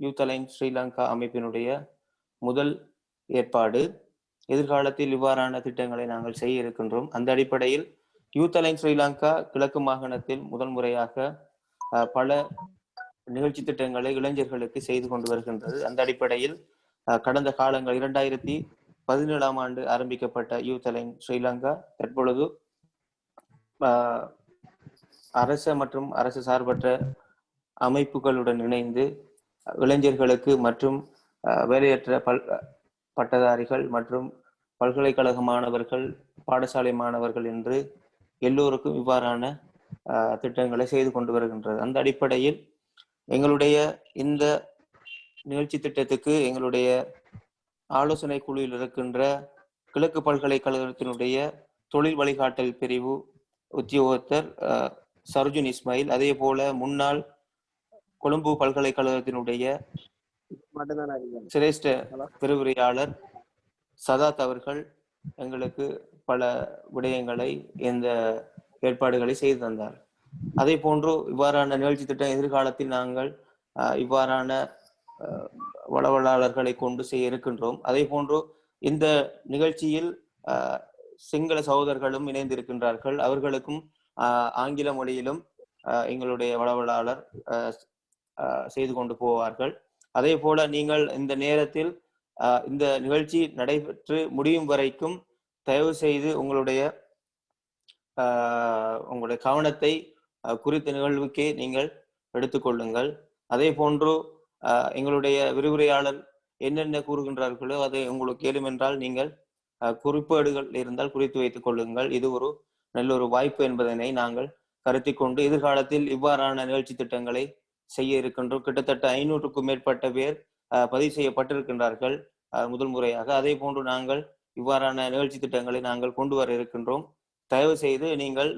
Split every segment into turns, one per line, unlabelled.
Youth alliance Sri Lanka அமைப்பினுடைய முதல் ஏற்பாடு. எதிர்காலத்தில் இவ்வாறான திட்டங்களை நாங்கள் செய்ய இருக்கின்றோம். அந்த அடிப்படையில் யூத் அலைன்ஸ் ஸ்ரீலங்கா கிழக்கு மாகாணத்தில் முதல் முறையாக பல நிகழ்ச்சி திட்டங்களை இளைஞர்களுக்கு செய்து கொண்டு வருகின்றது. அந்த அடிப்படையில் கடந்த காலங்கள் 2017ஆம் ஆண்டு ஆரம்பிக்கப்பட்ட யூத் அலைன்ஸ் ஸ்ரீலங்கா தற்பொழுது அரச மற்றும் அரசு சார்பற்ற அமைப்புகளுடன் இணைந்து இளைஞர்களுக்கு மற்றும் வேலையற்ற பட்டதாரிகள் மற்றும் பல்கலைக்கழக மாணவர்கள், பாடசாலை மாணவர்கள் என்று எல்லோருக்கும் இவ்வாறான திட்டங்களை செய்து கொண்டு வருகின்றது. அந்த அடிப்படையில் எங்களுடைய இந்த நிகழ்ச்சி திட்டத்துக்கு எங்களுடைய ஆலோசனை குழுவில் இருக்கின்ற கிழக்கு பல்கலைக்கழகத்தினுடைய தொழில் வழிகாட்டல் பிரிவு உத்தியோகத்தர் சர்ஜுன் இஸ்மாயில், அதே போல முன்னாள் கொழும்பு பல்கலைக்கழகத்தினுடைய சிரேஷ்ட விரிவுரையாளர் சதாத் அவர்கள் எங்களுக்கு பல விடயங்களை இந்த ஏற்பாடுகளை செய்து தந்தார். அதே போன்று இவ்வாறான நிகழ்ச்சி திட்டம் எதிர்காலத்தில் நாங்கள் இவ்வாறான வளவளாளர்களை கொண்டு செய்ய இருக்கின்றோம். அதே போன்று இந்த நிகழ்ச்சியில் சிங்கள சகோதரர்களும் இணைந்திருக்கின்றார்கள். அவர்களுக்கும் ஆங்கில மொழியிலும் எங்களுடைய வளவளாளர் செய்து கொண்டு போவார்கள். அதே போல நீங்கள் இந்த நேரத்தில் இந்த நிகழ்ச்சி நடைபெற்று முடியும் வரைக்கும் தயவு செய்து உங்களுடைய கவனத்தை குறித்த நிகழ்வுக்கே நீங்கள் எடுத்துக்கொள்ளுங்கள். அதே போன்று எங்களுடைய விரிவுரையாளர் என்னென்ன கூறுகின்றார்களோ அதை உங்களுக்கு ஏலும் என்றால் நீங்கள் குறிப்பேடுகள் இருந்தால் குறித்து வைத்துக் கொள்ளுங்கள். இது ஒரு நல்ல ஒரு வாய்ப்பு என்பதனை நாங்கள் கருத்தில் கொண்டு எதிர்காலத்தில் இவ்வாறான நிகழ்ச்சி திட்டங்களை செய்ய இருக்கின்றோம். கிட்டத்தட்ட 500க்கும் மேற்பட்ட பேர் பதிவு செய்யப்பட்டிருக்கின்றார்கள் முதல் முறையாக. அதே போன்று நாங்கள் இவ்வாறான நிகழ்ச்சி திட்டங்களை நாங்கள் கொண்டு வர இருக்கின்றோம். தயவு செய்து நீங்கள்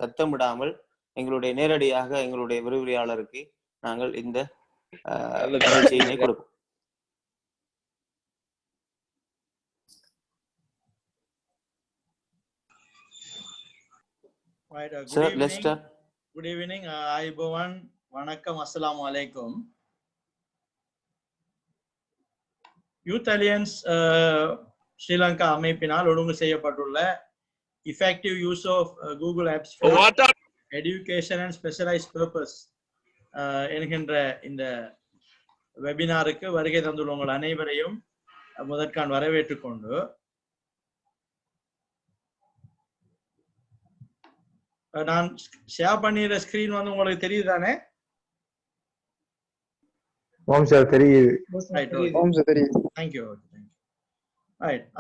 சத்தமிடாமல் எங்களுடைய நேரடியாக எங்களுடைய விரிவுரையாளருக்கு நாங்கள் இந்த நிகழ்ச்சியினை கொடுப்போம்.
Good evening. Ayubowan, வணக்கம், அஸ்ஸலாமு அலைக்கும். யூத் அலையன்ஸ் ஸ்ரீலங்கா அமைப்பினால் ஒழுங்கு செய்யப்பட்டுள்ள effective use of Google Apps for education and specialized purpose என்கின்ற இந்த வெபினாருக்கு வருகை தந்துள்ள உங்கள் அனைவரையும் முதற்கான் வரவேற்றுக் கொண்டு நான் ஷேர் பண்ணிற ஸ்கிரீன் வந்து உங்களுக்கு தெரியுது தானே?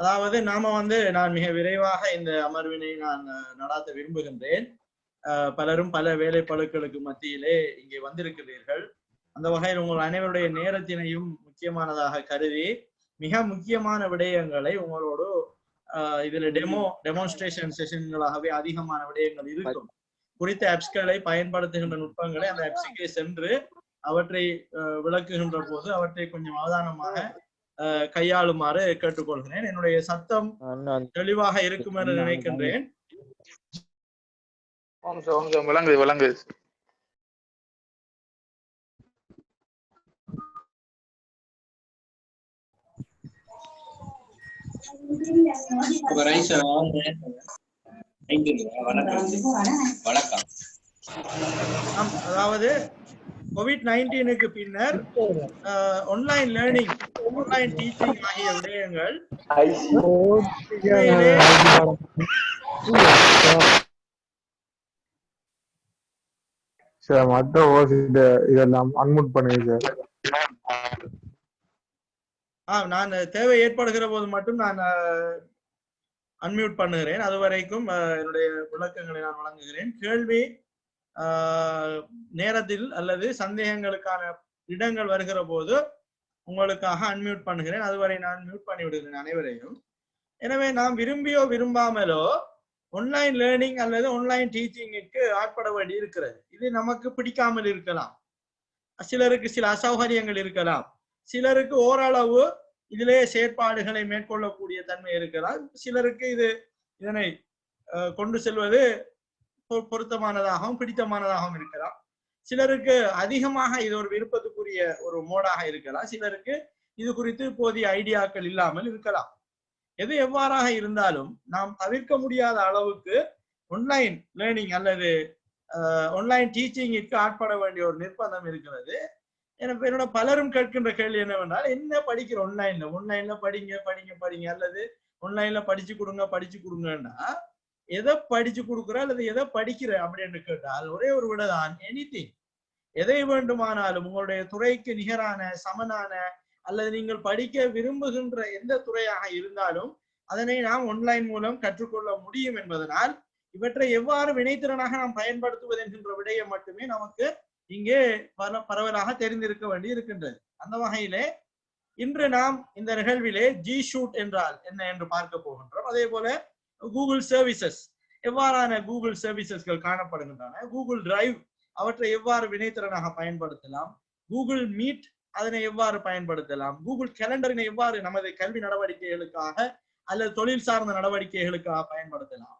அதாவது நான் மிக விரைவாக இந்த அமர்வினை நான் நடாத்த விரும்புகின்றேன். பலரும் பல வேலைப்பளுக்களுக்கு மத்தியிலே இங்கே வந்திருக்கிறீர்கள். அந்த வகையில் உங்கள் அனைவருடைய நேரத்தினையும் முக்கியமானதாக கருதி மிக முக்கியமான விடயங்களை உங்களோடு இதுல டெமோன்ஸ்ட்ரேஷன் செஷன்களாகவே அதிகமான விடயங்கள் இருக்கும். குறித்த ஆப்ஸ்களை பயன்படுத்துகின்ற நுட்பங்களை அந்த ஆப்ஸுக்கே சென்று அவற்றை விளக்குகின்ற போது அவற்றை கொஞ்சம் அவதானமாக கையாளுமாறு கேட்டுக்கொள்கிறேன். என்னுடைய சத்தம் தெளிவாக இருக்கும் என்று நினைக்கின்றேன். அதாவது COVID-19க்கு பின்னர் ஆன்லைன் லேர்னிங், ஆன்லைன் டீச்சிங் ஆகிய விடயங்கள் நான் தேவை ஏற்படுகிற போது மட்டும் நான் அன்மியூட் பண்ணுகிறேன். அதுவரைக்கும் என்னுடைய விளக்கங்களை நான் வழங்குகிறேன். கேள்வி நேரத்தில் அல்லது சந்தேகங்களுக்கான இடங்கள் வருகிற போது உங்களுக்காக அன்மியூட் பண்ணுகிறேன். அதுவரை நான் மியூட் பண்ணி விடுகிறேன் அனைவரையும். எனவே நாம் விரும்பியோ விரும்பாமலோ ஆன்லைன் லேர்னிங் அல்லது ஆன்லைன் டீச்சிங்குக்கு ஆட்பட வேண்டி இருக்கிறது. இது நமக்கு பிடிக்காமல் இருக்கலாம், சிலருக்கு சில அசௌகரியங்கள் இருக்கலாம், சிலருக்கு ஓரளவு இதிலே செயற்பாடுகளை மேற்கொள்ளக்கூடிய தன்மை இருக்கலாம், சிலருக்கு இதனை கொண்டு செல்வது பொருத்தமானதாகவும் பிடித்தமானதாகவும் இருக்கலாம். சிலருக்கு அதிகமாக இது ஒரு விருப்பத்துக்குரிய ஒரு மோடாக இருக்கலாம், சிலருக்கு இது குறித்து போதிய ஐடியாக்கள் இல்லாமல் இருக்கலாம். எது எவ்வாறாக இருந்தாலும் நாம் தவிர்க்க முடியாத அளவுக்கு ஆன்லைன் லேர்னிங் அல்லது ஆன்லைன் டீச்சிங்கிற்கு ஆட்பட வேண்டிய ஒரு நிர்பந்தம் இருக்கிறது. என்னோட பலரும் கேட்கின்ற கேள்வி என்னவென்றால், என்ன படிக்கிற ஆன்லைன்ல படிங்க படிங்க படிங்க அல்லது ஆன்லைன்ல படிச்சு கொடுங்கன்னா எதை படிச்சு கொடுக்குற அல்லது எதை படிக்கிற அப்படின்னு கேட்டால் ஒரே ஒரு விடதான், எனிதிங், எதை வேண்டுமானாலும் உங்களுடைய துறைக்கு நிகரான சமனான அல்லது நீங்கள் படிக்க விரும்புகின்ற எந்த துறையாக இருந்தாலும் அதனை நாம் ஆன்லைன் மூலம் கற்றுக்கொள்ள முடியும் என்பதனால் இவற்றை எவ்வாறு வினைத்திறனாக நாம் பயன்படுத்துவது என்கின்ற விடயம் மட்டுமே நமக்கு இங்கே பரவலாக தெரிந்திருக்க வேண்டி இருக்கின்றது. அந்த வகையிலே இன்று நாம் இந்த நிகழ்விலே ஜி ஷூட் என்றால் என்ன என்று பார்க்க போகின்றோம். அதே போல கூகுள் சர்வீசஸ், எவ்வாறான கூகுள் சர்வீசஸ்கள் காணப்படுகின்றன, கூகுள் டிரைவ் அவற்றை எவ்வாறு வினைத்திறனாக பயன்படுத்தலாம், கூகுள் மீட் அதனை எவ்வாறு பயன்படுத்தலாம், கூகுள் கேலண்டரினை எவ்வாறு நமது கல்வி நடவடிக்கைகளுக்காக அல்லது தொழில் சார்ந்த நடவடிக்கைகளுக்காக பயன்படுத்தலாம்,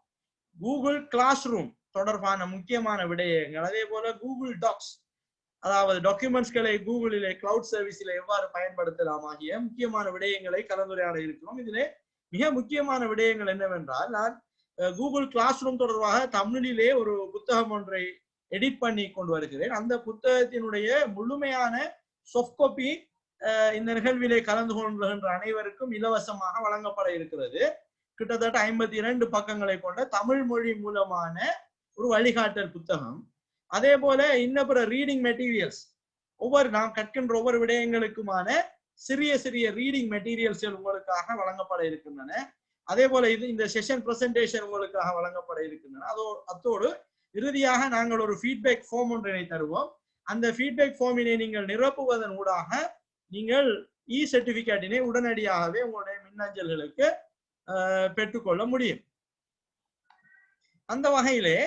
கூகுள் கிளாஸ் ரூம் தொடர்பான முக்கியமான விடயங்கள், அதே போல கூகுள் டாக்ஸ் அதாவது டாக்குமெண்ட்ஸ்களை கூகுளிலே கிளவுட் சர்வீஸில் எவ்வாறு பயன்படுத்தலாம் ஆகிய முக்கியமான விடயங்களை கலந்துரையாட இருக்கிறோம். இதிலே மிக முக்கியமான விடயங்கள் என்னவென்றால், நான் கூகுள் கிளாஸ் ரூம் தொடர்பாக தமிழிலே ஒரு புத்தகம் ஒன்றை எடிட் பண்ணி கொண்டு வருகிறேன். அந்த புத்தகத்தினுடைய முழுமையான சாஃப்ட் காப்பி இந்த நிகழ்விலே கலந்து கொள்கின்ற அனைவருக்கும் இலவசமாக வழங்கப்பட இருக்கிறது. கிட்டத்தட்ட 52 பக்கங்களை கொண்ட தமிழ் மொழி மூலமான ஒரு வழிகாட்டல் புத்தகம். அதே போல இன்ன பிற ரீடிங் மெட்டீரியல்ஸ், நாம் கற்கின்ற ஒவ்வொரு விடயங்களுக்குமான சிறிய சிறிய ரீடிங் மெட்டீரியல்ஸ்கள் உங்களுக்காக வழங்கப்பட இருக்கின்றன. அதே போல இந்த செஷன் பிரசன்டேஷன் உங்களுக்காக வழங்கப்பட இருக்கின்றன. அத்தோடு இறுதியாக நாங்கள் ஒரு ஃபீட்பேக் ஃபார்ம் ஒன்றினை தருவோம். அந்த ஃபீட்பேக் ஃபார்மினை நீங்கள் நிரப்புவதன் ஊடாக நீங்கள் இ சர்டிபிகேட்டினை உடனடியாகவே உங்களுடைய மின்னஞ்சல்களுக்கு பெற்றுக்கொள்ள முடியும். அந்த வகையிலே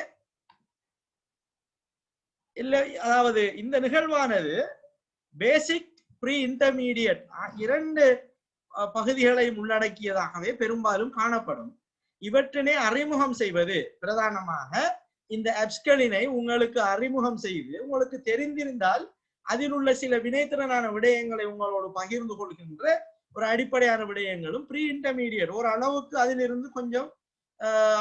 அதாவது இந்த நிகழ்வானது பேசிக், ப்ரீ, இன்டர்மீடியட் 2 பகுதிகளையும் உள்ளடக்கியதாகவே பெரும்பாலும் காணப்படும். இவற்றினை அறிமுகம் செய்வது பிரதானமாக இந்த ஆப்ஸ்களினை உங்களுக்கு அறிமுகம் செய்து உங்களுக்கு தெரிந்திருந்தால் அதில் உள்ள சில வினைத்திறனான விடயங்களை உங்களோடு பகிர்ந்து கொள்கின்ற ஒரு அடிப்படையான விடயங்களும், ப்ரீ இன்டர்மீடியட் ஒரு அளவுக்கு அதிலிருந்து கொஞ்சம்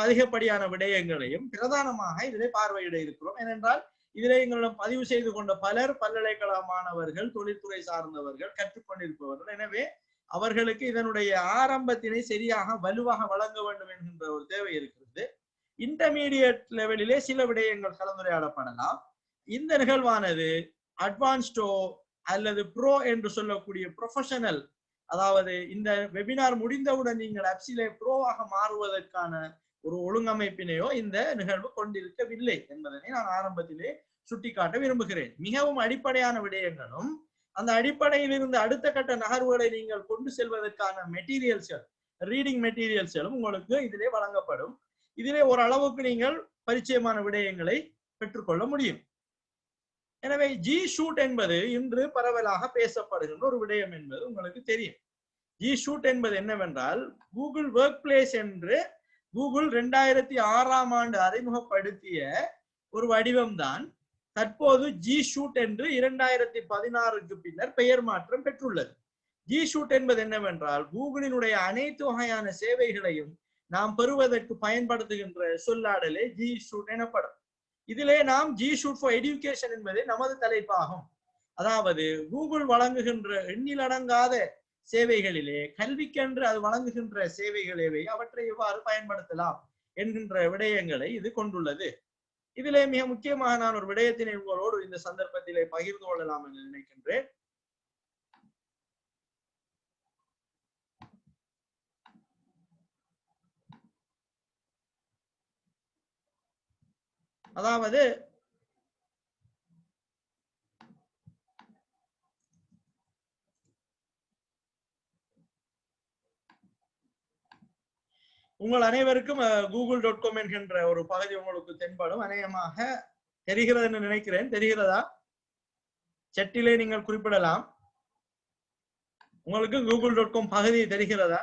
அதிகப்படியான விடயங்களையும் பிரதானமாக இதிலே பார்வையிட இருக்கிறோம். ஏனென்றால் இதிலே எங்களிடம் பதிவு செய்து கொண்ட பலர் பல்கலைக்கழக மாணவர்கள், தொழில்துறை சார்ந்தவர்கள், கற்றுக்கொண்டிருப்பவர்கள். எனவே அவர்களுக்கு இதனுடைய ஆரம்பத்தினை சரியாக வலுவாக வழங்க வேண்டும் என்கின்ற ஒரு தேவை இருக்கிறது. இன்டர்மீடியட் லெவலிலே சில விடயங்கள் கலந்துரையாடப்படலாம். இந்த நிகழ்வானது அட்வான்ஸ்டோ அல்லது ப்ரோ என்று சொல்லக்கூடிய ப்ரொஃபஷனல், அதாவது இந்த வெபினார் முடிந்தவுடன் நீங்கள் ஆப்ஸிலே ப்ரோவாக மாறுவதற்கான ஒரு ஒழுங்கமைப்பினையோ இந்த நிகழ்வு கொண்டிருக்கவில்லை என்பதனை நான் ஆரம்பத்திலே சுட்டிக்காட்ட விரும்புகிறேன். மிகவும் அடிப்படையான விடயங்களும் அந்த அடிப்படையில் இருந்து அடுத்த கட்ட நகர்வுகளை நீங்கள் கொண்டு செல்வதற்கான மெட்டீரியல்ஸ்கள், ரீடிங் மெட்டீரியல்ஸ்களும் உங்களுக்கு இதிலே வழங்கப்படும். இதிலே ஓரளவுக்கு நீங்கள் பரிச்சயமான விடயங்களை பெற்றுக்கொள்ள முடியும். எனவே ஜி ஷூட் என்பது இன்று பரவலாக பேசப்படுகின்ற ஒரு விடயம் என்பது உங்களுக்கு தெரியும். ஜி ஷூட் என்பது என்னவென்றால், கூகுள் ஒர்க் பிளேஸ் என்று கூகுள் 2006ஆம் ஆண்டு அறிமுகப்படுத்திய ஒரு வடிவம்தான் தற்போது ஜி ஷூட் என்று 2016க்கு பின்னர் பெயர் மாற்றம் பெற்றுள்ளது. ஜி ஷூட் என்பது என்னவென்றால், கூகுளினுடைய அனைத்து வகையான சேவைகளையும் நாம் பெறுவதற்கு பயன்படுத்துகின்ற சொல்லாடலே ஜி ஷூட் எனப்படும். இதிலே நாம் ஜி ஷூட் ஃபார் எஜுகேஷன் என்பது நமது தலைப்பாகும். அதாவது கூகுள் வழங்குகின்ற எண்ணிலடங்காத சேவைகளிலே கல்விக்கென்று அது வழங்குகின்ற சேவைகளேவை அவற்றை எவ்வாறு பயன்படுத்தலாம் என்கின்ற விடயங்களை இது கொண்டுள்ளது. இதிலே மிக முக்கியமாக நான் ஒரு விடயத்தினை உங்களோடு இந்த சந்தர்ப்பத்திலே பகிர்ந்து கொள்ளலாம் என்று நினைக்கின்றேன். அதாவது உங்கள் அனைவருக்கும் google.com என்கின்ற ஒரு பகுதி உங்களுக்கு தென்படும். அநேகமாக தெரிகிறது என்று நினைக்கிறேன். தெரிகிறதா? சட்டிலே நீங்கள் குறிப்பிடலாம். உங்களுக்கு google.com பகுதி தெரிகிறதா?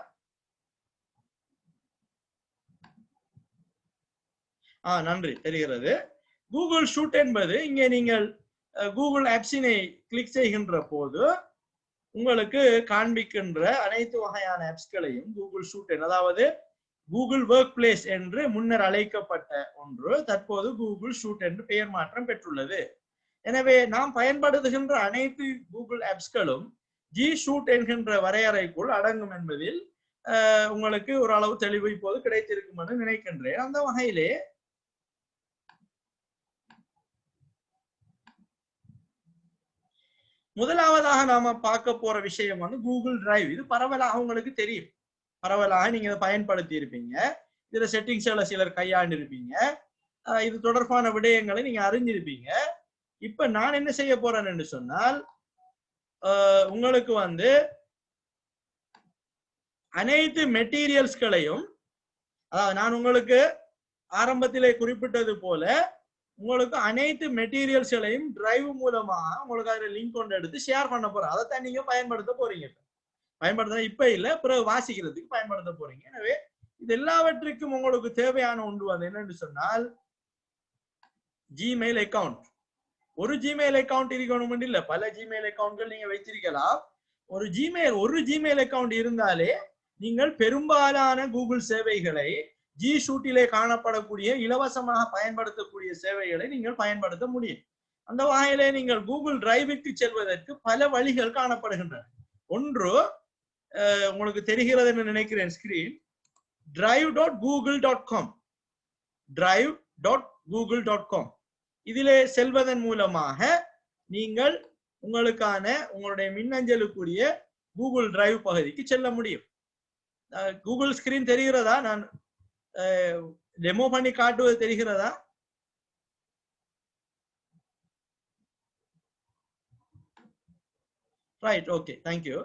நன்றி, தெரிகிறது. கூகுள் ஷூட் என்பது இங்கே நீங்கள் கூகுள் ஆப்ஸினை கிளிக் செய்கின்ற போது உங்களுக்கு காண்பிக்கின்ற அனைத்து வகையான ஆப்ஸ்களையும் கூகுள் ஷூட், அதாவது கூகுள் ஒர்க் பிளேஸ் என்று முன்னர் அழைக்கப்பட்ட ஒன்று தற்போது கூகுள் ஷூட் என்று பெயர் மாற்றம் பெற்றுள்ளது. எனவே நாம் பயன்படுத்துகின்ற அனைத்து கூகுள் ஆப்ஸ்களும் ஜி ஷூட் என்கின்ற வரையறைக்குள் அடங்கும் என்பதில் உங்களுக்கு ஓரளவு தெளிவு இப்போது கிடைத்திருக்கும் என்று நினைக்கின்றேன். அந்த வகையிலே முதலாவதாக நாம பார்க்க போற விஷயம் வந்து கூகுள் டிரைவ். இது பரவலாக உங்களுக்கு தெரியும், பரவலாக நீங்க இதை பயன்படுத்தி இருப்பீங்க. இதுல செட்டிங்ஸ்ல சிலர் கையாண்டு இருப்பீங்க. இது தொடர்பான விடயங்களை நீங்க அறிஞ்சிருப்பீங்க. இப்ப நான் என்ன செய்ய போறேன்னு சொன்னால், உங்களுக்கு வந்து அனைத்து மெட்டீரியல்ஸ்களையும், அதாவது நான் உங்களுக்கு ஆரம்பத்திலே குறிப்பிட்டது போல உங்களுக்கு அனைத்து மெட்டீரியல்ஸ்களையும் டிரைவ் மூலமாக உங்களுக்கு அதுல லிங்க் கொண்டு எடுத்து ஷேர் பண்ண போறேன். அதைத்தான் நீங்க பயன்படுத்த போறீங்க. பயன்படுத்த இப்ப இல்ல, பிறகு வாசிக்கிறதுக்கு பயன்படுத்த போறீங்க. எனவே இது எல்லாவற்றுக்கும் உங்களுக்கு தேவையான ஒன்று வந்து என்னன்னு சொன்னால் ஜிமெயில் அக்கௌண்ட். ஒரு ஜிமெயில் அக்கௌண்ட் இருக்கணும் இல்ல, பல ஜிமெயில் அக்கௌண்ட்கள் நீங்க வைத்திருக்கலாம். ஒரு ஜிமெயில் அக்கௌண்ட் இருந்தாலே நீங்கள் பெரும்பாலான கூகுள் சேவைகளை ஜி ஷூட்டிலே காணப்படக்கூடிய இலவசமாக பயன்படுத்தக்கூடிய சேவைகளை நீங்கள் பயன்படுத்த முடியும். அந்த வகையிலே நீங்கள் கூகுள் டிரைவுக்கு செல்வதற்கு பல வழிகள் காணப்படுகின்றன. ஒன்று உங்களுக்கு தெரிகிறது என்று நினைக்கிறேன், ஸ்கிரீன் drive.google.com drive.google.com. இதிலே செல்வதன் மூலமாக நீங்கள் உங்களுடைய மின்னஞ்சலுக்குரிய கூகுள் டிரைவ் பகுதிக்கு செல்ல முடியும். கூகுள் ஸ்கிரீன் தெரிகிறதா? நான் டெமோ பண்ணி காட்டுவது தெரிகிறதா? Right, okay, thank you.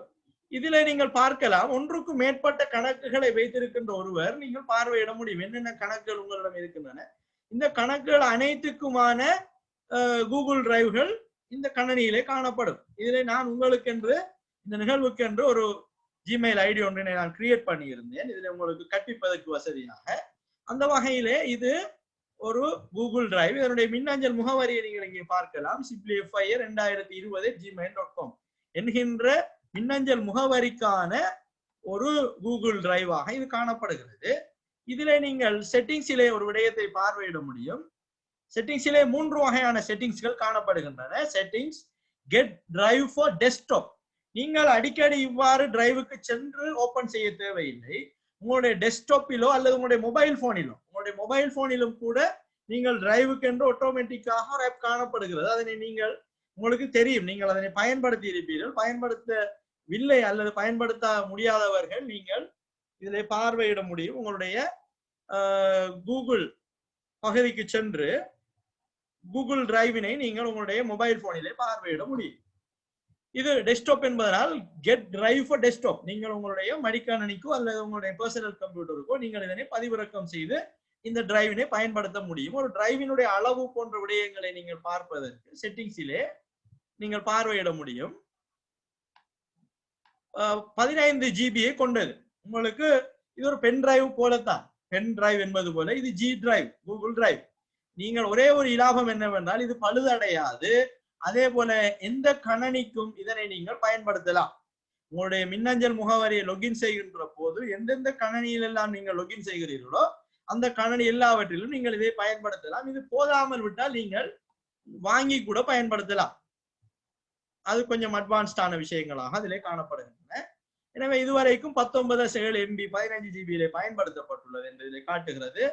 இதுல நீங்கள் பார்க்கலாம், ஒன்றுக்கும் மேற்பட்ட கணக்குகளை வைத்திருக்கின்ற ஒருவர் நீங்கள் பார்வையிட முடியும். என்னென்ன கணக்குகள் உங்களிடம் இருக்கின்றன. இந்த கணக்குகள் அனைத்துக்குமான கூகுள் டிரைவ்கள் இந்த கணனியிலே காணப்படும். இதிலே நான் உங்களுக்கு என்று இந்த நிகழ்வுக்கு என்று ஒரு ஜிமெயில் ஐடி ஒன்றினை நான் கிரியேட் பண்ணியிருந்தேன், இதுல உங்களுக்கு கற்பிப்பதற்கு வசதியாக. அந்த வகையிலே இது ஒரு கூகுள் டிரைவ். இதனுடைய மின்னஞ்சல் முகவரியை நீங்கள் இங்கே பார்க்கலாம், simplifyer2020@gmail.com என்கின்ற மின்னஞ்சல் முகவரிக்கான ஒரு கூகுள் டிரைவாக இது காணப்படுகிறது. இதிலே நீங்கள் செட்டிங்ஸிலே ஒரு விடயத்தை பார்வையிட முடியும். செட்டிங்ஸிலே 3 வகையான செட்டிங்ஸ்கள் காணப்படுகின்றன. Settings, get drive for desktop. நீங்கள் அடிக்கடி இவ்வாறு டிரைவுக்கு சென்று ஓபன் செய்ய தேவையில்லை. உங்களுடைய டெஸ்க்டாப்பிலோ அல்லது உங்களுடைய மொபைல் போனிலும் கூட நீங்கள் டிரைவுக்கு என்று ஆட்டோமேட்டிக்காக ஒரு ஆப் காணப்படுகிறது. அதனை நீங்கள் உங்களுக்கு தெரியும், நீங்கள் அதனை பயன்படுத்தி இருப்பீர்கள். பயன்படுத்தவில்லை அல்லது பயன்படுத்த முடியாதவர்கள் நீங்கள் இதிலே பார்வையிட முடியும். உங்களுடைய கூகுள் பகுதிக்கு சென்று கூகுள் டிரைவினை நீங்கள் உங்களுடைய மொபைல் போனிலே பார்வையிட முடியும். இது டெஸ்க்டாப் என்பதனால் கெட் டிரைவ் ஃபார் டெஸ்க்டாப். நீங்கள் உங்களுடைய மடிக்கணினிக்கோ அல்லது உங்களுடைய பர்சனல் கம்ப்யூட்டருக்கோ நீங்கள் இதனை பதிவிறக்கம் செய்து இந்த டிரைவினை பயன்படுத்த முடியும். ஒரு டிரைவினுடைய அளவு போன்ற விடயங்களை நீங்கள் பார்ப்பதற்கு செட்டிங்ஸிலே நீங்கள் பார்வையிட முடியும். 15 ஜிபியை கொண்டது. உங்களுக்கு இது ஒரு பென் டிரைவ் போலத்தான். பென் டிரைவ் என்பது போல இது ஜி டிரைவ், கூகுள் டிரைவ். நீங்கள் ஒரே ஒரு இலாபம் என்னவென்றால் இது பழுதடையாது. அதே போல எந்த கணனிக்கும் இதனை நீங்கள் பயன்படுத்தலாம். உங்களுடைய மின்னஞ்சல் முகவரியை லொகின் செய்கின்ற போது எந்தெந்த கணனியிலெல்லாம் நீங்கள் லொகின் செய்கிறீர்களோ அந்த கணனி எல்லாவற்றிலும் நீங்கள் இதை பயன்படுத்தலாம். இது போதாமல் விட்டால் நீங்கள் வாங்கி கூட பயன்படுத்தலாம். அது கொஞ்சம் அட்வான்ஸ்டான விஷயங்களாக அதிலே காணப்படுகின்றன. எனவே இதுவரைக்கும் 19 MB 15 GB பயன்படுத்தப்பட்டுள்ளது என்று இதை காட்டுகிறது.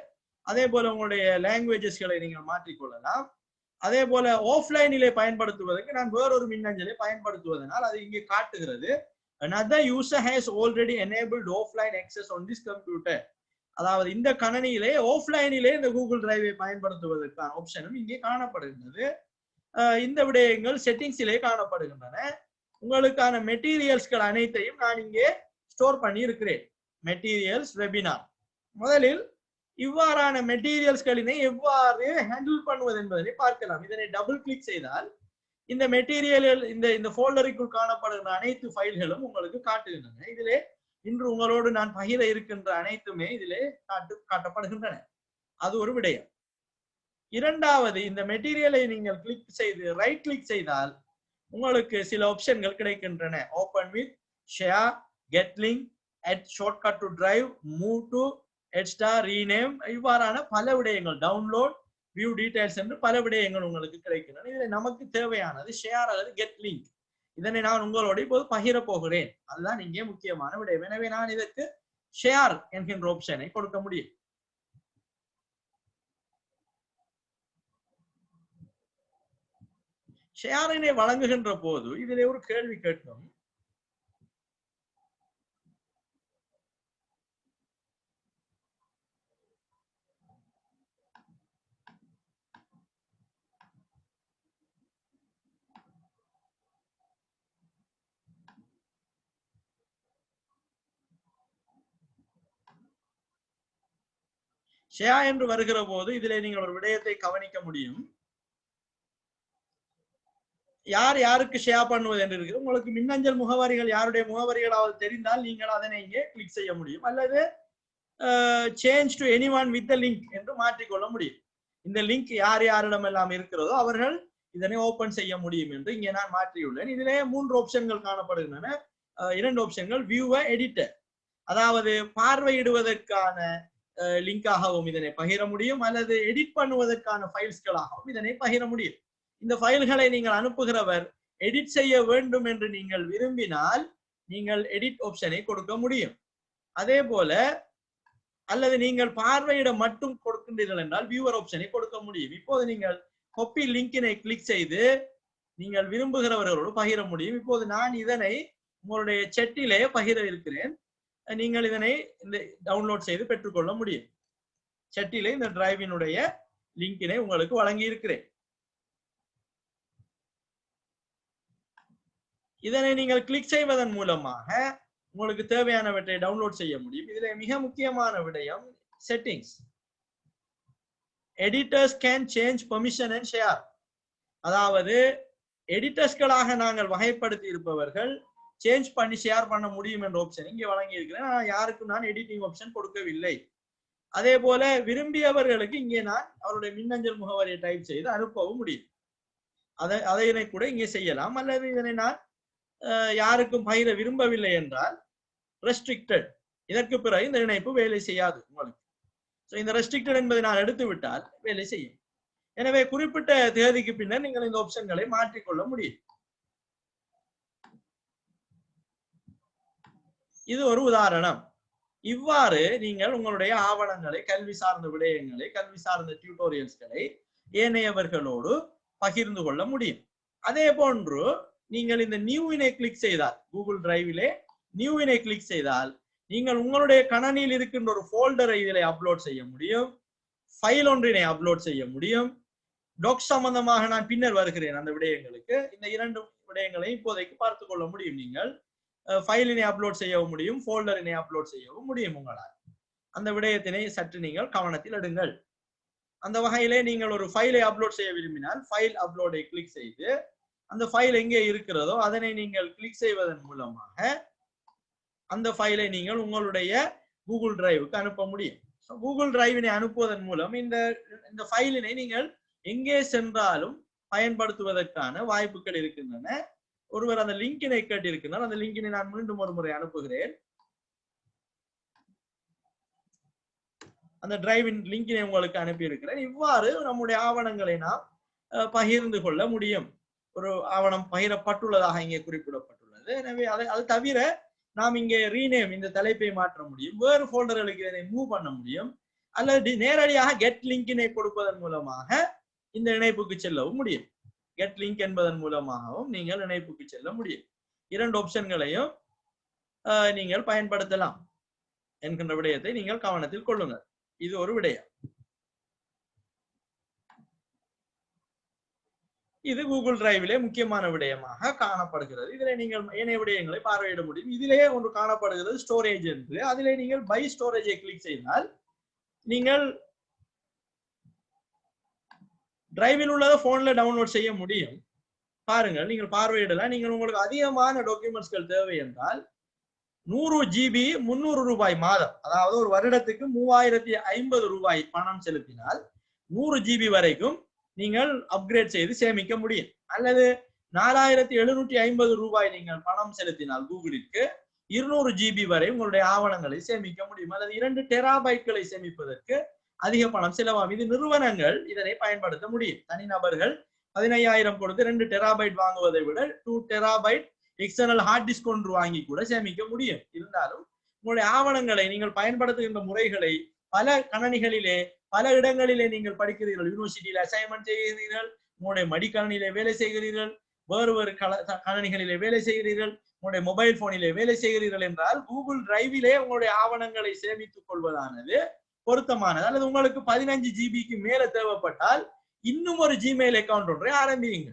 அதே போல உங்களுடைய லாங்குவேஜஸ்களை நீங்கள் மாற்றிக்கொள்ளலாம். அதே போல ஆஃப்லைனிலே பயன்படுத்துவதற்கு நான் வேறொரு மின்னஞ்சலை பயன்படுத்துவதனால் அது இங்கே காட்டுகிறது. Another user has already enabled offline access on this computer. அதாவது இந்த கணனியிலே ஆஃப்லைனிலே இந்த கூகுள் டிரைவை பயன்படுத்துவதற்கான ஆப்ஷனும் இங்கே காணப்படுகின்றது. இந்த விடயங்கள் செட்டிங்ஸிலே காணப்படுகின்றன. உங்களுக்கான மெட்டீரியல்ஸ்கள் அனைத்தையும் நான் இங்கே ஸ்டோர் பண்ணி இருக்கிறேன். Materials webinar. முதலில் இவ்வாறான மெட்டீரியல்ஸ்களினை எவ்வாறு ஹேண்டில் பண்ணுவது என்பதை பார்க்கலாம். இதனை டபுள் கிளிக் செய்தால் இந்த மெட்டீரியல் இந்த ஃபோல்டருக்குள் காணப்படுகின்ற அனைத்து ஃபைல்களும் உங்களுக்கு காட்டுகின்றன. இதிலே இன்று உங்களோடு நான் பகிர இருக்கின்ற அனைத்துமே இதிலே காட்டப்படுகின்றன. அது ஒரு விடயம். இரண்டாவது, இந்த மெட்டீரியலை நீங்கள் கிளிக் செய்து ரைட் கிளிக் செய்தால் உங்களுக்கு சில ஆப்ஷன்கள் கிடைக்கின்றன. Open with, share, get link, add shortcut to drive, move to, extra, rename, இவ்வாறான பல விடயங்கள், டவுன்லோட், வியூ டீடைல்ஸ் என்று பல விடயங்கள் உங்களுக்கு கிடைக்கின்றன. இதில் நமக்கு தேவையானது ஷேர் அல்லது கெட் லிங்க். இதனை நான் உங்களோட இப்போது பகிர போகிறேன். அதுதான் இங்கே முக்கியமான விடயம். எனவே நான் இதற்கு ஷேர் என்கின்ற ஆப்ஷனை கொடுக்க முடியும். ஷேரினை வழங்குகின்ற போது இதிலே ஒரு கேள்வி கேட்கும். ஷேர் என்று வருகிற போது இதிலே நீங்கள் ஒரு விடயத்தை கவனிக்க முடியும். யார் யாருக்கு ஷேர் பண்ணுவது என்று இருக்கு. உங்களுக்கு மின்னஞ்சல் முகவரிகள் யாருடைய முகவரிகளாவது தெரிந்தால் நீங்கள் அதனை இங்கே கிளிக் செய்ய முடியும். அல்லது change to anyone with the link என்று மாற்றிக்கொள்ள முடியும். இந்த லிங்க் யார் யாரிடம் எல்லாம் இருக்கிறதோ அவர்கள் இதனை ஓபன் செய்ய முடியும் என்று இங்கே நான் மாற்றியுள்ளேன். இதிலே 3 ஆப்ஷன்கள் காணப்படுகின்றன. 2 ஆப்ஷன்கள், வியூவர், எடிட்டர். அதாவது பார்வையிடுவதற்கான லிங்காகவும் இதனை பகிர முடியும், அல்லது எடிட் பண்ணுவதற்கான ஃபைல்ஸ்களாகவும் இதனை பகிர முடியும். இந்த ஃபைல்களை நீங்கள் அனுப்புகிறவர் எடிட் செய்ய வேண்டும் என்று நீங்கள் விரும்பினால் நீங்கள் எடிட் ஆப்ஷனை கொடுக்க முடியும். அதே போல அல்லது நீங்கள் பார்வையிட மட்டும் கொடுக்கின்றீர்கள் என்றால் வியூவர் ஆப்ஷனை கொடுக்க முடியும். இப்போது நீங்கள் காப்பி லிங்கினை கிளிக் செய்து நீங்கள் விரும்புகிறவர்களோடு பகிர முடியும். இப்போது நான் இதனை உங்களுடைய chatலே பகிர இருக்கிறேன். நீங்கள் இதனை இந்த டவுன்லோட் செய்து பெற்றுக்கொள்ள முடியும். chatலே இந்த டிரைவினுடைய லிங்கினை உங்களுக்கு வழங்கி இருக்கிறேன். இதனை நீங்கள் கிளிக் செய்வதன் மூலமாக உங்களுக்கு தேவையானவற்றை டவுன்லோட் செய்ய முடியும். இதுல மிக முக்கியமான விடயம் settings. Editors can change permission and share. அதாவது எடிட்டர்ஸ்களாக நாங்கள் வகைப்படுத்தி இருப்பவர்கள் சேஞ்ச் பண்ணி ஷேர் பண்ண முடியும் என்ற ஆப்ஷன் இங்கே வழங்கி இருக்கிறேன். யாருக்கும் நான் எடிட்டிங் ஆப்ஷன் கொடுக்கவில்லை. அதே போல விரும்பியவர்களுக்கு இங்கே நான் அவருடைய மின்னஞ்சல் முகவரியை டைப் செய்து அனுப்பவும் முடியும். அதனை கூட இங்கே செய்யலாம். அல்லது இதனை நான் யாருக்கும் பகிர விரும்பவில்லை என்றால் ரெஸ்ட்ரிக்டட், இதற்கு பிறகு இந்த இணைப்பு வேலை செய்யாது உங்களுக்கு. இந்த ரெஸ்ட்ரிக்டட் என்பதை நான் எடுத்து விட்டால் வேலை செய்யும். எனவே குறிப்பிட்ட தேதிக்கு பின்னர் நீங்கள் இந்த ஆப்ஷன்களை மாற்றிக்கொள்ள முடியும். இது ஒரு உதாரணம். இவ்வாறு நீங்கள் உங்களுடைய ஆவணங்களை, கல்வி சார்ந்த விடயங்களை, கல்வி சார்ந்த டியூட்டோரியல்ஸ்களை ஏனையவர்களோடு பகிர்ந்து கொள்ள முடியும். அதே போன்று நீங்கள் இந்த நியூவினை கிளிக் செய்தால், கூகுள் டிரைவிலே நியூவினை கிளிக் செய்தால் நீங்கள் உங்களுடைய கணனியில் இருக்கின்ற ஒரு ஃபோல்டரை இதில் அப்லோட் செய்ய முடியும், ஃபைல் ஒன்றினை அப்லோட் செய்ய முடியும். டாக் சம்பந்தமாக நான் பின்னர் வருகிறேன் அந்த விடயங்களுக்கு. இந்த 2 விடயங்களை இப்போதைக்கு பார்த்து கொள்ள முடியும். நீங்கள் ஃபைலினை அப்லோட் செய்யவும் முடியும், ஃபோல்டரினை அப்லோட் செய்யவும் முடியும். உங்களால் அந்த விடயத்தினை சற்று நீங்கள் கவனத்தில் எடுங்கள். அந்த வகையிலே நீங்கள் ஒரு ஃபைலை அப்லோட் செய்ய விரும்பினால் ஃபைல் அப்லோடை கிளிக் செய்து அந்த ஃபைல் எங்கே இருக்கிறதோ அதனை நீங்கள் கிளிக் செய்வதன் மூலமாக அந்த ஃபைலை நீங்கள் உங்களுடைய கூகுள் டிரைவுக்கு அனுப்ப முடியும். கூகுள் டிரைவினை அனுப்புவதன் மூலம் இந்த ஃபைலினை நீங்கள் எங்கே சென்றாலும் பயன்படுத்துவதற்கான வாய்ப்புகள் இருக்கின்றன. ஒருவர் அந்த லிங்கினை கேட்டிருக்கிறார். அந்த லிங்கினை நான் மீண்டும் ஒரு முறை அனுப்புகிறேன். அந்த டிரைவின் லிங்கினை உங்களுக்கு அனுப்பி இருக்கிறேன். இவ்வாறு நம்முடைய ஆவணங்களை நாம் பகிர்ந்து கொள்ள முடியும். ஒரு ஆவணம் பகிரப்பட்டுள்ளதாக இங்கே குறிப்பிடப்பட்டுள்ளது. எனவே அது தவிர நாம் இங்கே ரீநேம், இந்த தலைப்பை மாற்ற முடியும், வேறு ஃபோல்டர்களுக்கு இதனை மூவ் பண்ண முடியும், அல்லது நேரடியாக கெட் லிங்கினை கொடுப்பதன் மூலமாக இந்த இணைப்புக்கு செல்லவும் முடியும். கெட் லிங்க் என்பதன் மூலமாகவும் நீங்கள் இணைப்புக்கு செல்ல முடியும். 2 ஆப்ஷன்களையும் நீங்கள் பயன்படுத்தலாம் என்கின்ற விடயத்தை நீங்கள் கவனத்தில் கொள்ளுங்கள். இது ஒரு விடயம். இது கூகுள் டிரைவிலே முக்கியமான விடயமாக காணப்படுகிறது. இதிலே நீங்கள் ஏனைய விடயங்களை பார்வையிட முடியும். இதிலே ஒன்று காணப்படுகிறது ஸ்டோரேஜ் என்று. அதிலே நீங்கள் பை ஸ்டோரேஜை கிளிக் செய்தால் நீங்கள் டிரைவில் உள்ளதை போன்ல டவுன்லோட் செய்ய முடியும். பாருங்கள், நீங்கள் பார்வையிடலாம். நீங்கள் உங்களுக்கு அதிகமான டாக்குமெண்ட்ஸ்கள் தேவை என்றால் 100 GB 300 ரூபாய் மாதம், அதாவது ஒரு வருடத்துக்கு 3050 ரூபாய் பணம் செலுத்தினால் 100 GB வரைக்கும் நீங்கள் அப்கிரேட் செய்து சேமிக்க முடியும். அல்லது 4750 ரூபாய் நீங்கள் பணம் செலுத்தினால் கூகுளிற்கு 200 GB வரை உங்களுடைய ஆவணங்களை சேமிக்க முடியும். அல்லது 2 டெராபைட்களை சேமிப்பதற்கு அதிக பணம் செலவாகும். இது நிறுவனங்கள் இதனை பயன்படுத்த முடியும். தனிநபர்கள் 15,000 கொடுத்து 2 டெராபைட் வாங்குவதை விட 2 டெராபைட் எக்ஸ்டர்னல் ஹார்ட் டிஸ்க் ஒன்று வாங்கி கூட சேமிக்க முடியும். இருந்தாலும் உங்களுடைய ஆவணங்களை நீங்கள் பயன்படுத்துகின்ற முறைகளை பல கணனிகளிலே பல இடங்களிலே நீங்கள் படிக்கிறீர்கள். யூனிவர்சிட்டியில அசைன்மெண்ட் செய்கிறீர்கள், உங்களுடைய மடிக்கணினியிலே வேலை செய்கிறீர்கள், வேறு கணனிகளிலே வேலை செய்கிறீர்கள், உங்களுடைய மொபைல் போனிலே வேலை செய்கிறீர்கள் என்றால் கூகுள் டிரைவிலே உங்களுடைய ஆவணங்களை சேமித்துக் கொள்வதானது பொருத்தமானது. அல்லது உங்களுக்கு 15 GB மேல தேவைப்பட்டால் இன்னும் ஒரு ஜிமெயில் அக்கௌண்ட் ஒன்றை ஆரம்பியுங்க.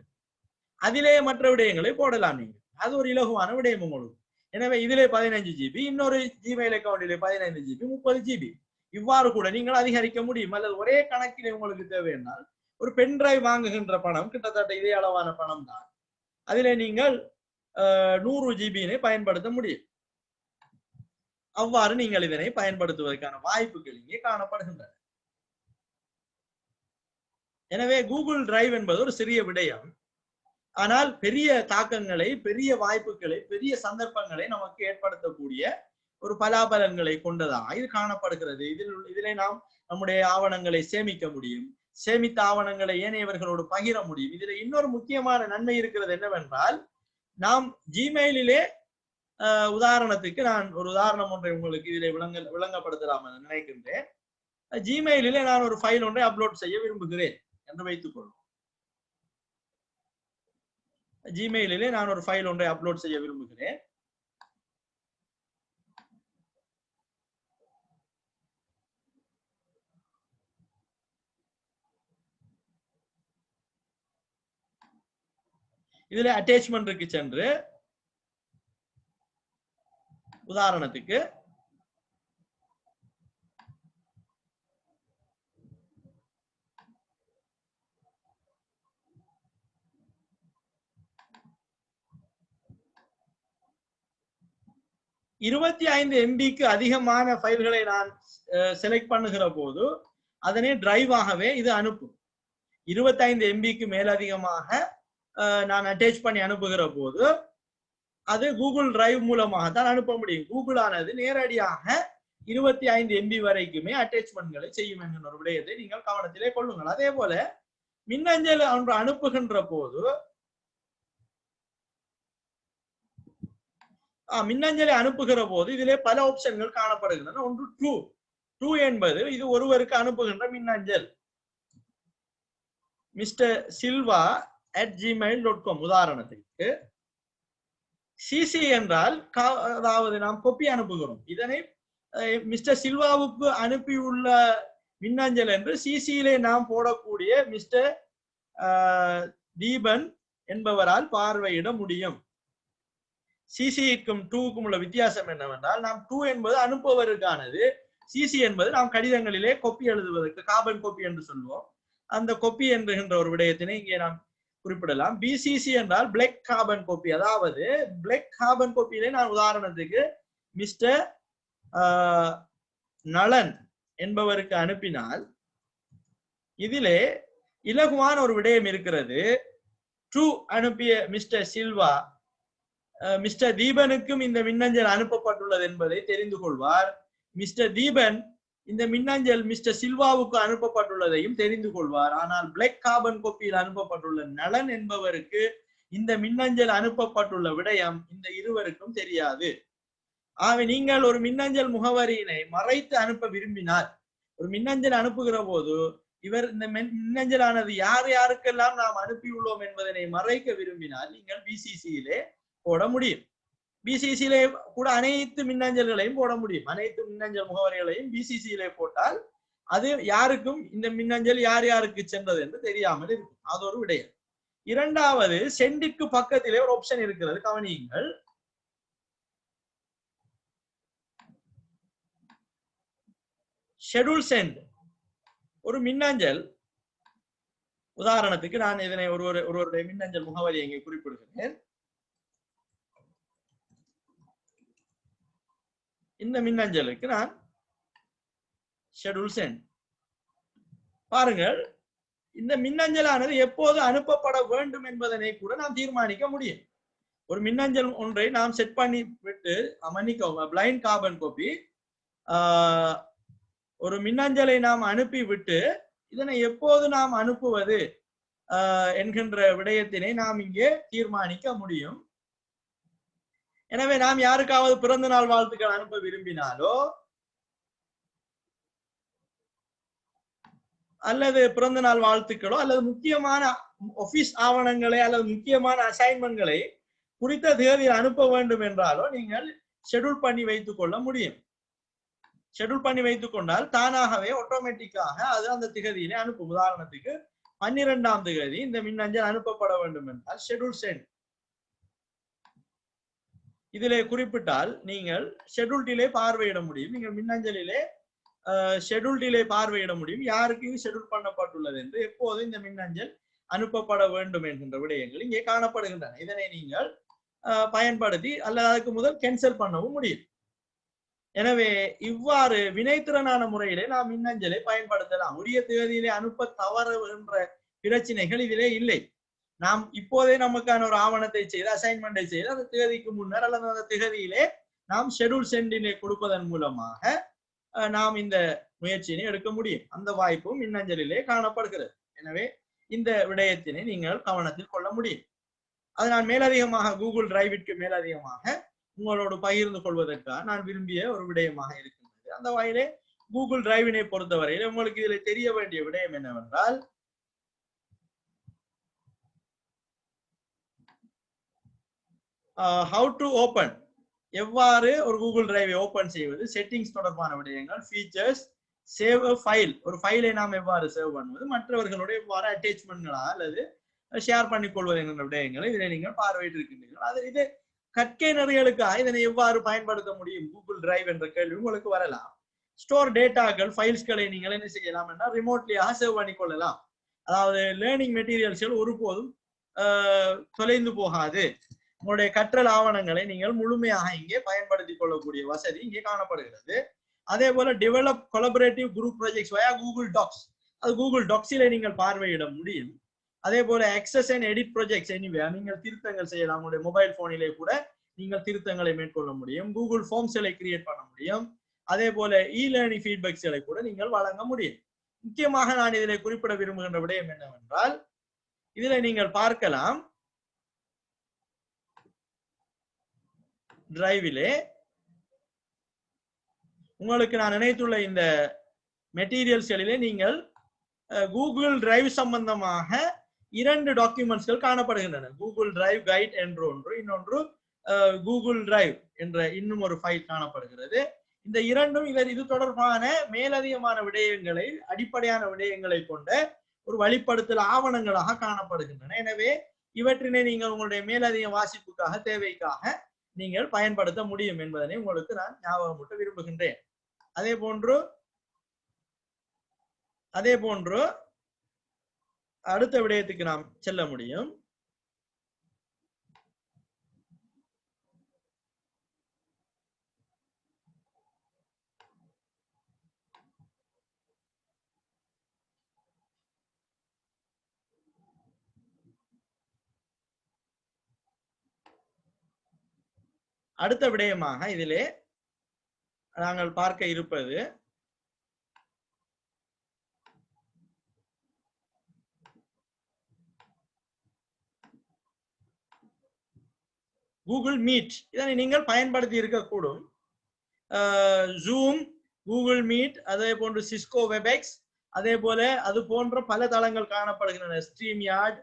அதிலே மற்ற விடயங்களை போடலாம். நீங்க அது ஒரு இலகுவான விடயம் உங்களுக்கு. எனவே இதிலே 15 GB, இன்னொரு ஜிமெயில் அக்கௌண்டிலே 15 GB, 30 GB இவ்வாறு கூட நீங்கள் அதிகரிக்க முடியும். அல்லது ஒரே கணக்கிலே உங்களுக்கு தேவையானால் ஒரு பென் டிரைவ் வாங்குகின்ற பணம் கிட்டத்தட்ட இதே அளவான பணம் தான். அதிலே நீங்கள் 100 GB பயன்படுத்த முடியும். அவ்வாறு நீங்கள் இதனை பயன்படுத்துவதற்கான வாய்ப்புகள் இங்கே காணப்படுகின்றன. எனவே கூகுள் டிரைவ் என்பது ஒரு சிறிய விடயம், ஆனால் பெரிய தாக்கங்களை, பெரிய வாய்ப்புகளை, பெரிய சந்தர்ப்பங்களை நமக்கு ஏற்படுத்தக்கூடிய ஒரு பலாபலன்களை கொண்டதாக இது காணப்படுகிறது. இதிலே நாம் நம்முடைய ஆவணங்களை சேமிக்க முடியும், சேமித்த ஆவணங்களை ஏனையவர்களோடு பகிர முடியும். இதுல இன்னொரு முக்கியமான நன்மை இருக்கிறது என்னவென்றால், நாம் ஜிமெயிலே உதாரணத்துக்கு நான் ஒரு உதாரணம் ஒன்றை உங்களுக்கு இதிலே விளங்கப்படுத்தலாம் என்று நினைக்கின்றேன். ஜிமெயிலே நான் ஒரு ஃபைல் ஒன்றை அப்லோட் செய்ய விரும்புகிறேன் என்று வைத்துக் கொள்வோம். ஜிமெயிலே நான் ஒரு ஃபைல் ஒன்றை அப்லோட் செய்ய விரும்புகிறேன். இதுல அட்டாச்மெண்ட்க்கு சென்று உதாரணத்துக்கு (25 MB) அதிகமான ஃபைல்களை நான் செலக்ட் பண்ணுகிற போது அதனை டிரைவாகவே இது அனுப்பும். 25 MB மேலதிகமாக நான் அட்டாச் பண்ணி அனுப்புகிற போது அது கூகுள் டிரைவ் மூலமாக தான் அனுப்ப முடியும். கூகுள் ஆனது நேரடியாக 25 MB வரைக்குமே அட்டாச்மெண்ட்களை செய்யும் என்கிற ஒரு விடயத்தை நீங்கள் கவனத்திலே கொள்ளுங்கள். அதே போல மின்னஞ்சல் ஒன்று அனுப்புகின்ற போது மின்னஞ்சலை அனுப்புகிற போது இதிலே பல ஆப்ஷன்கள் காணப்படுகின்றன. ஒன்று ட்ரூ என்பது இது ஒருவருக்கு அனுப்புகின்ற மின்னஞ்சல். mr.silva@gmail.com உதாரணத்திற்கு. சிசி என்றால் அதாவது நாம் கொப்பி அனுப்புகிறோம். இதனை மிஸ்டர் சில்வாவுக்கு அனுப்பியுள்ள மின்னஞ்சல் என்று சிசியிலே நாம் போடக்கூடிய மிஸ்டர் தீபன் என்பவரால் பார்வையிட முடியும். சிசிக்கும் டூக்கும் உள்ள வித்தியாசம் என்னவென்றால், நாம் டூ என்பது அனுப்புவதற்கானது, சிசி என்பது நாம் கடிதங்களிலே கொப்பி எழுதுவதற்கு கார்பன் கொப்பி என்று சொல்லுவோம். அந்த கொப்பி என்கின்ற ஒரு விடயத்தினை இங்கே நாம் குறிப்பிடலாம். பிசிசி என்றால் பிளாக் கார்பன் கொப்பி. அதாவது பிளாக் கார்பன் கொப்பியிலே நான் உதாரணத்துக்கு மிஸ்டர் நலன் என்பவருக்கு அனுப்பினால் இதிலே இலகுவான ஒரு விடயம் இருக்கிறது. ட்ரூ அனுப்பிய மிஸ்டர் சில்வா மிஸ்டர் தீபனுக்கும் இந்த மின்னஞ்சல் அனுப்பப்பட்டுள்ளது என்பதை தெரிந்து கொள்வார். மிஸ்டர் தீபன் இந்த மின்னஞ்சல் மிஸ்டர் சில்வாவுக்கு அனுப்பப்பட்டுள்ளதையும் தெரிந்து கொள்வார். ஆனால் பிளாக் கார்பன் கோப்பியில் அனுப்பப்பட்டுள்ள நலன் என்பவருக்கு இந்த மின்னஞ்சல் அனுப்பப்பட்டுள்ள விடயம் இந்த இருவருக்கும் தெரியாது. ஆகவே நீங்கள் ஒரு மின்னஞ்சல் முகவரியினை மறைத்து அனுப்ப விரும்பினால், ஒரு மின்னஞ்சல் அனுப்புகிற போது இவர் இந்த மின்னஞ்சலானது யார் யாருக்கெல்லாம் நாம் அனுப்பியுள்ளோம் என்பதனை மறைக்க விரும்பினால் நீங்கள் பிசிசியிலே போட முடியும். பிசிசியிலே கூட அனைத்து மின்னஞ்சல்களையும் போட முடியும். அனைத்து மின்னஞ்சல் முகவரிகளையும் பிசிசியிலே போட்டால் அது யாருக்கும் இந்த மின்னஞ்சல் யார் யாருக்கு சென்றது என்று தெரியாமல் இருக்கும். அது ஒரு விடயம். இரண்டாவது, சென்டிற்கு பக்கத்திலே ஒரு ஆப்ஷன் இருக்கிறது, கவனியுங்கள். Schedule send. ஒரு மின்னஞ்சல், உதாரணத்துக்கு நான் இதனை ஒருவருடைய மின்னஞ்சல் முகவரி இங்கே குறிப்பிடுகிறேன். இந்த மின்னஞ்சலுக்கு நான் ஷெட்யூல் சென்ட். பாருங்கள், இந்த மின்னஞ்சலானது எப்போது அனுப்பப்பட வேண்டும் என்பதனை கூட நாம் தீர்மானிக்க முடியும். ஒரு மின்னஞ்சல் ஒன்றை நாம் செட் பண்ணி விட்டு மன்னிக்கோங்க பிளைண்ட் கார்பன் காப்பி ஒரு மின்னஞ்சலை நாம் அனுப்பி விட்டு இதனை எப்போது நாம் அனுப்புவது என்கின்ற விடயத்தினை நாம் இங்கே தீர்மானிக்க முடியும். எனவே நாம் யாருக்காவது பிறந்த நாள் வாழ்த்துக்கள் அனுப்ப விரும்பினாலோ அல்லது பிறந்த நாள் வாழ்த்துக்களோ அல்லது முக்கியமான ஆபீஸ் ஆவணங்களை அல்லது முக்கியமான அசைன்மெண்ட்களை குறித்த தேதியில் அனுப்ப வேண்டும் என்றாலோ நீங்கள் ஷெட்யூல் பண்ணி வைத்துக் கொள்ள முடியும். ஷெட்யூல் பண்ணி வைத்துக் கொண்டால் தானாகவே ஆட்டோமேட்டிக்காக அது அந்த திகதியிலே அனுப்பும். உதாரணத்துக்கு 12ஆம் தேதி இந்த மின்னஞ்சல் அனுப்பப்பட வேண்டும் என்றால் ஷெட்யூல் சென்ட் இதிலே குறிப்பிட்டால் நீங்கள் ஷெட்யூல் டிலே பார்வையிட முடியும். நீங்கள் மின்னஞ்சலிலே ஷெட்யூல் டிலே பார்வையிட முடியும். யாருக்கு இது ஷெட்யூல் பண்ணப்பட்டுள்ளது என்று, எப்போது இந்த மின்னஞ்சல் அனுப்பப்பட வேண்டும் என்கின்ற விடயங்கள் இங்கே காணப்படுகின்றன. இதனை நீங்கள் பயன்படுத்தி அல்லது அதுக்கு முதல் கேன்சல் பண்ணவும் முடியும். எனவே இவ்வாறு வினைத்திறனான முறையிலே நாம் மின்னஞ்சலை பயன்படுத்தலாம். உரிய தேதியிலே அனுப்ப தவறுகின்ற பிரச்சனைகள் இதிலே இல்லை. நாம் இப்போதே நமக்கான ஒரு ஆவணத்தை செய்து அசைன்மெண்டை செய்து அந்த தேதிக்கு முன்னர் அல்லது அந்த தேதியிலே நாம் ஷெட்யூல் சென்டினை கொடுப்பதன் மூலமாக நாம் இந்த முயற்சியினை எடுக்க முடியும். அந்த வாய்ப்பும் மின்னஞ்சலிலே காணப்படுகிறது. எனவே இந்த விடயத்தினை நீங்கள் கவனத்தில் கொள்ள முடியும். அது நான் மேலதிகமாக கூகுள் டிரைவிற்கு மேலதிகமாக உங்களோடு பகிர்ந்து கொள்வதற்காக நான் விரும்பிய ஒரு விடயமாக இருக்கின்றது. அந்த வகையிலே கூகுள் டிரைவினை பொறுத்தவரையில் உங்களுக்கு இதில் தெரிய வேண்டிய விடயம் என்னவென்றால், how to open, எவ்வாறு ஒரு கூகுள் டிரைவை ஓபன் செய்வது, செட்டிங்ஸ் தொடர்பான விடயங்கள், ஃபீச்சர்ஸ், சேவ் ஃபைல், ஒரு ஃபைலை நாம் எவ்வாறு சேவ் பண்ணுவது, மற்றவர்களுடைய எவ்வாறு அட்டாச்மெண்ட்களா அல்லது ஷேர் பண்ணிக்கொள்வது என்கிற விடயங்களை இதை நீங்கள் பார்வையிட்டு இருக்கின்றீர்கள். அது இது கற்கை நெறிகளுக்காக இதனை எவ்வாறு பயன்படுத்த முடியும் கூகுள் டிரைவ் என்ற கேள்வி உங்களுக்கு வரலாம். ஸ்டோர் டேட்டாக்கள், ஃபைல்ஸ்களை நீங்கள் என்ன செய்யலாம் என்றால் ரிமோட்லியாக சேவ் பண்ணிக்கொள்ளலாம். அதாவது லேர்னிங் மெட்டீரியல்ஸ்கள் ஒருபோதும் தொலைந்து போகாது. உங்களுடைய கற்றல் ஆவணங்களை நீங்கள் முழுமையாக இங்கே பயன்படுத்திக் கொள்ளக்கூடிய வசதி இங்கே காணப்படுகிறது. அதே போல டெவலப் கொலபரேட்டிவ் குரூப் ப்ராஜெக்ட்ஸ் வயா கூகுள் டாக்ஸ், அது கூகுள் டாக்ஸிலே நீங்கள் பார்வையிட முடியும். அதே போல access and edit projects anywhere, நீங்கள் திருத்தங்கள் செய்யலாம். உங்களுடைய மொபைல் போனிலே கூட நீங்கள் திருத்தங்களை மேற்கொள்ள முடியும். கூகுள் ஃபார்ம்ஸ்களை கிரியேட் பண்ண முடியும். அதே போல லேர்னிங் ஃபீட்பேக்ஸ்களை கூட நீங்கள் வழங்க முடியும். முக்கியமாக நான் இதிலே குறிப்பிட விரும்புகின்ற விடயம் என்னவென்றால், இதிலே நீங்கள் பார்க்கலாம் டிரைவிலே உங்களுக்கு நான் நினைத்துள்ள இந்த மெட்டீரியல்ஸ்களிலே நீங்கள் கூகுள் டிரைவ் சம்பந்தமாக 2 டாக்குமெண்ட்ஸ்கள் காணப்படுகின்றன. கூகுள் டிரைவ் கைட் என்ற ஒன்று, இன்னொன்று கூகுள் டிரைவ் என்ற இன்னும் ஒரு ஃபைல் காணப்படுகிறது. இந்த இரண்டும் இது தொடர்பான மேலதிகமான விடயங்களை, அடிப்படையான விடயங்களை கொண்ட ஒரு வழிப்படுத்தல் ஆவணங்களாக காணப்படுகின்றன. எனவே இவற்றினை நீங்கள் உங்களுடைய மேலதிக வாசிப்புக்காக, தேவைக்காக நீங்கள் பயன்படுத்த முடியும் என்பதனை உங்களுக்கு நான் ஞாபகமூட்ட விரும்புகின்றேன். அதே போன்று அடுத்த விடயத்துக்கு நாம் செல்ல முடியும். அடுத்த விடயமாக இதிலே நாங்கள் பார்க்க இருப்பது கூகுள் மீட். இதனை நீங்கள் பயன்படுத்தி இருக்கக்கூடும். ஜூம், கூகுள் மீட், அதே போன்று சிஸ்கோ வெபெக்ஸ், அதே போல அது போன்ற பல தளங்கள் காணப்படுகின்றன. ஸ்ட்ரீம் யார்ட்,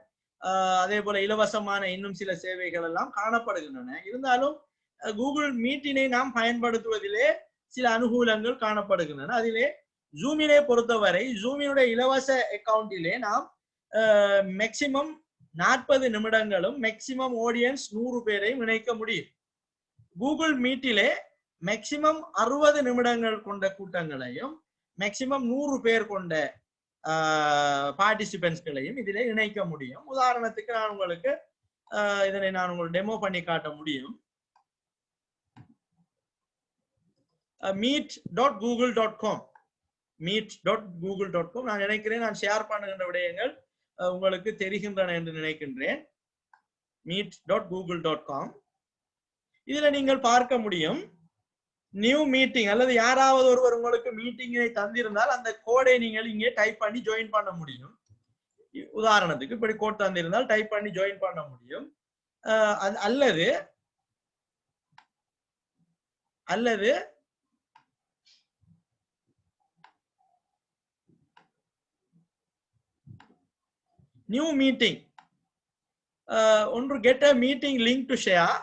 அதே போல இலவசமான இன்னும் சில சேவைகள் எல்லாம் காணப்படுகின்றன. இருந்தாலும் கூகுள் மீட்டினை நாம் பயன்படுத்துவதிலே சில அனுகூலங்கள் காணப்படுகின்றன. அதிலே ஜூமினை பொறுத்தவரை ஜூமினுடைய இலவச அக்கவுண்டிலே நாம் மேக்சிமம் 40 நிமிடங்களும் மேக்சிமம் ஆடியன்ஸ் 100 பேரையும் இணைக்க முடியும். கூகுள் மீட்டிலே மேக்சிமம் 60 நிமிடங்கள் கொண்ட கூட்டங்களையும் மேக்சிமம் 100 பேர் கொண்ட பார்ட்டிசிபென்ட்ஸ்களையும் இதிலே இணைக்க முடியும். உதாரணத்துக்கு நான் உங்களுக்கு இதனை நான் உங்களுக்கு டெமோ பண்ணி காட்ட முடியும். meet.google.com meet.google.com. நான் நினைக்கிறேன் நான் ஷேர் பண்ணுகின்ற விடயங்கள் உங்களுக்கு தெரிகின்றன என்று நினைக்கின்றேன். meet.google.com. இதுல நீங்கள் பார்க்க முடியும் நியூ மீட்டிங் அல்லது யாராவது ஒருவர் உங்களுக்கு மீட்டிங்கை தந்திருந்தால் அந்த கோடை நீங்கள் இங்கே டைப் பண்ணி ஜாயின் பண்ண முடியும். உதாரணத்துக்கு இப்படி கோட் தந்திருந்தால் டைப் பண்ணி ஜாயின் பண்ண முடியும். அல்லது நியூ மீட்டிங் ஒன்று get a meeting link to share,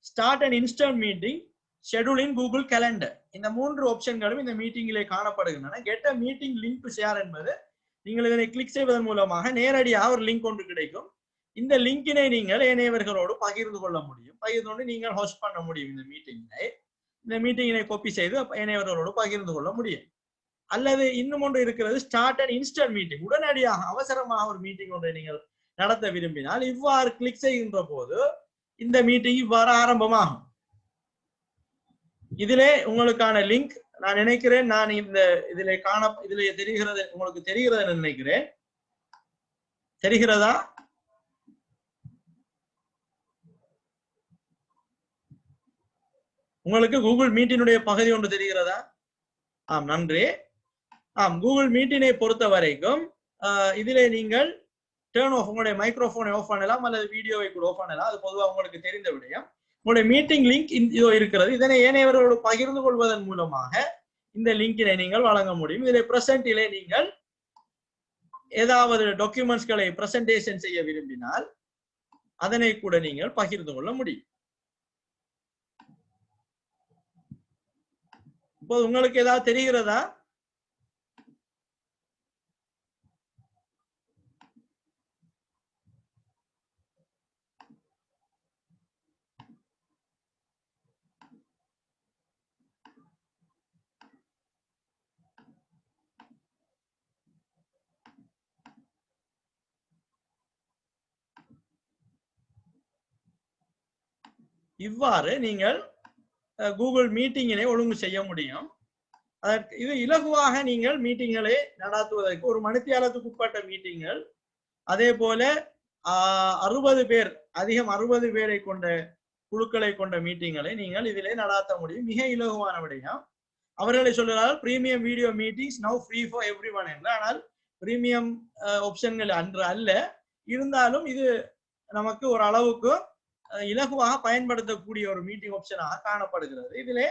start an instant meeting, schedule in Google calendar. இந்த 3 ஆப்ஷன்களும் இந்த மீட்டிங்கிலே காணப்படுகின்றன. Get a meeting link to share என்பது நீங்கள் இதனை கிளிக் செய்வதன் மூலமாக நேரடியாக ஒரு லிங்க் ஒன்று கிடைக்கும். இந்த லிங்கினை நீங்கள் ஏனையவர்களோடு பகிர்ந்து கொள்ள முடியும். பகிர்ந்து கொண்டு நீங்கள் ஹோஸ்ட் பண்ண முடியும். இந்த மீட்டிங்கினை காப்பி செய்து ஏனையவர்களோடு பகிர்ந்து கொள்ள முடியும். அல்லது இன்னும் ஒன்று இருக்கிறது, ஸ்டார்ட் அண்ட் இன்ஸ்டன்ட் மீட்டிங். உடனடியாக அவசரமாக ஒரு மீட்டிங் ஒன்றை நீங்கள் நடத்த விரும்பினால் இவ்வாறு கிளிக் செய்கின்ற போது இந்த மீட்டிங் இவ்வாறு ஆரம்பமாகும். இதிலே உங்களுக்கான லிங்க் நான் நினைக்கிறேன், நான் இதிலே தெரிகிறது, உங்களுக்கு தெரிகிறது நினைக்கிறேன். தெரிகிறதா? உங்களுக்கு கூகுள் மீட்டினுடைய பகுதி ஒன்று தெரிகிறதா? ஆம், நன்றி. கூகுள் மீட்டினை பொறுத்த வரைக்கும் இதிலே நீங்கள் டர்ன் ஆஃப், உங்களுடைய மைக்ரோஃபோனை ஆஃப் பண்ணலாம் அல்லது வீடியோவை கூட ஆஃப் பண்ணலாம். அது பொதுவாக உங்களுக்கு தெரிந்த விடயம். உங்களுடைய மீட்டிங் லிங்க் இதோ இருக்கிறது. இதனை ஏனையவர்களோடு பகிர்ந்து கொள்வதன் மூலமாக இந்த லிங்கினை நீங்கள் வழங்க முடியும். இதில் பிரசன்டிலே நீங்கள் ஏதாவது டாக்குமெண்ட்ஸ்களை பிரசன்டேஷன் செய்ய விரும்பினால் அதனை கூட நீங்கள் பகிர்ந்து கொள்ள முடியும். இப்போது உங்களுக்கு ஏதாவது தெரிகிறதா? இவ்வாறு நீங்கள் கூகுள் மீட்டிங்கினை ஒழுங்கு செய்ய முடியும். இது இலகுவாக நீங்கள் மீட்டிங்களை நடாத்துவதற்கு ஒரு மணித்தியாலத்துக்கு உட்பட்ட மீட்டிங்கள், அதே போல 60 பேர், அதிகம் 60 பேரை கொண்ட குழுக்களை கொண்ட மீட்டிங்களை நீங்கள் இதிலே நடாத்த முடியும். மிக இலகுவான விடயம். அவர்களை சொல்லுகிறார் premium video meetings now free for every one என்று. ஆனால் பிரீமியம் ஆப்ஷன்கள் அன்று அல்ல. இருந்தாலும் இது நமக்கு ஒரு அளவுக்கு இலகுவாக பயன்படுத்தக்கூடிய ஒரு மீட்டிங் ஆப்ஷனாக காணப்படுகிறது. இதிலே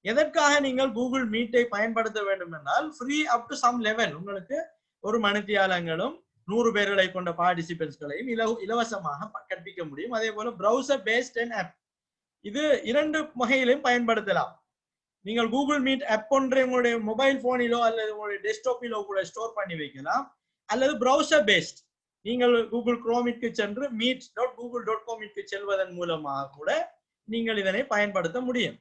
எதற்காக நீங்கள் கூகுள் மீட்டை பயன்படுத்த வேண்டும் என்றால், free up to some level, உங்களுக்கு ஒரு மணித்தியாலங்களும் 100 பேர்களை கொண்ட பார்ட்டிசிபென்ட்ஸ்களையும் இலவசமாக கற்பிக்க முடியும். அதே போல பிரவுசர் பேஸ்ட் அண்ட் ஆப், இது 2 வகையிலும் பயன்படுத்தலாம். நீங்கள் கூகுள் மீட் ஆப் ஒன்றை உங்களுடைய மொபைல் போனிலோ அல்லது உங்களுடைய டெஸ்க்டாப்பிலோ கூட ஸ்டோர் பண்ணி வைக்கலாம். அல்லது பிரவுசர் பேஸ்ட், நீங்கள் கூகுள் குரோமிற்கு சென்று meet.google.com செல்வதன் மூலமாக கூட நீங்கள் இதனை பயன்படுத்த முடியும்.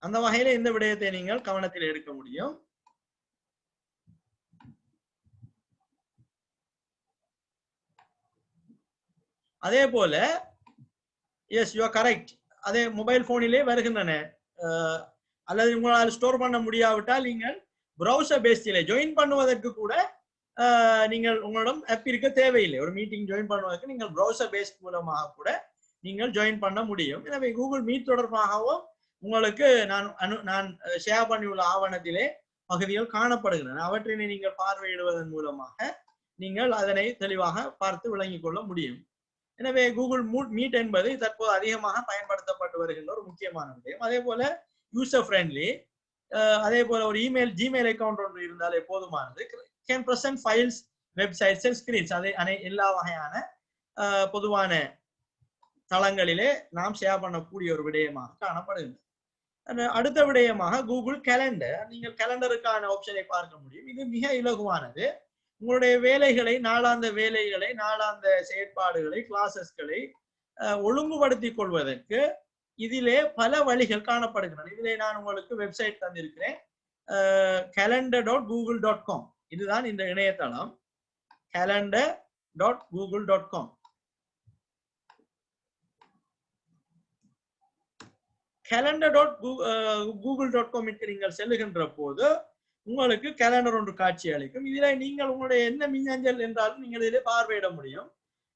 அந்த வகையில இந்த விடயத்தை நீங்கள் கவனத்தில் எடுக்க முடியும். அதே போல எஸ் யூ ஆர் கரெக்ட், அதே மொபைல் போனிலே வருகின்றன. அல்லது உங்களால் ஸ்டோர் பண்ண முடியாவிட்டால் நீங்கள் பிரவுசர் பேஸ்டிலே ஜாயின் பண்ணுவதற்கு கூட நீங்கள் உங்களிடம் ஆப் இருக்க தேவையில்லை. ஒரு மீட்டிங் ஜாயின் பண்ணுவதற்கு நீங்கள் பிரவுசர் பேஸ்ட் மூலமாக கூட நீங்கள் ஜாயின் பண்ண முடியும். எனவே கூகுள் மீட் தொடர்பாகவும் உங்களுக்கு நான் ஷேர் பண்ணியுள்ள ஆவணத்திலே பகுதிகள் காணப்படுகின்றன. அவற்றினை நீங்கள் பார்வையிடுவதன் மூலமாக நீங்கள் அதனை தெளிவாக பார்த்து விளங்கிக் கொள்ள முடியும். எனவே கூகுள் மீட் என்பது தற்போது அதிகமாக பயன்படுத்தப்பட்டு வருகின்ற ஒரு முக்கியமான விடயம். அதே போல யூசர் ஃப்ரெண்ட்லி, அதே போல ஒரு ஜிமெயில் அக்கௌண்ட் ஒன்று இருந்தாலே போதுமானது. Can present files, websites and screens, அதை எல்லா வகையான பொதுவான தளங்களிலே நாம் ஷேர் பண்ணக்கூடிய ஒரு விடயமாக காணப்படுகிறது. அடுத்த விடயமாக கூகுள் கேலண்டர். நீங்கள் கேலண்டருக்கான ஆப்ஷனை பார்க்க முடியும். இது மிக இலகுவானது. உங்களுடைய வேலைகளை, நாளாந்த செயற்பாடுகளை, கிளாஸஸ்களை ஒழுங்குபடுத்திக் கொள்வதற்கு இதிலே பல வழிகள் காணப்படுகின்றன. இதிலே நான் உங்களுக்கு வெப்சைட் தந்திருக்கிறேன், calendar.google.com. இதுதான் இந்த இணையதளம், calendar.google.com. calendar.google.com நீங்கள் செல்லுகின்ற போது உங்களுக்கு கேலண்டர் ஒன்று காட்சி அளிக்கும். இதிலே நீங்கள் உங்களுடைய என்ன மின்னஞ்சல் என்றாலும் நீங்கள் இதிலே பார்வையிட முடியும்.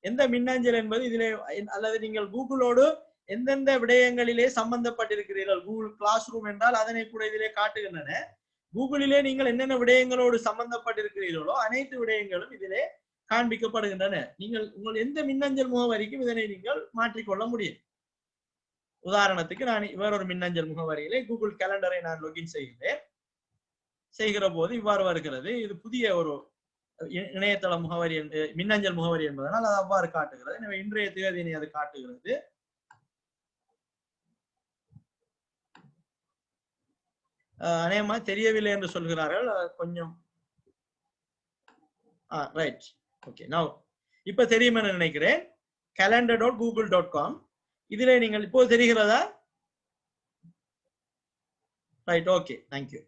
எந்த மின்னஞ்சல் என்பது இதிலே, அல்லது நீங்கள் கூகுளோடு எந்தெந்த விடயங்களிலே சம்பந்தப்பட்டிருக்கிறீர்கள், கூகுள் கிளாஸ் ரூம் என்றால் அதனை கூட இதிலே காட்டுகின்றன. கூகுளிலே நீங்கள் என்னென்ன விடயங்களோடு சம்பந்தப்பட்டிருக்கிறீர்களோ அனைத்து விடயங்களும் இதிலே காண்பிக்கப்படுகின்றன. நீங்கள் உங்கள் எந்த மின்னஞ்சல் முகவரிக்கும் இதனை நீங்கள் மாற்றிக்கொள்ள முடியும். உதாரணத்துக்கு நான் வேறொரு மின்னஞ்சல் முகவரியிலே கூகுள் கேலண்டரை நான் லாகின் செய்கிற போது இவ்வாறு வருகிறது. இது புதிய ஒரு இணையதள முகவரி, மின்னஞ்சல் முகவரி என்பதனால் அது அவ்வாறு காட்டுகிறது. எனவே இன்றைய தேதியினை அது காட்டுகிறது. அநேகமா தெரியவில்லை என்று சொல்கிறார்கள். கொஞ்சம் ரைட், ஓகே, நான் இப்ப தெரியும் என்று நினைக்கிறேன். calendar.google.com இதிலே நீங்கள் இப்போ தெரிகிறதா? Right, okay, thank you.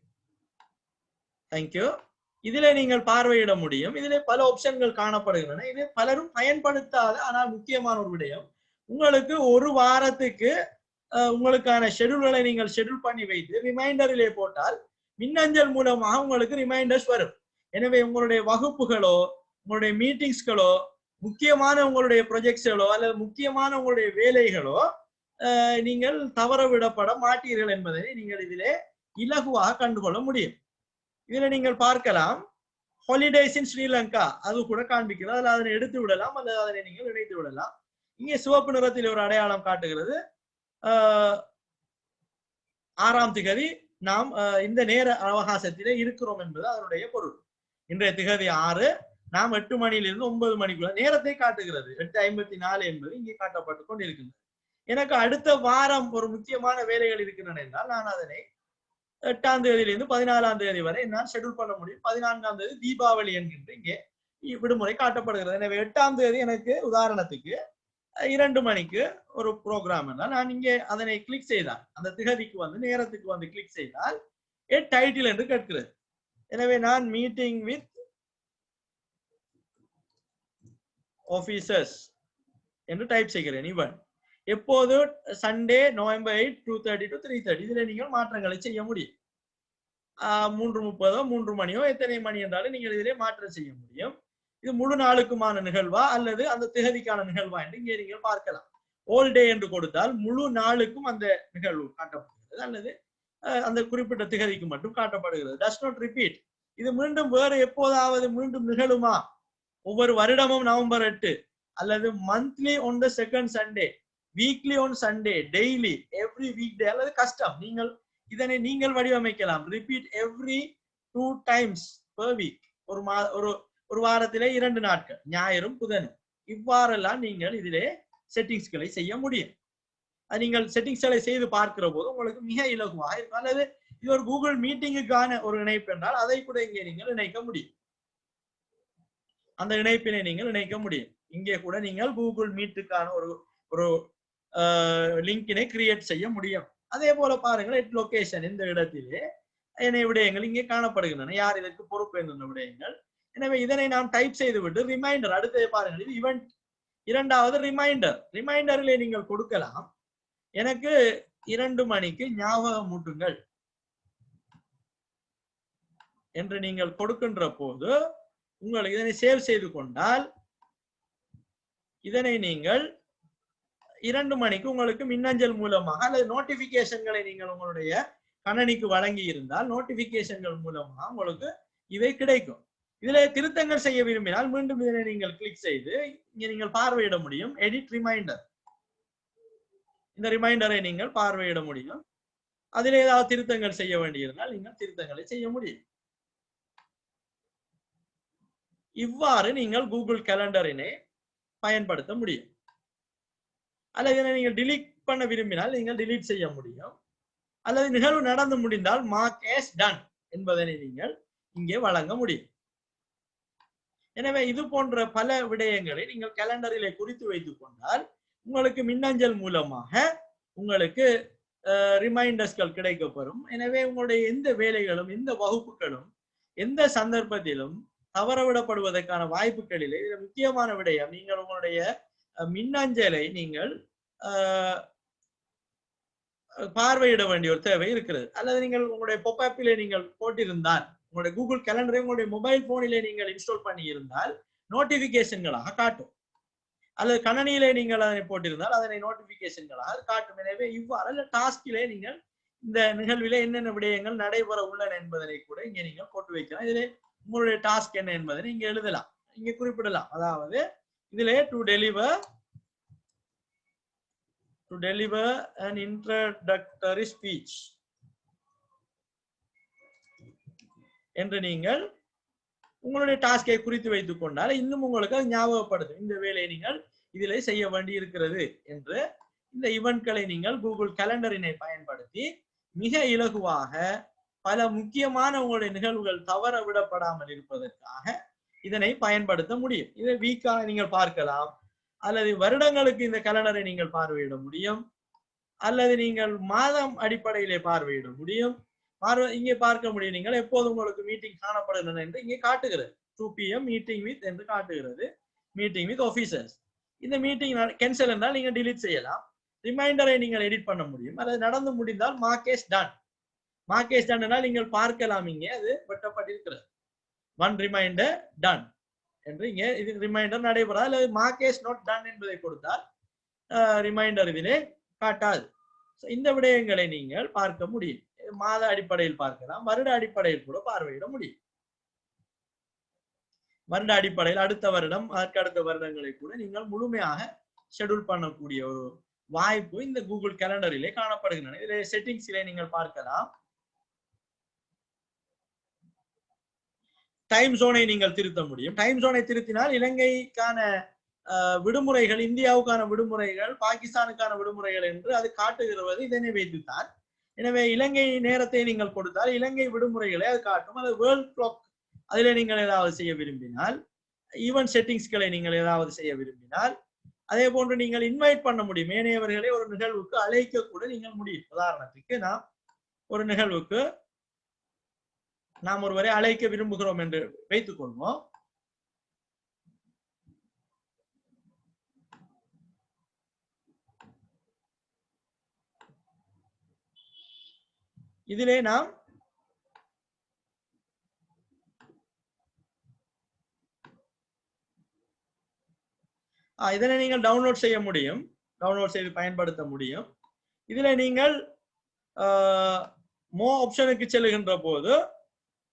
இதிலே நீங்கள் பார்வையிட முடியும். இதிலே பல ஆப்ஷன்கள் காணப்படுகின்றன. இது பலரும் பயன்படுத்தாத ஆனால் முக்கியமான ஒரு விடயம். உங்களுக்கு ஒரு வாரத்துக்கு உங்களுக்கான ஷெட்யூல்களை நீங்கள் ஷெட்யூல் பண்ணி வைத்து ரிமைண்டரிலே போட்டால் மின்னஞ்சல் மூலமாக உங்களுக்கு ரிமைண்டர்ஸ் வரும். எனவே உங்களுடைய வகுப்புகளோ, உங்களுடைய மீட்டிங்ஸ்களோ, முக்கியமான உங்களுடைய ப்ரொஜெக்ட்ஸ்களோ அல்லது முக்கியமான உங்களுடைய வேலைகளோ நீங்கள் தவறவிடப்பட மாட்டீர்கள் என்பதை நீங்கள் இதிலே இலகுவாக கண்டுகொள்ள முடியும். இதுல நீங்கள் பார்க்கலாம், ஹாலிடேஸ் இன் ஸ்ரீலங்கா அது கூட காண்பிக்கிறது. அதில் அதனை எடுத்து விடலாம் அல்லது அதனை நீங்கள் இணைத்து விடலாம். இங்கே சிவப்பு நிறத்தில் ஒரு அடையாளம் காட்டுகிறது. 6ஆம் திகதி நாம் இந்த நேர அவகாசத்திலே இருக்கிறோம் என்பது அதனுடைய பொருள். இன்றைய திகதி 6, நாம் 8 மணியிலிருந்து 9 மணிக்குள்ள நேரத்தை காட்டுகிறது. 8:54 என்பது இங்கே காட்டப்பட்டு கொண்டிருக்கின்றது. எனக்கு அடுத்த வாரம் ஒரு முக்கியமான வேலைகள் இருக்கின்றன என்றால் நான் அதனை 8ஆம் தேதியிலிருந்து 14ஆம் தேதி வரை நான் ஷெட்யூல் பண்ண முடியும். 14ஆம் தேதி தீபாவளி என்கின்ற இங்கே விடுமுறை காட்டப்படுகிறது. எனவே 8ஆம் தேதி எனக்கு உதாரணத்துக்கு 2 மணிக்கு ஒரு ப்ரோக்ராம் என்றால் நான் இங்கே அதனை கிளிக் செய்தால், அந்த திகதிக்கு வந்து நேரத்துக்கு வந்து கிளிக் செய்தால் டைட்டில் என்று கேட்கிறது. எனவே நான் மீட்டிங் வித் ஆபீசர்ஸ் என்று டைப் செய்கிறேன். இவன் எப்போது சண்டே நவம்பர் 8 2:30 to 3:30 இதுல நீங்கள் மாற்றங்களை செய்ய முடியும். 3:30 3 மணியோ எத்தனை மணி என்றாலும் நீங்கள் இதிலே மாற்றம் செய்ய முடியும். இது முழு நாளுக்குமான நிகழ்வா அல்லது அந்த திகதிக்கான நிகழ்வா என்று இங்கே நீங்கள் பார்க்கலாம். ஓல் டே என்று கொடுத்தால் முழு நாளுக்கும் அந்த நிகழ்வு காட்டப்படுகிறது அல்லது அந்த குறிப்பிட்ட திகதிக்கு மட்டும் காட்டப்படுகிறது. டஸ் நாட் ரிப்பீட், இது மீண்டும் வேறு எப்போதாவது மீண்டும் நிகழுமா? ஒவ்வொரு வருடமும் நவம்பர் 8 அல்லது monthly on the second Sunday, weekly on Sunday, daily, every week day அல்லது கஸ்டம். நீங்கள் இதனை நீங்கள் வடிவமைக்கலாம். Repeat every 2 times per week, ஒரு வாரத்திலே 2 நாட்கள், ஞாயிறும் புதனும். இவ்வாறெல்லாம் நீங்கள் இதிலே செட்டிங்ஸ்களை செய்ய முடியும். அது நீங்கள் செட்டிங்ஸ்களை செய்து பார்க்கிற போது உங்களுக்கு மிக இலகுவாக இருக்கும். அல்லது இது ஒரு கூகுள் மீட்டிங்குக்கான ஒரு இணைப்பு என்றால் அதை கூட இங்கே நீங்கள் இணைக்க முடியும். அந்த இணைப்பினை நீங்கள் இணைக்க முடியும். இங்கே கூட நீங்கள் கூகுள் மீட்டுக்கான ஒரு லிங்கினை கிரியேட் செய்ய முடியும். அதே போல பாருங்கள், எட் லொகேஷன் இந்த இடத்திலே என்ன விடயங்கள் இங்கே காணப்படுகின்றன, யார் இதற்கு பொறுப்பு என்ற விடயங்கள். எனவே இதனை நாம் டைப் செய்து விட்டு ரிமைண்டர், அடுத்தது பாருங்கள், இது இவெண்ட். இரண்டாவது ரிமைண்டரிலே நீங்கள் கொடுக்கலாம், எனக்கு 2 மணிக்கு ஞாபகமூட்டுங்கள் என்று நீங்கள் கொடுக்கின்ற போது உங்களுக்கு இதனை சேவ் செய்து கொண்டால் இதனை நீங்கள் 2 மணிக்கு உங்களுக்கு மின்னஞ்சல் மூலமாக அல்லது நோட்டிபிகேஷன்களை நீங்கள் உங்களுடைய கணனிக்கு வழங்கி இருந்தால் நோட்டிபிகேஷன்கள் மூலமாக உங்களுக்கு இவை கிடைக்கும். இதுல திருத்தங்கள் செய்ய விரும்பினால் மீண்டும் இதனை நீங்கள் கிளிக் செய்து இங்கே நீங்கள் பார்வையிட முடியும். எடிட் ரிமைண்டர், இந்த ரிமைண்டரை நீங்கள் பார்வையிட முடியும். அதில் ஏதாவது திருத்தங்கள் செய்ய வேண்டியிருந்தால் நீங்கள் திருத்தங்களை செய்ய முடியும். இவ்வாறு நீங்கள் கூகுள் கேலண்டரினை பயன்படுத்த முடியும். அல்லது இதனை நீங்கள் delete பண்ண விரும்பினால் நீங்கள் delete செய்ய முடியும். அல்லது நிகழ்வு நடந்து முடிந்தால் மார்க் as done என்பதனை நீங்கள் இங்கே வழங்க முடியும். எனவே இது போன்ற பல விடயங்களை நீங்கள் கேலண்டரிலே குறித்து வைத்துக் கொண்டால் உங்களுக்கு மின்னஞ்சல் மூலமாக உங்களுக்கு ரிமைண்டர்ஸ்கள் கிடைக்கப்பெறும். எனவே உங்களுடைய எந்த வேலைகளும் எந்த வகுப்புகளும் எந்த சந்தர்ப்பத்திலும் தவறவிடப்படுவதற்கான வாய்ப்புகளிலே இது முக்கியமான விடயம். நீங்கள் உங்களுடைய மின்னஞ்சலை நீங்கள் பார்வையிட வேண்டிய ஒரு தேவை இருக்கிறது. அல்லது நீங்கள் உங்களுடைய பாப்அப்பிலே நீங்கள் போட்டிருந்தால், உங்களுடைய கூகுள் கேலண்டரை உங்களுடைய மொபைல் போனிலே நீங்கள் இன்ஸ்டால் பண்ணி இருந்தால் நோட்டிபிகேஷன்களாக காட்டும். அல்லது கணனியிலே நீங்கள் அதனை போட்டிருந்தால் அதனை நோட்டிபிகேஷன்களாக காட்டும். எனவே இவ்வாறு டாஸ்கிலே நீங்கள் இந்த நிகழ்விலே என்னென்ன விடயங்கள் நடைபெற உள்ளன என்பதனை கூட இங்கே நீங்கள் போட்டு வைக்கலாம். இதிலே உங்களுடைய டாஸ்க் என்ன என்பதை இங்கே எழுதலாம், இங்கே குறிப்பிடலாம். அதாவது இதிலே to deliver an introductory speech என்று நீங்கள் உங்களுடைய டாஸ்கை குறித்து வைத்துக் கொண்டால் இன்னும் உங்களுக்கு அது ஞாபகப்படுத்தும், இந்த வேலையை நீங்கள் இதிலே செய்ய வேண்டி இருக்கிறது என்று. இந்த ஈவென்ட்களை நீங்கள் கூகுள் கேலண்டரினை பயன்படுத்தி மிக இலகுவாக பல முக்கியமான உங்களுடைய நிகழ்வுகள் தவற விடப்படாமல் இருப்பதற்காக இதனை பயன்படுத்த முடியும். இதை வீக்காக நீங்கள் பார்க்கலாம், அல்லது வருடங்களுக்கு இந்த கேலண்டரை நீங்கள் பார்வையிட முடியும், அல்லது நீங்கள் மாதம் அடிப்படையிலே பார்வையிட முடியும். இங்கே பார்க்க முடியும் நீங்கள் எப்போது உங்களுக்கு மீட்டிங் காணப்படுகிறது என்று இங்கே காட்டுகிறது. 2 PM மீட்டிங் வித் என்று காட்டுகிறது, மீட்டிங் வித் ஆபீசர்ஸ். இந்த மீட்டிங் கேன்சல் என்றால் நீங்க டிலீட் செய்யலாம். ரிமைண்டரை நீங்கள் எடிட் பண்ண முடியும், அல்லது நடந்து முடிந்தால் மார்க்கேஸ் டன். மார்க்கேஸ் டன் என்றால் நீங்கள் பார்க்கலாம், இங்கே அது வெட்டப்பட்டிருக்கிறது. 1 ரிமைண்டர் டன் என்று இங்கே இது ரிமைண்டர் நடைபெறாது. அல்லது மார்க்கேஸ் நாட் டன் என்பதை கொடுத்தால் ரிமைண்டர் இதிலே காட்டாது. இந்த விடயங்களை நீங்கள் பார்க்க முடியும். மாத அடிப்படையில் பார்க்கலாம், வருட அடிப்படையில் கூட பார்வையிட முடியும். வருட அடிப்படையில் அடுத்த வருடம் அதற்கு அடுத்த வருடங்களை கூட நீங்கள் முழுமையாக ஷெட்யூல் பண்ணக்கூடிய ஒரு வாய்ப்பு இந்த கூகுள் கேலண்டரிலே காணப்படுகின்றன. இதிலே செட்டிங்ஸிலே நீங்கள் பார்க்கலாம். டைம் ஜோனை நீங்கள் திருத்த முடியும். டைம் ஜோனை திருத்தினால் இலங்கைக்கான விடுமுறைகள், இந்தியாவுக்கான விடுமுறைகள், பாகிஸ்தானுக்கான விடுமுறைகள் என்று அது காட்டுகிறது. இதனை வைத்துத்தான். எனவே இலங்கை நேரத்தை நீங்கள் கொடுத்தால் இலங்கை விடுமுறைகளை அது காட்டும். அது வேர்ல்ட் கிளாக் அதில் நீங்கள் ஏதாவது செய்ய விரும்பினால், ஈவென்ட் செட்டிங்ஸ்களை நீங்கள் ஏதாவது செய்ய விரும்பினால், அதே போன்று நீங்கள் இன்வைட் பண்ண முடியும். ஏனையவர்களை ஒரு நிகழ்வுக்கு அழைக்க கூட நீங்கள் முடியும். உதாரணத்துக்கு நாம் ஒரு நிகழ்வுக்கு நாம் ஒருவரை அழைக்க விரும்புகிறோம் என்று வைத்துக் கொள்வோம். இதிலே நாம் இதனை நீங்கள் டவுன்லோட் செய்ய முடியும், டவுன்லோட் செய்து பயன்படுத்த முடியும். இதுல நீங்கள் மோ ஆப்ஷனுக்கு செல்லுகின்ற போது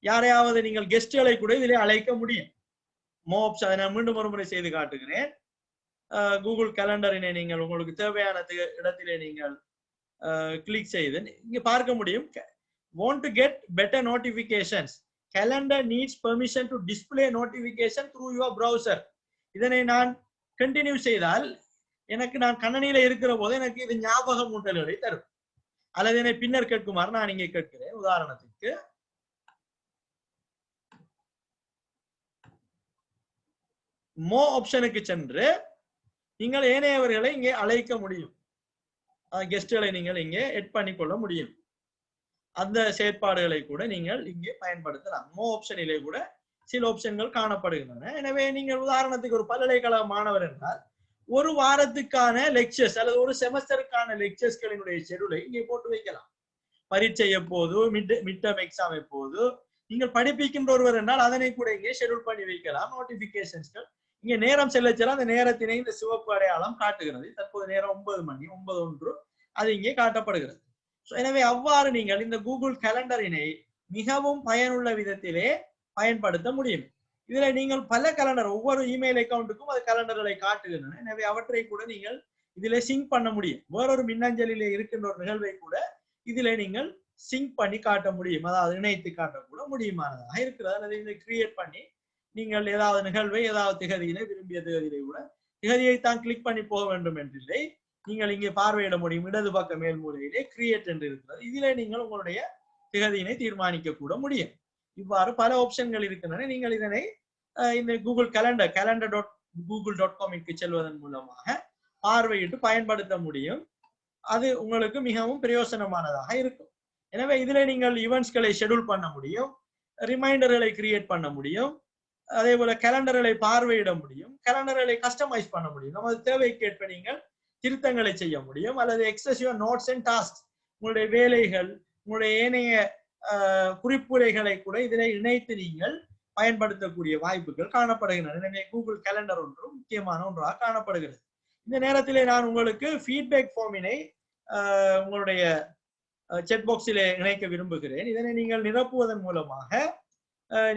யாரையாவது நீங்கள் கெஸ்ட்களை கூட இதிலே அழைக்க முடியும். மோ ஆப்ஷன் நான் மீண்டும் ஒரு முறை செய்து காட்டுகிறேன். கூகுள் கேலண்டரினை நீங்கள் உங்களுக்கு தேவையான இடத்திலே நீங்கள் கிளிக் செய்து இங்க பார்க்க முடியும். Want to get better notifications, calendar needs permission to display notification through your browser. இதனை நான் கண்டினியூ செய்தால் எனக்கு நான் கணனியில இருக்கிற போது எனக்கு இது ஞாபகம் ஊட்டல்களை தரும், அல்லது என்னை பின்னர் கேட்குமாறு நான் இங்கே கேட்கிறேன். உதாரணத்துக்கு மோ ஆப்ஷனுக்கு சென்று நீங்கள் ஏனையவர்களை இங்கே அழைக்க முடியும், கெஸ்ட்களை நீங்கள் இங்கே எட் பண்ணிக்கொள்ள முடியும். அந்த செயற்பாடுகளை கூட நீங்கள் இங்கே பயன்படுத்தலாம். மோ ஆப்ஷனிலே கூட சில ஆப்ஷன்கள் காணப்படுகின்றன. எனவே நீங்கள் உதாரணத்துக்கு ஒரு பல்கலைக்கழக மாணவர் என்றால் ஒரு வாரத்துக்கான லெக்சர்ஸ் அல்லது ஒரு செமஸ்டருக்கான லெக்சர்ஸ்களினுடைய ஷெட்யூலை இங்கே போட்டு வைக்கலாம். பரீட்சை எப்போது, மிட் டர்ம் எக்ஸாம் எப்போது, நீங்கள் படிப்பிக்கின்ற ஒருவர் என்றால் அதனை கூட இங்கே ஷெட்யூல் பண்ணி வைக்கலாம். நோட்டிபிகேஷன்ஸ்கள் இங்கே நேரம் செல்ல அந்த நேரத்தினை இந்த சிவப்பு அடையாளம் காட்டுகிறது. தற்போது நேரம் 9 மணி 9:01 அது இங்கே காட்டப்படுகிறது. எனவே அவ்வாறு நீங்கள் இந்த கூகுள் கேலண்டரினை மிகவும் பயனுள்ள விதத்திலே பயன்படுத்த முடியும். இதுல நீங்கள் பல கேலண்டர், ஒவ்வொரு இமெயில் அக்கௌண்ட்டுக்கும் அது கேலண்டர்களை காட்டுகின்றன. எனவே அவற்றை கூட நீங்கள் இதிலே சிங்க் பண்ண முடியும். வேறொரு மின்னஞ்சலிலே இருக்கின்ற ஒரு நிகழ்வை கூட இதிலே நீங்கள் சிங்க் பண்ணி காட்ட முடியும், அதாவது இணைத்து காட்டக்கூட முடியுமானதாக இருக்கிறது. அல்லது இதை கிரியேட் பண்ணி நீங்கள் ஏதாவது நிகழ்வை ஏதாவது திகதியிலே விரும்பிய திகதியிலே கூட திகதியை தான் கிளிக் பண்ணி போக வேண்டும் என்றில்லை, நீங்கள் இங்கே பார்வையிட முடியும். இடது பக்க மேல் மூலையிலே கிரியேட் என்று இருக்கிறது. இதிலே நீங்கள் உங்களுடைய திகதியினை தீர்மானிக்க கூட முடியும். இவ்வாறு பல ஆப்ஷன்கள் இருக்கின்றன. நீங்கள் இதனை இந்த கூகுள் calendar.google.com செல்வதன் மூலமாக பார்வையிட்டு பயன்படுத்த முடியும். அது உங்களுக்கு மிகவும் பிரயோசனமானதாக இருக்கும். எனவே இதிலே நீங்கள் ஈவென்ட்ஸ்களை ஷெட்யூல் பண்ண முடியும், ரிமைண்டர்களை கிரியேட் பண்ண முடியும், அதே போல கேலண்டர்களை பார்வையிட முடியும், கேலண்டர்களை கஸ்டமைஸ் பண்ண முடியும். நமது தேவைக்கேற்ப நீங்கள் திருத்தங்களை செய்ய முடியும், அல்லது எக்ஸசிவ் நோட்ஸ் அண்ட் டாஸ்க் உங்களுடைய வேலைகள், உங்களுடைய ஏனைய குறிப்புரைகளை கூட இதில் இணைத்து நீங்கள் பயன்படுத்தக்கூடிய வாய்ப்புகள் காணப்படுகின்றன. எனவே கூகுள் கேலண்டர் ஒன்று முக்கியமான ஒன்றாக காணப்படுகிறது. இந்த நேரத்திலே நான் உங்களுக்கு ஃபீட்பேக் ஃபார்மினை உங்களுடைய செட் பாக்ஸிலே இணைக்க விரும்புகிறேன். இதனை நீங்கள் நிரப்புவதன் மூலமாக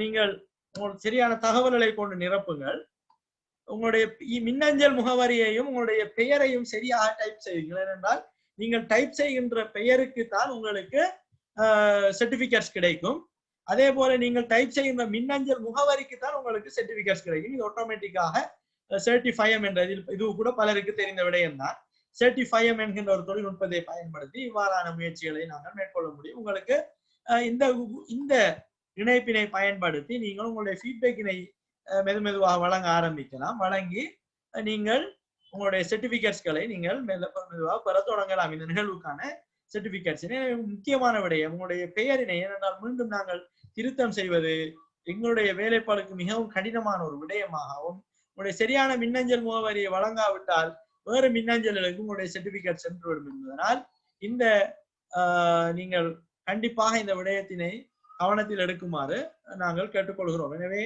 நீங்கள் உங்களுக்கு சரியான தகவல்களை கொண்டு நிரப்புங்கள். உங்களுடைய மின்னஞ்சல் முகவரியையும் உங்களுடைய பெயரையும் சரியாக டைப் செய்யுங்கள். ஏனென்றால் நீங்கள் டைப் செய்கின்ற பெயருக்கு தான் உங்களுக்கு சர்டிபிகேட்ஸ் கிடைக்கும். அதே போல நீங்கள் டைப் செய்கின்ற மின்னஞ்சல் முகவரிக்கு தான் உங்களுக்கு சர்டிபிகேட்ஸ் கிடைக்கும். இது ஆட்டோமேட்டிக்காக சர்டிஃபைஎம் என்ற இது கூட பலருக்கு தெரிந்த விடயம் தான். சர்டிஃபைஎம் என்கின்ற ஒரு தொழில்நுட்பத்தை பயன்படுத்தி இவ்வாறான முயற்சிகளை நாங்கள் மேற்கொள்ள முடியும். உங்களுக்கு இந்த இணைப்பினை பயன்படுத்தி நீங்கள் உங்களுடைய ஃபீட்பேக்கினை மெதுவாக வழங்க ஆரம்பிக்கலாம். வழங்கி நீங்கள் உங்களுடைய சர்டிபிகேட்ஸ்களை நீங்கள் மெதுவாக பெற தொடங்கலாம். இந்த நிகழ்வுக்கான சர்டிபிகேட்ஸ் முக்கியமான விடயம் உங்களுடைய பெயரினை, ஏனென்றால் மீண்டும் நாங்கள் திருத்தம் செய்வது எங்களுடைய வேலைப்பாடுக்கு மிகவும் கடினமான ஒரு விடயமாகவும், உங்களுடைய சரியான மின்னஞ்சல் முகவரியை வழங்காவிட்டால் வேறு மின்னஞ்சல்களுக்கு உங்களுடைய சர்டிபிகேட் சென்றுவிடும் என்பதனால் இந்த நீங்கள் கண்டிப்பாக இந்த விடயத்தினை கவனத்தில் எடுக்குமாறு நாங்கள் கேட்டுக்கொள்கிறோம். எனவே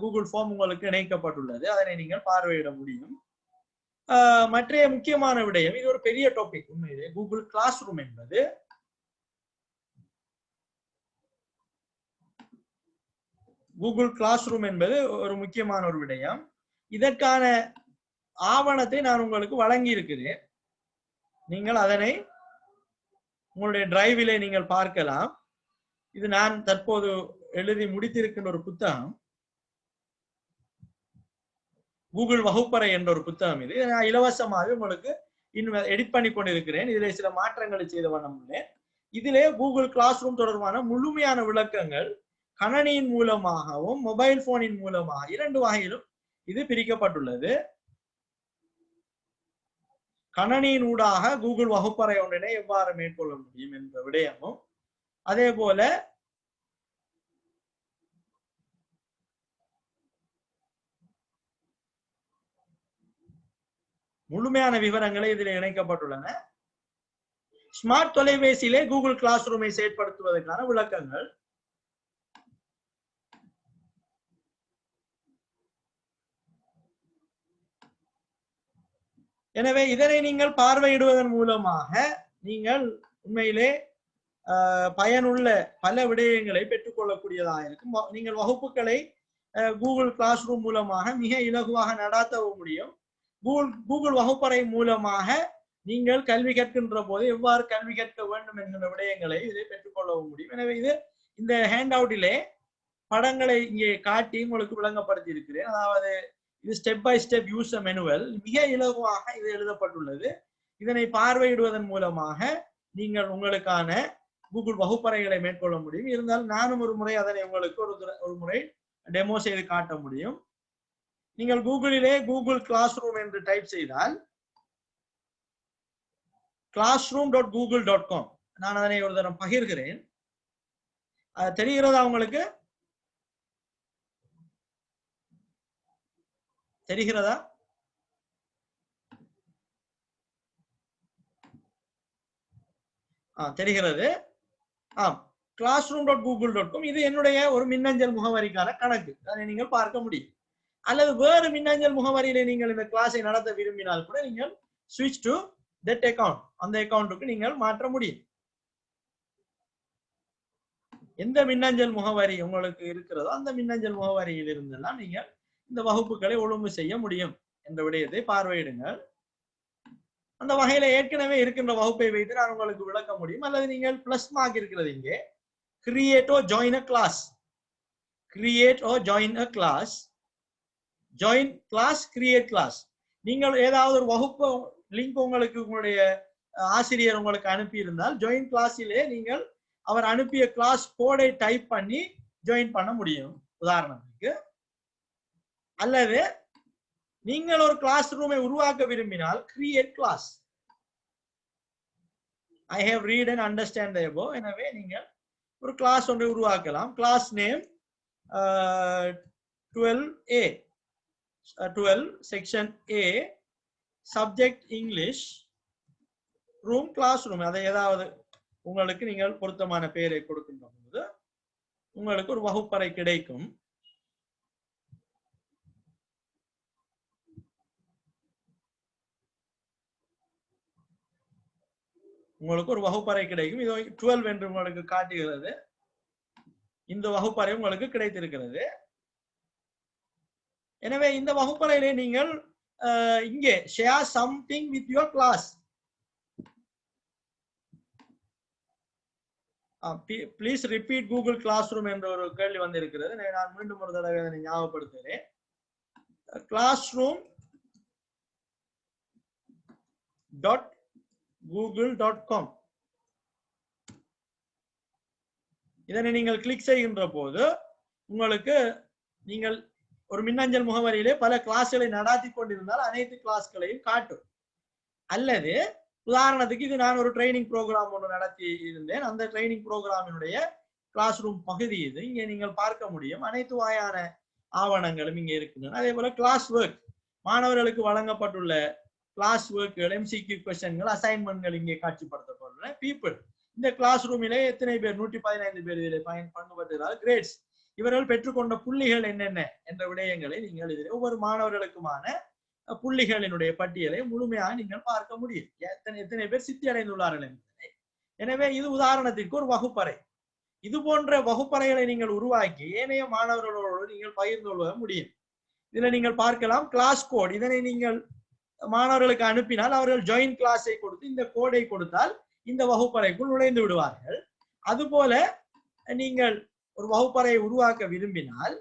கூகுள் ஃபார்ம் உங்களுக்கு இணைக்கப்பட்டுள்ளது, அதனை நீங்கள் பார்வையிட முடியும். மற்ற முக்கியமான விடயம், இது ஒரு பெரிய டாபிக் உண்மையிலே. கூகுள் கிளாஸ் ரூம் என்பது ஒரு முக்கியமான ஒரு விடயம். இதற்கான ஆவணத்தை நான் உங்களுக்கு வழங்கி இருக்கிறேன். நீங்கள் அதனை உங்களுடைய டிரைவிலே நீங்கள் பார்க்கலாம். இது நான் தற்போது எழுதி முடித்திருக்கின்ற ஒரு புத்தகம், கூகுள் வகுப்பறை என்ற ஒரு புத்தகம். இது நான் இலவசமாக உங்களுக்கு இன்னும் எடிட் பண்ணி கொண்டிருக்கிறேன். இதிலே சில மாற்றங்களை செய்த வண்ணம் உள்ளேன். இதிலே கூகுள் கிளாஸ் ரூம் தொடர்பான முழுமையான விளக்கங்கள் கணனியின் மூலமாகவும் மொபைல் போனின் மூலமாக இரண்டு வகையிலும் இது பிரிக்கப்பட்டுள்ளது. கணனியின் ஊடாக கூகுள் வகுப்பறை ஒன்றினை எவ்வாறு மேற்கொள்ள முடியும் என்ற விடயமும், அதே போல முழுமையான விவரங்களை இதில் இணைக்கப்பட்டுள்ளன. ஸ்மார்ட் தொலைபேசியிலே கூகுள் கிளாஸ் ரூமை செயற்படுத்துவதற்கான விளக்கங்கள், எனவே இதனை நீங்கள் பார்வையிடுவதன் மூலமாக நீங்கள் உண்மையிலே பயனுள்ள பல விடயங்களை பெற்றுக்கொள்ளக்கூடியதாக இருக்கும். நீங்கள் வகுப்புகளை கூகுள் கிளாஸ் ரூம் மூலமாக மிக இலகுவாக நடாத்தவும் முடியும். கூகுள் வகுப்பறை மூலமாக நீங்கள் கல்வி கற்கின்ற போது எவ்வாறு கல்வி கற்க வேண்டும் என்கிற விடயங்களை இதை பெற்றுக்கொள்ளவும் முடியும். எனவே இது இந்த ஹேண்ட் அவுட்டிலே படங்களை இங்கே காட்டி உங்களுக்கு விளங்கப்படுத்தி இருக்கிறேன். அதாவது இது step by step user manual, மிக இலகுவாக இது எழுதப்பட்டுள்ளது. இதனை பார்வையிடுவதன் மூலமாக நீங்கள் உங்களுக்கான கூகுள் வகுப்பறைகளை மேற்கொள்ள முடியும். இருந்தாலும் நானும் ஒரு முறை அதனை உங்களுக்கு ஒரு முறை டெமோ செய்து காட்ட முடியும். நீங்கள் கூகுளிலே கூகுள் கிளாஸ் ரூம் என்று டைப் செய்தால் classroom.google.com, நான் அதனை ஒரு தரம் பகிர்கிறேன். தெரிகிறதா உங்களுக்கு? தெரிகிறதா? தெரிகிறது. classroom.google.com இது என்னுடைய ஒரு மின்னஞ்சல் முகவரிக்கான கணக்கு. அதை நீங்கள் பார்க்க முடியும். அல்லது வேறு மின்னஞ்சல் முகவரியிலே நீங்கள் இந்த கிளாஸை நடத்த விரும்பினால் கூட நீங்கள் switch to that account, அந்த அக்கவுண்ட்டுக்கு நீங்கள் மாற்ற முடியும். எந்த மின்னஞ்சல் முகவரி உங்களுக்கு இருக்கிறதோ அந்த மின்னஞ்சல் முகவரியில் இருந்தெல்லாம் நீங்கள் இந்த வகுப்புகளை ஒழுங்கு செய்ய முடியும் என்ற விடயத்தை பார்வையிடுங்கள். அந்த வகையில ஏற்கனவே இருக்கின்ற வகுப்பை வைத்து நான் உங்களுக்கு விளக்க முடியும். அல்லது நீங்கள் பிளஸ் மார்க் இருக்கிறது இங்கே create or join a class, create or join a class, join class, create class. நீங்கள் ஏதாவது ஒரு வகுப்பு லிங்க் உங்களுக்கு உங்களுடைய ஆசிரியர் உங்களுக்கு அனுப்பி இருந்தால் ஜாயின் கிளாஸிலே நீங்கள் அவர் அனுப்பிய கிளாஸ் கோடை டைப் பண்ணி ஜாயின் பண்ண முடியும் உதாரணத்துக்கு. அல்லது நீங்கள் ஒரு கிளாஸ் ரூமை உருவாக்க விரும்பினால் create class. I have read and understand the above. எனவே நீங்கள் ஒரு கிளாஸ் ஒன்றை உருவாக்கலாம். Class name 12A, 12 section A, subject English, room class room. அதை ஏதாவது உங்களுக்கு நீங்கள் பொருத்தமான பெயரை கொடுக்கின்ற போது உங்களுக்கு ஒரு வகுப்பறை கிடைக்கும். உங்களுக்கு ஒரு வகுப்பறை கிடைக்கும். இது 12 என்று உங்களுக்கு காட்டுகிறது. இந்த வகுப்பறை உங்களுக்கு கிடைத்திருக்கிறது. எனவே இந்த வகுப்பறையிலே நீங்கள் இங்கே share something with your class. Please repeat Google Classroom என்ற ஒரு கேள்வி வந்திருக்கிறது. நான் மீண்டும் ஒரு தடவை அதை ஞாபகப்படுத்துகிறேன். classroom.google.com இதனை நீங்கள் கிளிக் செய்கின்ற போது உங்களுக்கு நீங்கள் ஒரு மின்னஞ்சல் முகவரியிலே பல கிளாஸ்களை நடாத்தி கொண்டிருந்தால் அனைத்து கிளாஸ்களையும் காட்டும். அல்லது உதாரணத்துக்கு இது நான் ஒரு ட்ரைனிங் ப்ரோக்ராம் ஒன்று நடத்தி இருந்தேன். அந்த ட்ரைனிங் ப்ரோக்ராமினுடைய கிளாஸ் ரூம் பகுதி இது. இங்கே நீங்கள் பார்க்க முடியும். அனைத்து வகையான ஆவணங்களும் இங்கே இருக்கின்றன. அதே போல கிளாஸ் ஒர்க், மாணவர்களுக்கு வழங்கப்பட்டுள்ள கிளாஸ் ஒர்க்குகள், MCQ கொஸ்டின்கள், அசைன்மெண்ட்கள் இங்கே காட்சிப்படுத்தப்பட்டுள்ளன. பீப்புள், இந்த கிளாஸ் ரூமிலே எத்தனை பேர், 115 பேர் இதில் பங்கு பெற்றுகிறார்கள். கிரேட்ஸ், இவர்கள் பெற்றுக்கொண்ட புள்ளிகள் என்னென்ன என்ற விடயங்களை நீங்கள் இதில் ஒவ்வொரு மாணவர்களுக்குமான புள்ளிகளினுடைய பட்டியலை முழுமையாக நீங்கள் பார்க்க முடியும். எத்தனை பேர் சித்தி அடைந்துள்ளார்கள் என்பதை. எனவே இது உதாரணத்திற்கு ஒரு வகுப்பறை. இது போன்ற வகுப்பறைகளை நீங்கள் உருவாக்கி ஏனைய மாணவர்களோடு நீங்கள் பகிர்ந்து கொள்ள முடியும். இதுல நீங்கள் பார்க்கலாம் கிளாஸ் கோட். இதனை நீங்கள் மாணவர்களுக்கு அனுப்பினால் அவர்கள் ஜாயின் கிளாஸை கொடுத்து இந்த கோடை கொடுத்தால் இந்த வகுப்பறைக்குள் நுழைந்து விடுவார்கள். அதுபோல நீங்கள் ஒரு வகுப்பறையை உருவாக்க விரும்பினால்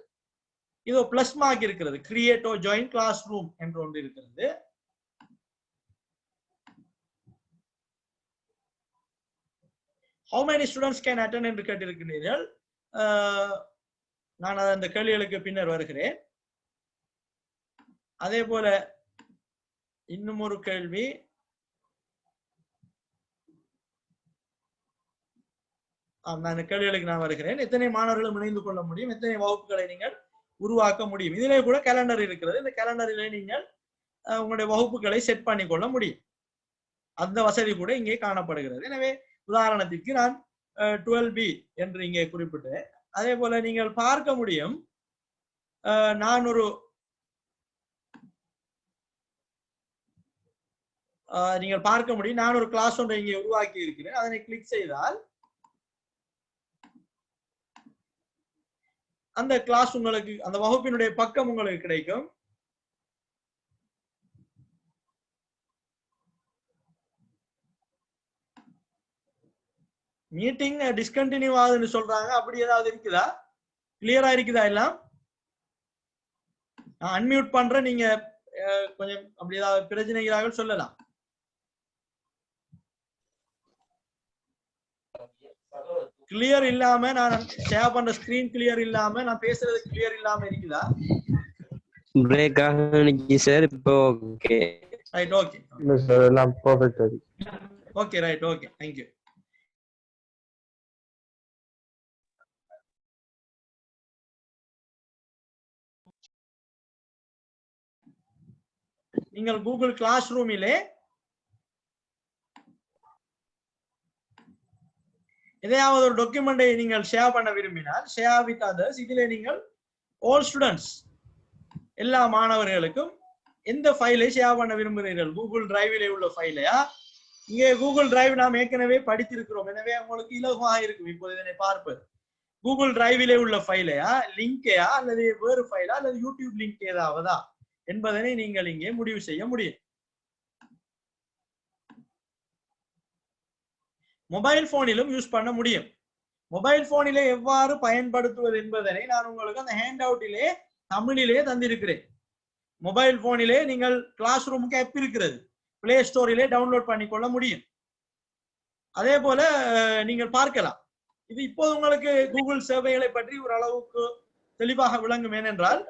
இதோ பிளஸ் மார்க் இருக்கிறது. கிரியேட் ஓ ஜாயின் கிளாஸ் ரூம் என்று ஒன்று இருக்கிறது. How many students can attend என்று கேட்டிருக்கிறீர்கள். நான் அந்த கேள்விகளுக்கு பின்னர் வருகிறேன். அதே போல இன்னும் ஒரு கேள்வி, அந்த கேள்விகளுக்கு நான் வருகிறேன். எத்தனை மாணவர்களும் இணைந்து கொள்ள முடியும், எத்தனை வகுப்புகளை நீங்கள் உருவாக்க முடியும். இதிலே கூட கேலண்டர் இருக்கிறது. இந்த கேலண்டரிலே நீங்கள் உங்களுடைய வகுப்புகளை செட் பண்ணி கொள்ள முடியும். அந்த வசதி கூட இங்கே காணப்படுகிறது. எனவே உதாரணத்திற்கு நான் 12B என்று இங்கே குறிப்பிட்டேன். அதே போல நீங்கள் பார்க்க முடியும், நான் ஒரு நீங்கள் பார்க்க முடியும், நான் ஒரு கிளாஸ் ஒன்றை இங்கே உருவாக்கி இருக்கிறேன். அதனை கிளிக் செய்தால் அந்த கிளாஸ் உங்களுக்கு, அந்த வகுப்பினுடைய பக்கம் உங்களுக்கு கிடைக்கும். மீட்டிங் டிஸ்கண்டினியூ ஆகுதுன்னு சொல்றாங்க. அப்படி ஏதாவது இருக்குதா? கிளியரா இருக்குதா? எல்லாம் நான் அன்மியூட் பண்றேன். நீங்க கொஞ்சம் அப்படி ஏதாவது பிரச்சனைகளாக சொல்லலாம். கிளியர் இல்லாம நான் ஷேர் பண்ற ஸ்கிரீன் கிளியர் இல்லாம நான் பேசுறது கிளியர் இல்லாம இருக்குதா?
பிரேக் ஆகுது சார். இப்போ ஓகே.
Right, okay.
இல்ல சார், எல்லாம் பெர்ஃபெக்ட்டா இருக்கு.
Okay, right, okay. Thank you. நீங்கள் கூகுள் கிளாஸ் ரூமிலே எதையாவது ஒரு டாக்குமெண்டை நீங்கள் ஷேர் பண்ண விரும்பினால் ஷேர் வித் அதர்ஸ், இதிலே நீங்கள் ஆல் ஸ்டூடெண்ட்ஸ், எல்லா மாணவர்களுக்கும் எந்த ஃபைலை ஷேர் பண்ண விரும்புகிறீர்கள்? கூகுள் டிரைவிலே உள்ள ஃபைலையா? இங்கே கூகுள் டிரைவ் நாம் ஏற்கனவே படித்திருக்கிறோம். எனவே உங்களுக்கு இலகுவாக இருக்கும் இப்போது இதனை பார்ப்பது. கூகுள் டிரைவிலே உள்ள ஃபைலையா, லிங்கையா, அல்லது வேறு ஃபைலா, அல்லது யூடியூப் லிங்க் ஏதாவதா என்பதனை நீங்கள் இங்கே முடிவு செய்ய முடியும். மொபைல் போனிலும் யூஸ் பண்ண முடியும். மொபைல் போனிலே எவ்வாறு பயன்படுத்துவது என்பதனை நான் உங்களுக்கு அந்த ஹேண்ட் அவுட்டிலே தமிழிலே தந்திருக்கிறேன். மொபைல் போனிலே நீங்கள் கிளாஸ் ரூமுக்கு ஆப் இருக்கிறது, பிளே ஸ்டோரிலே டவுன்லோட் பண்ணிக்கொள்ள முடியும். அதே போல நீங்கள் பார்க்கலாம். இது இப்போது உங்களுக்கு கூகுள் சேவைகளை பற்றி ஒரு அளவுக்கு தெளிவாக விளங்கும். ஏனென்றால்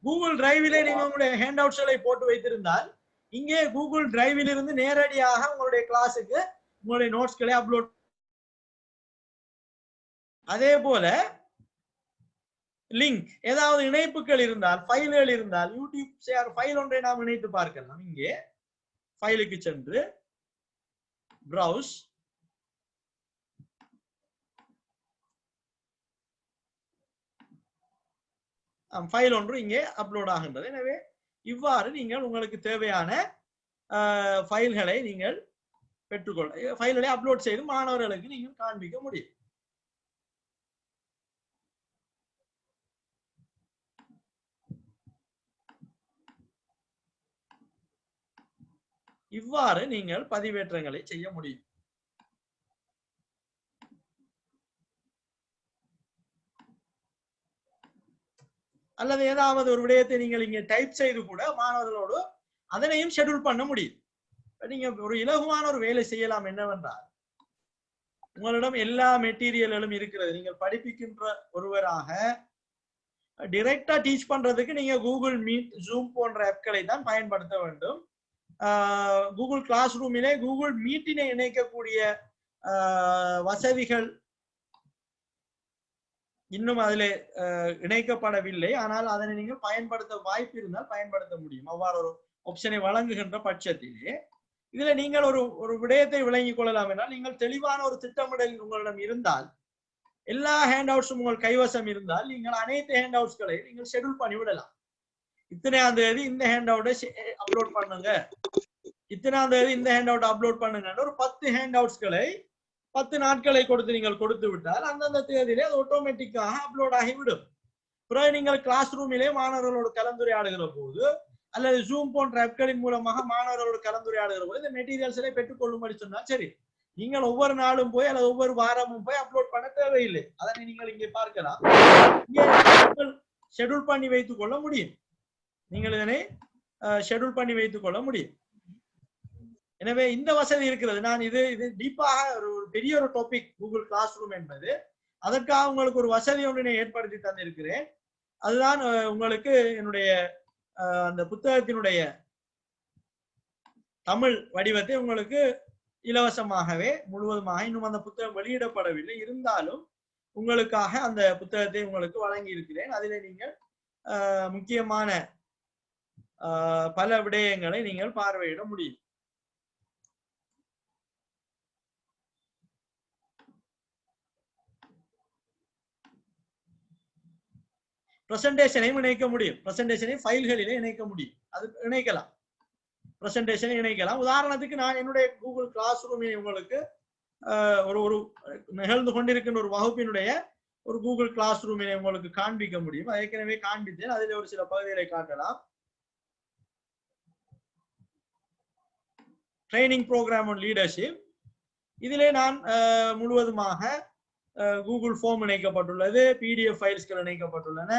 கூகுள் டிரைவிலே நீங்கள் உங்களுடைய ஹேண்ட் அவுட்ஸ்களை போட்டு வைத்திருந்தால் இங்கே கூகுள் டிரைவில் இருந்து நேரடியாக உங்களுடைய கிளாஸுக்கு உங்களுடைய நோட்ஸ்களை அப்லோட். அதே போல லிங்க், ஏதாவது இணைப்புகள் இருந்தால், ஃபைல்கள் இருந்தால், யூடியூப் ஷேர் ஃபைல் ஒன்றை நாம் இணைத்து பார்க்கலாம். இங்கே ஃபைலுக்கு சென்று ப்ரௌஸ், ஃபைல் ஒன்று இங்கே அப்லோட் ஆகின்றது. எனவே இவ்வாறு நீங்கள் உங்களுக்கு தேவையான ஃபைல்களை நீங்கள் பெற்றுக்கொள்ள ஃபைல்களை அப்லோட் செய்து மாணவர்களுக்கு நீங்கள் காண்பிக்க முடியும். இவ்வாறு நீங்கள் பதிவேற்றங்களை செய்ய முடியும். அல்லது ஏதாவது ஒரு விடயத்தை நீங்கள் இங்கே டைப் செய்து கூட மாணவர்களோடு அதனையும் ஷெட்யூல் பண்ண முடியும். நீங்க ஒரு இலகுவான ஒரு வேலை செய்யலாம். என்னவென்றால் உங்களிடம் எல்லா மெட்டீரியல்களும் இருக்கிறது. நீங்கள் படிப்பிக்கின்ற ஒருவராக டைரக்டா டீச் பண்றதுக்கு நீங்க கூகுள் மீட், ஜூம் போன்ற ஆப்களை தான் பயன்படுத்த வேண்டும். கூகுள் கிளாஸ் ரூமிலே கூகுள் மீட்டினை இணைக்கக்கூடிய வசதிகள் இன்னும் அதில் இணைக்கப்படவில்லை. ஆனால் அதனை நீங்கள் பயன்படுத்த வாய்ப்பு இருந்தால் பயன்படுத்த முடியும். அவ்வாறு ஒரு ஆப்ஷனை வழங்குகின்ற பட்சத்திலே இதுல நீங்கள் ஒரு விடயத்தை விளங்கிக் கொள்ளலாம் என்றால், நீங்கள் தெளிவான ஒரு திட்டமிடல் உங்களிடம் இருந்தால், எல்லா ஹேண்ட் அவுட்ஸும் உங்கள் கைவசம் இருந்தால், நீங்கள் அனைத்து ஹேண்ட் அவுட்ஸ்களை நீங்கள் ஷெட்யூல் பண்ணி விடலாம். இத்தனையாம் தேதி இந்த ஹேண்ட் அவுட்டை அப்லோட் பண்ணுங்க, இத்தனாம் தேதி இந்த ஹேண்ட் அவுட் அப்லோட் பண்ணுங்க, ஒரு 10 ஹேண்ட் அவுட்ஸ்களை 10 நாட்களை கொடுத்து நீங்கள் கொடுத்து விட்டால் அந்தந்த தேதியிலே அது ஆட்டோமேட்டிக்காக அப்லோட் ஆகிவிடும். பிறகு நீங்கள் கிளாஸ் ரூமிலே மாணவர்களோடு கலந்துரையாடுகிற போது அல்லது ஜூம் போன்ற ஆப்களின் மூலமாக மாணவர்களோடு கலந்துரையாடுகிற போது இந்த மெட்டீரியல்ஸை பெற்றுக் கொள்ளும்படி சொன்னால் சரி. நீங்கள் ஒவ்வொரு நாளும் போய் அல்லது ஒவ்வொரு வாரமும் போய் அப்லோட் பண்ண தேவையில்லை. அதனை நீங்கள் இங்கே பார்க்கலாம். ஷெட்யூல் பண்ணி வைத்துக் கொள்ள முடியும். நீங்கள் இதனை ஷெட்யூல் பண்ணி வைத்துக் கொள்ள முடியும். எனவே இந்த வசதி இருக்கிறது. நான் இது டீப்பாக ஒரு பெரிய ஒரு டாபிக் கூகுள் கிளாஸ் ரூம் என்பது. அதற்காக உங்களுக்கு ஒரு வசதி ஒன்றினை ஏற்படுத்தி தந்திருக்கிறேன். அதுதான் உங்களுக்கு என்னுடைய அந்த புத்தகத்தினுடைய தமிழ் வடிவத்தை உங்களுக்கு இலவசமாகவே முழுவதுமாக, இன்னும் அந்த புத்தகம் வெளியிடப்படவில்லை, இருந்தாலும் உங்களுக்காக அந்த புத்தகத்தை உங்களுக்கு வழங்கி இருக்கிறேன். அதிலே நீங்கள் முக்கியமான பல விடயங்களை நீங்கள் பார்வையிட முடியும். பிரசன்டேஷனையும் இணைக்க முடியும். பிரசன்டேஷனை ஃபைல்களிலே இணைக்க முடியும். அது இணைக்கலாம், பிரசன்டேஷனை இணைக்கலாம். உதாரணத்துக்கு நான் என்னுடைய கூகுள் கிளாஸ் ரூமினை உங்களுக்கு ஒரு நிகழ்ந்து கொண்டிருக்கின்ற ஒரு வகுப்பினுடைய ஒரு கூகுள் கிளாஸ் ரூமினை உங்களுக்கு காண்பிக்க முடியும். ஏற்கனவே காண்பித்தேன். அதில் ஒரு சில பகுதிகளை காட்டலாம். Training programme on leadership. இதிலே நான் முழுவதுமாக கூகுள் ஃபார்ம் இணைக்கப்பட்டுள்ளது, பிடிஎஃப் ஃபைல்ஸ்கள் இணைக்கப்பட்டுள்ளன,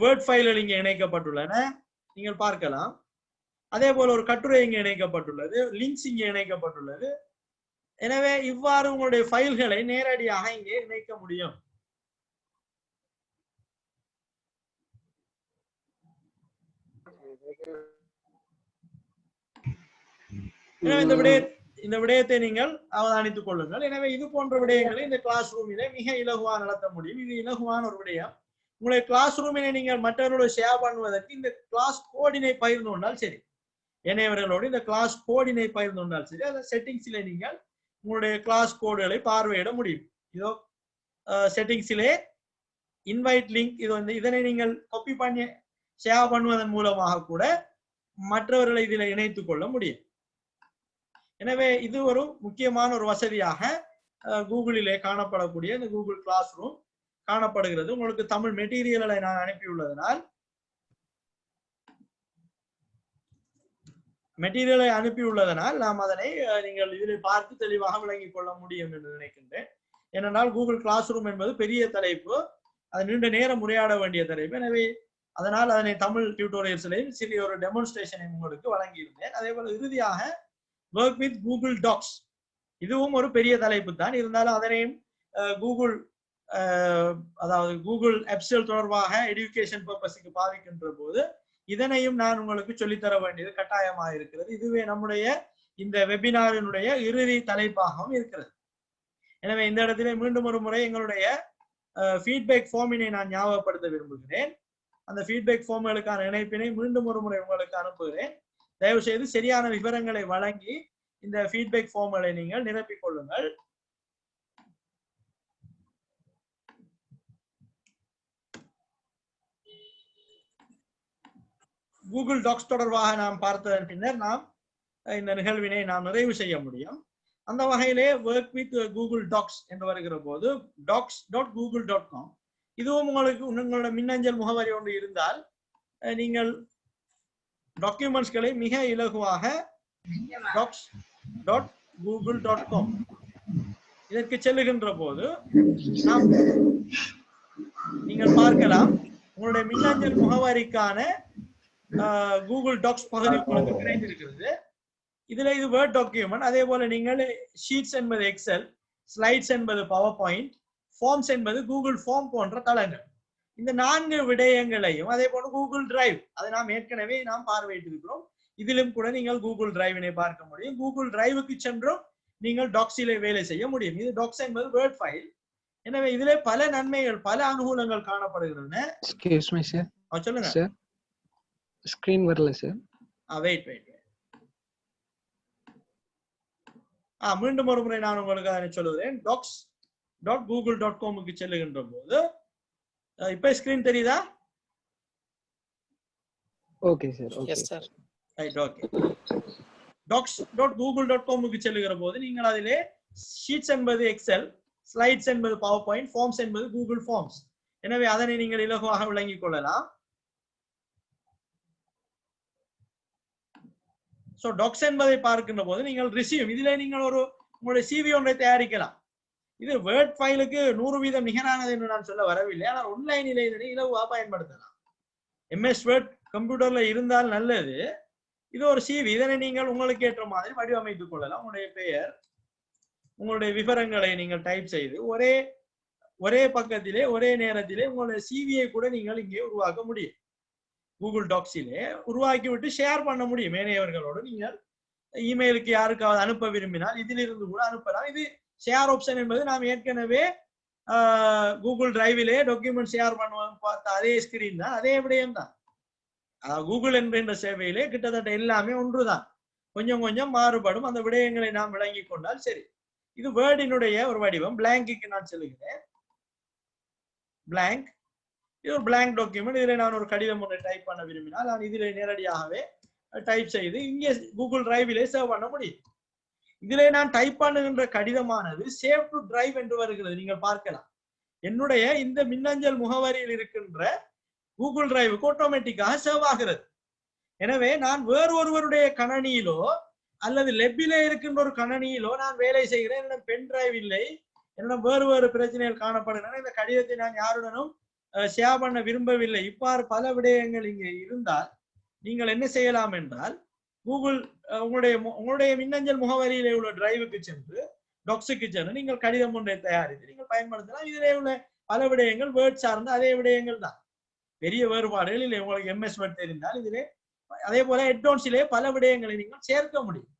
வேர்ட் ஃபைல்கள் இங்கே இணைக்கப்பட்டுள்ளன, நீங்கள் பார்க்கலாம். அதே போல ஒரு கட்டுரை இங்கே இணைக்கப்பட்டுள்ளது, லிங்க்ஸ் இங்கே இணைக்கப்பட்டுள்ளது. எனவே இவ்வாறு உங்களுடைய ஃபைல்களை நேரடியாக இங்கே இணைக்க முடியும். எனவே இந்த விடயத்தை நீங்கள் அவதானித்துக் கொள்ளுங்கள். எனவே இது போன்ற விடயங்களை இந்த கிளாஸ் ரூமிலே மிக இலகுவாக நடத்த முடியும். இது இலகுவான ஒரு விடயம். உங்களுடைய கிளாஸ் ரூமினை நீங்கள் மற்றவர்களோடு ஷேர் பண்ணுவதற்கு இந்த கிளாஸ் கோடினை பகிர்ந்து கொண்டால் சரி, ஏனையவர்களோடு இந்த கிளாஸ் கோடினை பகிர்ந்து கொண்டால் சரி, அந்த செட்டிங்ஸிலே நீங்கள் உங்களுடைய கிளாஸ் கோடுகளை பார்வையிட முடியும். இதோ செட்டிங்ஸிலே இன்வைட் லிங்க், இதனை நீங்கள் காப்பி பண்ணி ஷேர் பண்ணுவதன் மூலமாக கூட மற்றவர்களை இதில் இணைத்துக் கொள்ள முடியும். எனவே இது ஒரு முக்கியமான ஒரு வசதியாக கூகுளிலே காணப்படக்கூடிய இந்த கூகுள் கிளாஸ் ரூம் காணப்படுகிறது. உங்களுக்கு தமிழ் மெட்டீரியல்களை நான் அனுப்பியுள்ளதனால் நாம் அதனை நீங்கள் இதில் பார்த்து தெளிவாக விளங்கிக் கொள்ள முடியும் என்று நினைக்கின்றேன். ஏனென்றால் கூகுள் கிளாஸ் ரூம் என்பது பெரிய தலைப்பு, அது நீண்ட நேரம் உரையாட வேண்டிய தலைப்பு. எனவே அதனால் அதனை தமிழ் டியூட்டோரியல்ஸ்லையும் சிறிய ஒரு டெமான்ஸ்ட்ரேஷனை உங்களுக்கு வழங்கியிருந்தேன். அதே போல இறுதியாக ஒர்க் வித் கூகுள் டாக்ஸ், இதுவும் ஒரு பெரிய தலைப்பு தான். இருந்தாலும் அதனையும் கூகுள் ஆப்ஸ்கள் தொடர்பாக எஜுகேஷன் பர்பஸுக்கு பாவிக்கின்ற போது இதனையும் நான் உங்களுக்கு சொல்லித்தர வேண்டியது கட்டாயமாக இருக்கிறது. இதுவே நம்முடைய இந்த வெபினாரினுடைய இறுதி தலைப்பாகவும் இருக்கிறது. எனவே இந்த இடத்திலே மீண்டும் ஒரு முறை எங்களுடைய ஃபீட்பேக் ஃபார்மினை நான் ஞாபகப்படுத்த விரும்புகிறேன். அந்த ஃபீட்பேக் ஃபார்ம்களுக்கான இணைப்பினை மீண்டும் ஒரு முறை உங்களுக்கு அனுப்புகிறேன். தயவு செய்து சரியான விவரங்களை வழங்கி இந்த ஃபீட்பேக் ஃபார்ம்களை நீங்கள் நிரப்பிக் கொள்ளுங்கள். கூகுள் டாக்ஸ் தொடர்பாக நாம் பார்த்ததன் பின்னர் நாம் இந்த நிகழ்வினை நாம் நிறைவு செய்ய முடியும். அந்த வகையிலே ஒர்க் வித் கூகுள் டாக்ஸ் என்று வருகிற போது docs.google.com இதுவும் உங்களுக்கு உங்களோட மின்னஞ்சல் முகவரி ஒன்று இருந்தால் நீங்கள் டாக்குமெண்ட்ஸ்களை மிக இலகுவாக docs.google.com இதற்கு செல்லுகின்ற போது நாம் நீங்கள் பார்க்கலாம் உங்களுடைய மின்னஞ்சல் முகவரிக்கான கூகுள் டாக்ஸ் பகுதி உங்களுக்கு கிடைத்திருக்கிறது. இதுல இது வேர்ட் டாக்குமெண்ட். அதே போல நீங்கள் ஷீட்ஸ் என்பது எக்ஸல், ஸ்லைட்ஸ் என்பது பவர் பாயிண்ட், ஃபார்ம்ஸ் என்பது கூகுள் ஃபார்ம் போன்ற தளங்கள். இந்த 4 விடயங்களையும் அதே போல கூகுள் டிரைவ் அதை நாம் ஏற்கனவே நாம் பார்வையிட்டிருக்கிறோம். இதிலும் கூட நீங்கள் கூகுள் டிரைவினை பார்க்க முடியும். கூகுள் டிரைவுக்கு சென்றும் நீங்கள் டாக்ஸிலே வேலை செய்ய முடியும். இது டாக்ஸ் என்பது வேர்ட் ஃபைல். எனவே இதிலே பல நன்மைகள் பல அனுகூலங்கள் காணப்படுகின்றன. சொல்லுங்க
சார். ஸ்கிரீன் வரல சார்.
வெயிட் மீண்டும் ஒரு முறை நான் உங்களுக்கு அதை சொல்லுகிறேன். docs.google.com செல்லுகின்ற போது இப்ப ஸ்கிரீன் தெரியுதா?
Okay sir.
Yes sir.
Right, okay. docs.google.com செல்லுகிற போது நீங்கள் அதிலே ஷீட்ஸ் என்பது எக்ஸல், ஸ்லைட்ஸ் என்பது பவர் பாயிண்ட், ஃபார்ம்ஸ் என்பது கூகுள் ஃபார்ம்ஸ். எனவே அதனை நீங்கள் இலகுவாக விளங்கிக் கொள்ளலாம். சோ டாக்ஸ் என்பதை பார்க்கின்ற போது நீங்கள் ரிசீவ் இதிலே நீங்கள் உங்களுடைய சிவி ஒன்றை தயாரிக்கலாம். இது வேர்ட் ஃபைலுக்கு 100% நிகரானது என்று நான் சொல்ல வரவில்லை. ஆனால் ஆன்லைனிலே இதனை இலகுவாக பயன்படுத்தலாம். MS வேர்ட் கம்ப்யூட்டர்ல இருந்தால் நல்லது. இது ஒரு சிவி. இதனை நீங்கள் உங்களுக்கு ஏற்ற மாதிரி வடிவமைத்துக் கொள்ளலாம். உங்களுடைய பெயர், உங்களுடைய விவரங்களை நீங்கள் டைப் செய்து ஒரே பக்கத்திலே ஒரே நேரத்திலே உங்களுடைய சிவியை கூட நீங்கள் இங்கே உருவாக்க முடியும். கூகுள் டாக்ஸிலே உருவாக்கி விட்டு ஷேர் பண்ண முடியும் மேனையவர்களோடு. நீங்கள் இமெயிலுக்கு யாருக்காவது அனுப்ப விரும்பினால் இதிலிருந்து கூட அனுப்பலாம். இது ஷேர் ஆப்ஷன் என்பது நாம் ஏற்கனவே கூகுள் டிரைவிலே டாக்குமெண்ட் ஷேர் பண்ணுவோம் பார்த்த அதே ஸ்கிரீன் தான், அதே விடயம் தான். கூகுள் என்கின்ற சேவையிலே கிட்டத்தட்ட எல்லாமே ஒன்றுதான். கொஞ்சம் கொஞ்சம் மாறுபடும். அந்த விடயங்களை நாம் விளங்கி கொண்டால் சரி. இது வேர்டினுடைய ஒரு வடிவம். பிளாங்க்கு நான் சொல்லுகிறேன். பிளாங்க் இது ஒரு பிளாங்க் டாக்குமெண்ட். இதில் நான் ஒரு கடிதம் ஒன்றை டைப் பண்ண விரும்பினால் நான் இதில் நேரடியாகவே டைப் செய்து இங்கே கூகுள் டிரைவிலே சேவ் பண்ண முடியும். இதிலே நான் டைப் பண்ணுகின்ற கடிதமானது சேவ் டு டிரைவ் என்று வருகிறது. நீங்கள் பார்க்கலாம். என்னுடைய இந்த மின்னஞ்சல் முகவரியில் இருக்கின்ற கூகுள் டிரைவுக்கு ஆட்டோமேட்டிக்காக சேவ் ஆகிறது. எனவே நான் வேறு ஒருவருடைய கணனியிலோ அல்லது லெப்பிலே இருக்கின்ற ஒரு கணனியிலோ நான் வேலை செய்கிறேன். என்னிடம் பென் டிரைவ் இல்லை, என்னிடம் வேறு பிரச்சனைகள் காணப்படுகின்றன, இந்த கடிதத்தை நான் யாருடனும் ஷேர் பண்ண விரும்பவில்லை, இவ்வாறு பல விடயங்கள் இங்கே இருந்தால் நீங்கள் என்ன செய்யலாம் என்றால் கூகுள் உங்களுடைய மின்னஞ்சல் முகவரியிலே உள்ள டிரைவுக்கு சென்று டாக்ஸுக்கு சென்று நீங்கள் கடிதம் ஒன்றை தயாரித்து நீங்கள் பயன்படுத்தலாம். இதிலே உள்ள பல விடயங்கள் வேர்ட் சார்ந்த அதே விடயங்கள் தான். பெரிய வேறுபாடுகள் இல்லை. உங்களுக்கு MS வேர்ட் தெரிந்தால் இதிலே அதே போல ஹெட்டோன்ஸிலே பல விடயங்களை நீங்கள் சேர்க்க முடியும்.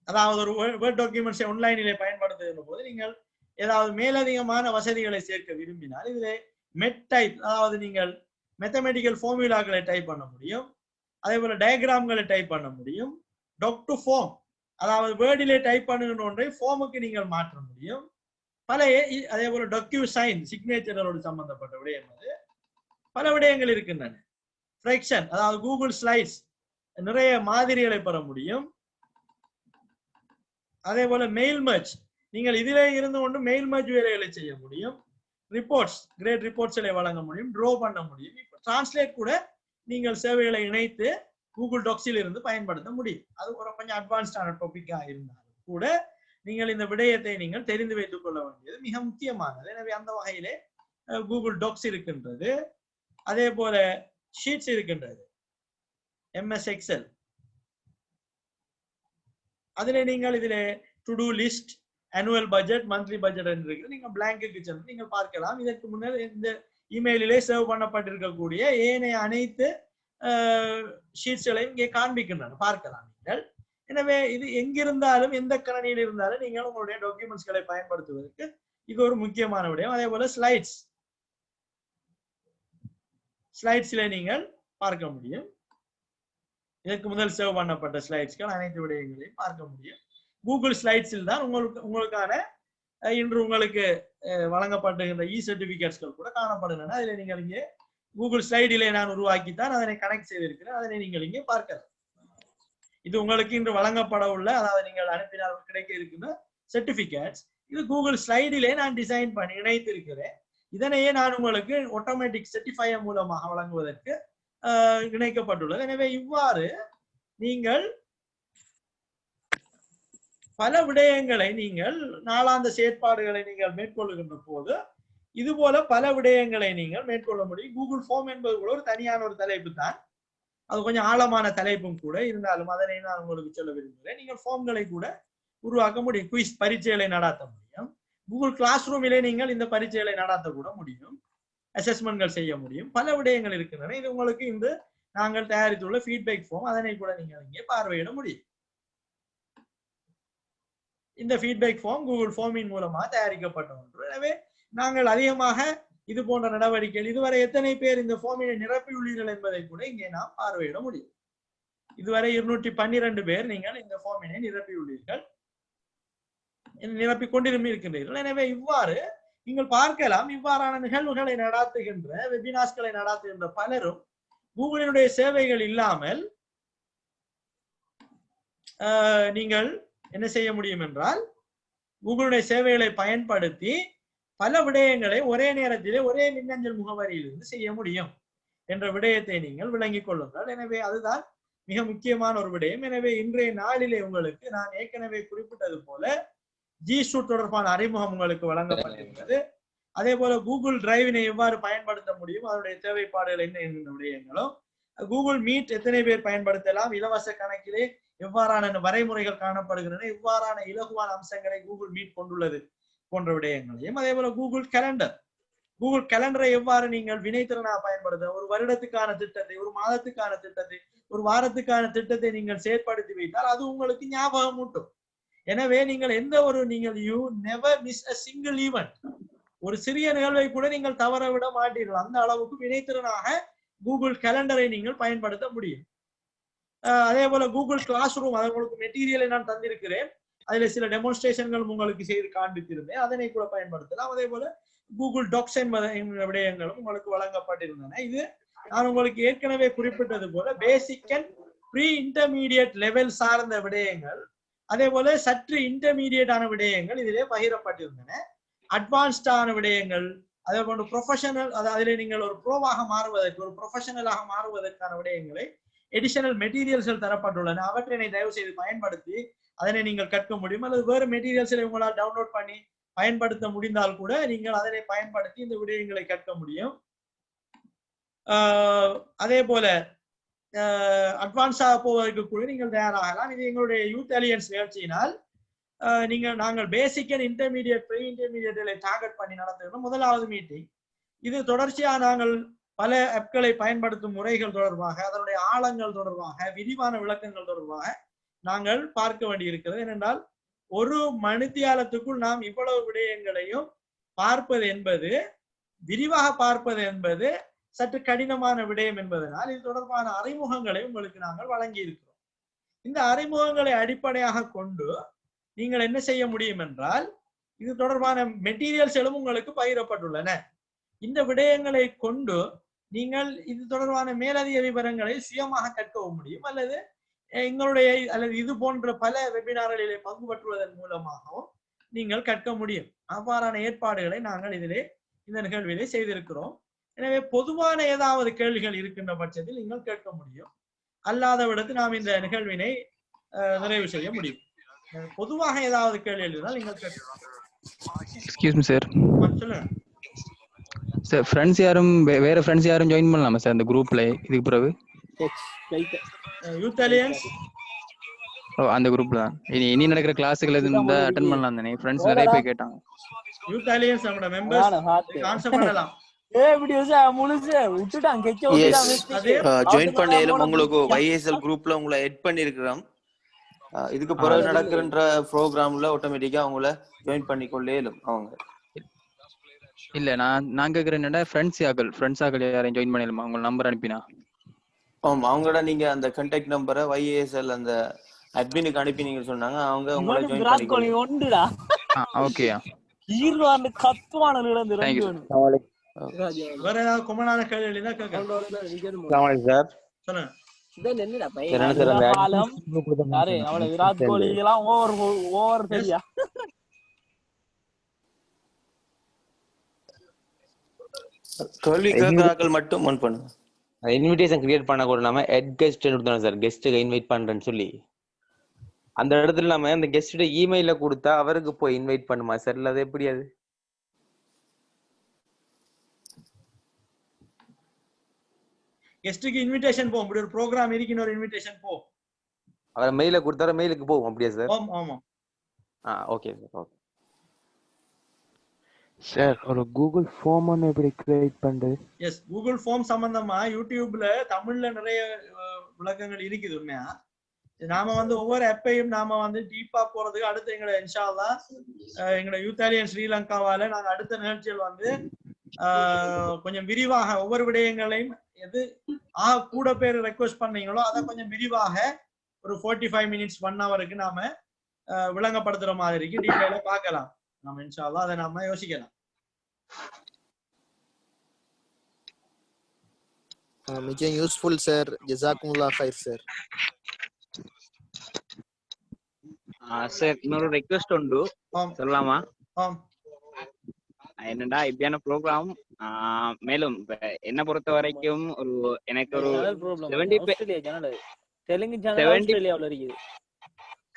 அதாவது ஒரு வேர்ட் டாக்குமெண்ட்ஸை ஆன்லைனிலே பயன்படுத்துகிற போது நீங்கள் ஏதாவது மேலதிகமான வசதிகளை சேர்க்க விரும்பினால் இதிலே மெட் டைப், அதாவது நீங்கள் மேத்தமெட்டிக்கல் ஃபார்முலாக்களை டைப் பண்ண முடியும். அதே போல டயக்ராம்களை டைப் பண்ண முடியும். டாக் டு ஃபார்ம், அதாவது வேர்டிலே டைப் பண்ணுகின்ற ஒன்றை ஃபார்முக்கு நீங்கள் மாற்ற முடியும். அதே போல டொக்யூ சைன் சிக்னேச்சரோடு சம்பந்தப்பட்ட விடயம் அது பல விடயங்கள் இருக்கின்றன. ஃப்ராக்ஷன், அதாவது கூகுள் ஸ்லைட்ஸ் நிறைய மாதிரிகளை பெற முடியும். அதே போல மெயில் மர்ஜ், நீங்கள் இதிலே இருந்து கொண்டு மெயில் மர்ஜ் வேலைகளை செய்ய முடியும். ரிப்போர்ட்ஸ், கிரேட் ரிப்போர்ட்ஸ்களை வழங்க முடியும், ட்ரோ பண்ண முடியும். இப்போ டிரான்ஸ்லேட் கூட நீங்கள் சேவைகளை இணைத்து கூகுள் டாக்ஸில் இருந்து பயன்படுத்த முடியும். அது ஒரு கொஞ்சம் அட்வான்ஸ்டான டாபிக்காக இருந்தாலும் கூட நீங்கள் இந்த விடயத்தை நீங்கள் தெரிந்து வைத்துக் கொள்ள வேண்டியது மிக முக்கியமானது. எனவே அந்த வகையிலே கூகுள் டாக்ஸ் இருக்கின்றது. அதே போல ஷீட்ஸ் இருக்கின்றது, MS எக்ஸல். அதிலே நீங்கள் இதிலே to do list, annual budget, monthly budget என்று இருக்கு. நீங்க பிளாங்க்கு சென்று நீங்கள் பார்க்கலாம். இதற்கு முன்னர் இந்த இமெயிலிலே சேவ் பண்ணப்பட்டிருக்கக்கூடிய ஏனைய அனைத்து ஷீட்ஸ்களையும் இங்கே காண்பிக்கின்றன, பார்க்கலாம் நீங்கள். எனவே இது எங்கிருந்தாலும் எந்த கணினியில் இருந்தாலும் நீங்கள் உங்களுடைய டாக்குமெண்ட்ஸ்களை பயன்படுத்துவதற்கு இது ஒரு முக்கியமான விடயம். அதே போல ஸ்லைட்ஸ்ல நீங்கள் பார்க்க முடியும். இதற்கு முதல் சேவ் பண்ணப்பட்ட ஸ்லைட்ஸ்கள் அனைத்து விடயங்களையும் பார்க்க முடியும். கூகுள் ஸ்லைட்ஸில் தான் உங்களுக்கான இன்று உங்களுக்கு வழங்கப்படுகின்ற சர்டிபிகேட்ஸ்கள் கூட காணப்படுகின்றன. அதில் நீங்கள் இங்கே கூகுள் ஸ்லைடிலே நான் உருவாக்கித்தான் அதனை கனெக்ட் செய்திருக்கிறேன். அதனை நீங்கள் இங்கே பார்க்கலாம். இது உங்களுக்கு இன்று வழங்கப்பட உள்ள, அதாவது நீங்கள் அனுப்பினால் கிடைக்க இருக்கின்ற சர்டிபிகேட்ஸ். இது கூகுள் ஸ்லைடிலே நான் டிசைன் பண்ணி இணைத்திருக்கிறேன். இதனையே நான் உங்களுக்கு ஆட்டோமேட்டிக் சர்டிஃபையர் மூலமாக வழங்குவதற்கு இணைக்கப்பட்டுள்ளது. எனவே இவ்வாறு நீங்கள் பல விடயங்களை நீங்கள் நாளாந்த செயற்பாடுகளை நீங்கள் மேற்கொள்ளுகின்ற போது இது போல பல விடயங்களை நீங்கள் மேற்கொள்ள முடியும். கூகுள் ஃபார்ம் என்பது கூட ஒரு தனியான ஒரு தலைப்பு தான். அது கொஞ்சம் ஆழமான தலைப்பும் கூட இருந்தாலும் அதனை நான் உங்களுக்கு சொல்ல விரும்புகிறேன். நீங்கள் ஃபார்ம்களை கூட உருவாக்க முடியும். குயிஸ் பரீட்சைகளை நடாத்த முடியும். கூகுள் கிளாஸ் ரூமிலே நீங்கள் இந்த பரீட்சைகளை நடாத்த கூட முடியும். அசஸ்மெண்ட்கள் செய்ய முடியும். பல விடயங்கள் இருக்கின்றன. இது உங்களுக்கு இந்த நாங்கள் தயாரித்துள்ள ஃபீட்பேக் ஃபார்ம். அதனை கூட நீங்கள் இங்கே பார்வையிட முடியும். இந்த ஃபீட்பேக் ஃபார்ம் கூகுள் ஃபார்மின் மூலமாக தயாரிக்கப்பட்ட ஒன்று. எனவே நாங்கள் அதிகமாக இது போன்ற நடவடிக்கைகள் இதுவரை எத்தனை பேர் இந்த ஃபார்மினை நிரப்பியுள்ளீர்கள் என்பதை கூட இங்கே நாம் பார்வையிட முடியும். இதுவரை 212 பேர் நீங்கள் இந்த ஃபார்மினை நிரப்பியுள்ளீர்கள், நிரப்பிக் கொண்டிருக்கின்றீர்கள். எனவே இவ்வாறு நீங்கள் பார்க்கலாம். இவ்வாறான நிகழ்வுகளை நடாத்துகின்ற வெபினார்ஸ்களை நடாத்துகின்ற பலரும் கூகுளினுடைய சேவைகள் இல்லாமல் நீங்கள் என்ன செய்ய முடியும் என்றால் கூகுளுடைய சேவைகளை பயன்படுத்தி பல விடயங்களை ஒரே நேரத்திலே ஒரே மின்னஞ்சல் முகவரியிலிருந்து செய்ய முடியும் என்ற விடயத்தை நீங்கள் விளங்கிக் கொள்ளுங்கள். எனவே அதுதான் மிக முக்கியமான ஒரு விடயம். எனவே இன்றைய நாளிலே உங்களுக்கு நான் ஏற்கனவே குறிப்பிட்டது போல ஜி சூட் தொடர்பான அறிமுகம் உங்களுக்கு வழங்கப்பட்டிருக்கிறது. அதே போல கூகுள் டிரைவினை எவ்வாறு பயன்படுத்த முடியும், அதனுடைய தேவைப்பாடுகள் என்ன என்கின்ற விடயங்களும், கூகுள் மீட் எத்தனை பேர் பயன்படுத்தலாம், இலவச கணக்கிலே எவ்வாறான வரைமுறைகள் காணப்படுகின்றன, இவ்வாறான இலகுவான அம்சங்களை கூகுள் மீட் கொண்டுள்ளது போன்ற விடயங்களையும், அதே போல கூகுள் கேலண்டரை எவ்வாறு நீங்கள் வினைத்திறனாக பயன்படுத்த, ஒரு வருடத்துக்கான திட்டத்தை, ஒரு மாதத்துக்கான திட்டத்தை, ஒரு வாரத்துக்கான திட்டத்தை நீங்கள் செயற்படுத்தி வைத்தால் அது உங்களுக்கு ஞாபகம் ஊட்டும். எனவே நீங்கள் எந்த ஒரு you never miss a single event, ஒரு சிறிய நிகழ்வை கூட நீங்கள் தவற விட மாட்டீர்கள். அந்த அளவுக்கு வினைத்திறனாக கூகுள் கேலண்டரை நீங்கள் பயன்படுத்த முடியும். அதே போல கூகுள் கிளாஸ் ரூம், அதை உங்களுக்கு மெட்டீரியலை நான் தந்திருக்கிறேன். அதுல சில டெமோன்ஸ்ட்ரேஷன்களும் உங்களுக்கு செய்து காண்பித்திருந்தேன். அதனை கூட பயன்படுத்தலாம். அதே போல கூகுள் டாக்ஸ் என்பது விடயங்களும் உங்களுக்கு வழங்கப்பட்டிருந்தன. இது நான் உங்களுக்கு ஏற்கனவே குறிப்பிட்டது போல basic and pre intermediate level சார்ந்த விடயங்கள், அதே போல சற்று இன்டர்மீடியட்டான விடயங்கள் இதிலே பகிரப்பட்டிருந்தன. அட்வான்ஸ்டான விடயங்கள், அதே போன்று ப்ரொஃபஷனல், அதிலே நீங்கள் ஒரு ப்ரோவாக மாறுவதற்கு, ஒரு ப்ரொஃபஷனலாக மாறுவதற்கான விடயங்களை எடிஷனல் மெட்டீரியல்ஸ்கள் தரப்பட்டுள்ளன. அவற்றினை தயவு செய்து பயன்படுத்தி அதனை நீங்கள் கற்க முடியும். அல்லது வேறு மெட்டீரியல்ஸை உங்களால் டவுன்லோட் பண்ணி பயன்படுத்த முடிந்தால் கூட நீங்கள் அதனை பயன்படுத்தி இந்த விடயங்களை கற்க முடியும். அதே போல அட்வான்ஸாக போவதற்கு கூட நீங்கள் தயாராகலாம். இது எங்களுடைய யூத் அலியன்ஸ் நிகழ்ச்சியினால் நாங்கள் பேசிக் அண்ட் இன்டர்மீடியட் ப்ரீ இன்டர்மீடியட்டை டார்கெட் பண்ணி நடத்துகிறோம். முதலாவது மீட்டிங். இது தொடர்ச்சியாக நாங்கள் பல ஆப்களை பயன்படுத்தும் முறைகள் தொடர்பாக, அதனுடைய ஆழங்கள் தொடர்பாக, விரிவான விளக்கங்கள் தொடர்பாக நாங்கள் பார்க்க வேண்டியிருக்கிறது. ஏனென்றால் ஒரு மணித்தியாலத்துக்குள் நாம் இவ்வளவு விடயங்களையும் பார்ப்பது என்பது, விரிவாக பார்ப்பது என்பது சற்று கடினமான விடயம் என்பதனால் இது தொடர்பான அறிமுகங்களை உங்களுக்கு நாங்கள் வழங்கி இருக்கிறோம். இந்த அறிமுகங்களை அடிப்படையாக கொண்டு நீங்கள் என்ன செய்ய முடியும் என்றால், இது தொடர்பான மெட்டீரியல்ஸ்களும் உங்களுக்கு பகிரப்பட்டுள்ளன. இந்த விடயங்களை கொண்டு நீங்கள் இது தொடர்பான மேலதிக விவரங்களை சுயமாக கற்கவும் முடியும், அல்லது எங்களுடைய அல்லது இது போன்ற பல வெபினார்களிலே பங்கு பெற்றுவதன் மூலமாகவும் நீங்கள் கற்க முடியும். அவ்வாறான ஏற்பாடுகளை நாங்கள் இந்த நிகழ்விலே செய்திருக்கிறோம். எனவே பொதுவான ஏதாவது கேள்விகள் இருக்கின்ற பட்சத்தில் நீங்கள் கேட்க முடியும். அல்லாத விடத்து நாம் இந்த நிகழ்வினை நிறைவு செய்ய முடியும். பொதுவாக ஏதாவது கேள்வி இருந்தால் நீங்கள் கேட்கலாம்.
Excuse me sir.
சொல்லுங்க
சார். ஃப்ரெண்ட்ஸ் யாரும் வேற ஃப்ரெண்ட்ஸ் யாரும் ஜாயின் பண்ணலாமா சார் அந்த குரூப்ல? இதுக்கு பிறகு
யூத் அலியன்ஸ்
அந்த குரூப்ல தான் இனி நடக்கிற கிளாஸ்களை இருந்தா அட்டெண்ட் பண்ணலாம் தானே? ஃப்ரெண்ட்ஸ் நிறைய பேர் கேட்டாங்க.
யூத் அலியன்ஸ் நம்மளோட மெம்பர்ஸ் கான்செப்ட் பண்ணலாம்.
ஜாயின் பண்ணேலும் உங்களுக்கு YSL குரூப்ல உங்களை எட் பண்ணிருக்கிறோம். இதுக்கு பிறகு நடக்கிற ப்ரோக்ராம்ல ஆட்டோமேட்டிக்கா அவங்கள ஜாயின் பண்ணிக்கொள்ளேலும். அவங்க
இல்ல நான் கேக்குறேன், ஃப்ரெண்ட்ஸ் ஆகல் யாரையும் ஜாயின் பண்ணலாமா? உங்க நம்பர் அனுப்பினா
அவங்களோட நீங்க அந்த கான்டாக்ட் நம்பரை YSL அந்த அட்மினுக்கு அனுப்பி நீங்க சொன்னாங்க, அவங்க உங்களை ஜாயின் பண்ணிக்கொள்ளுங்க.
ஓகேயா?
வேற ஏதாவது கொமனான கேள்வி இருந்தா கேட்க
சார்
சொல்லுங்க.
என்ன சார் அந்த
விராட் கோலி எல்லாம் ஓவர் சரியா
கேள்வி கேட்கிறார்கள் மட்டும் முன் பண்ணுங்க.
இன்விடேஷன் கிரியேட் பண்ண கூட நாம ஹெட் கெஸ்ட் கொடுத்தோம் சார், கெஸ்ட்டுக்கு இன்வைட் பண்றேன்னு சொல்லி. அந்த இடத்துல நம்ம அந்த கெஸ்ட்டோட இமெயில கொடுத்தா அவருக்கு போய் இன்வைட் பண்ணுமா சார், இல்ல அது எப்படி? அது
கெஸ்டுக்கு இன்விடேஷன் போகும். இப்படி ஒரு ப்ரோகிராம் இருக்கு, ஒரு இன்விடேஷன் போ.
அவர் மெயில கொடுத்தார மெயிலுக்கு போகும் அப்படியா சார்?
ஆமா.
Okay sir. ஓகே
சார், ஒரு கூகுள் ஃபார்ம் ஒன்று எப்படி கிரியேட் பண்றது?
எஸ், கூகுள் ஃபார்ம் சம்பந்தமா யூடியூப்ல தமிழ்ல நிறைய விளக்கங்கள் இருக்குது. உண்மையா நாம வந்து ஒவ்வொரு ஆப்பையும் நாம வந்து டீப்பா போறதுக்கு அடுத்து எங்களை இன்ஷா அல்லாஹ் எங்களை யூத்தாலியன் ஸ்ரீலங்காவால நாங்க அடுத்த நிகழ்ச்சியில் வந்து கொஞ்சம் விரிவாக ஒவ்வொரு விடயங்களையும் எது கூட பேர் ரெக்வெஸ்ட் பண்ணீங்களோ அதை கொஞ்சம் விரிவாக ஒரு 45 மினிட்ஸ் 1 ஹவருக்கு நாம விளங்கப்படுத்துற மாதிரிக்கு டீட்டெயிலா பார்க்கலாம். நம்ம இன்ஷா அல்லாஹ் அதை நாம யோசிக்கலாம்.
மிக யூஸ்ஃபுல் சார். ஜஸாக்குமுல்லாஹ் கைர் சார்.
சார் இன்னொரு ரெக்வெஸ்ட் உண்டு, சொல்லலாமா? என்னடா இப்படியான ப்ரோக்ராம் மேலும் என்ன பொறுத்த வரைக்கும் ஒரு எனக்கு ஒரு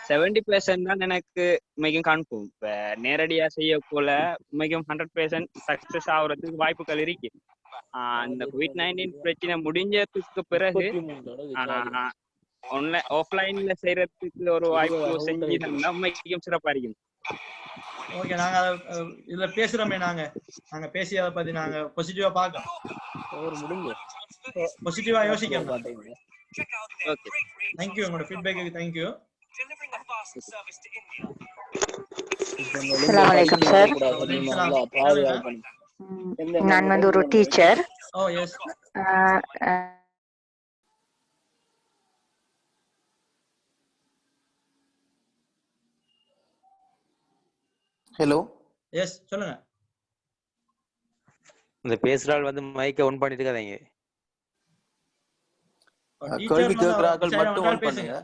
70% தான் எனக்கு மிகவும் கன்ஃபார்ம். இப்ப நேரடியா செய்ய போல மிகவும் 100% சக்சஸ் ஆகுறதுக்கு வாய்ப்புகள் இருக்கு. இந்த COVID-19 பிரச்சனை முடிஞ்சதுக்கு பிறகு ஆஃப்லைன்ல செய்யறதுக்கு ஒரு வாய்ப்பு செஞ்சு மிகவும் சிறப்பா இருக்கும்.
ஓகே, நாங்க இதுல பேசுறோமே, நாங்க பேசி அதை பத்தி நாங்க பாசிட்டிவா பார்க்கணும், பாசிட்டிவா யோசிக்கணும்.
ஓகே,
தேங்க்யூ உங்களோட ஃபீட்பேக்கு. தேங்க்யூ.
அஸ்ஸலாமு அலைக்கும் சார். நான் வந்து ஒரு டீச்சர்.
எஸ்.
ஹலோ.
எஸ், சொல்லுங்க.
இந்த பேசுறாள் வந்து மைக்க ஆன் பண்ணிட்டு இருக்காதீங்க.
கேள்வி கேட்கிறார்கள் மட்டும் ஆன் பண்ணுங்க.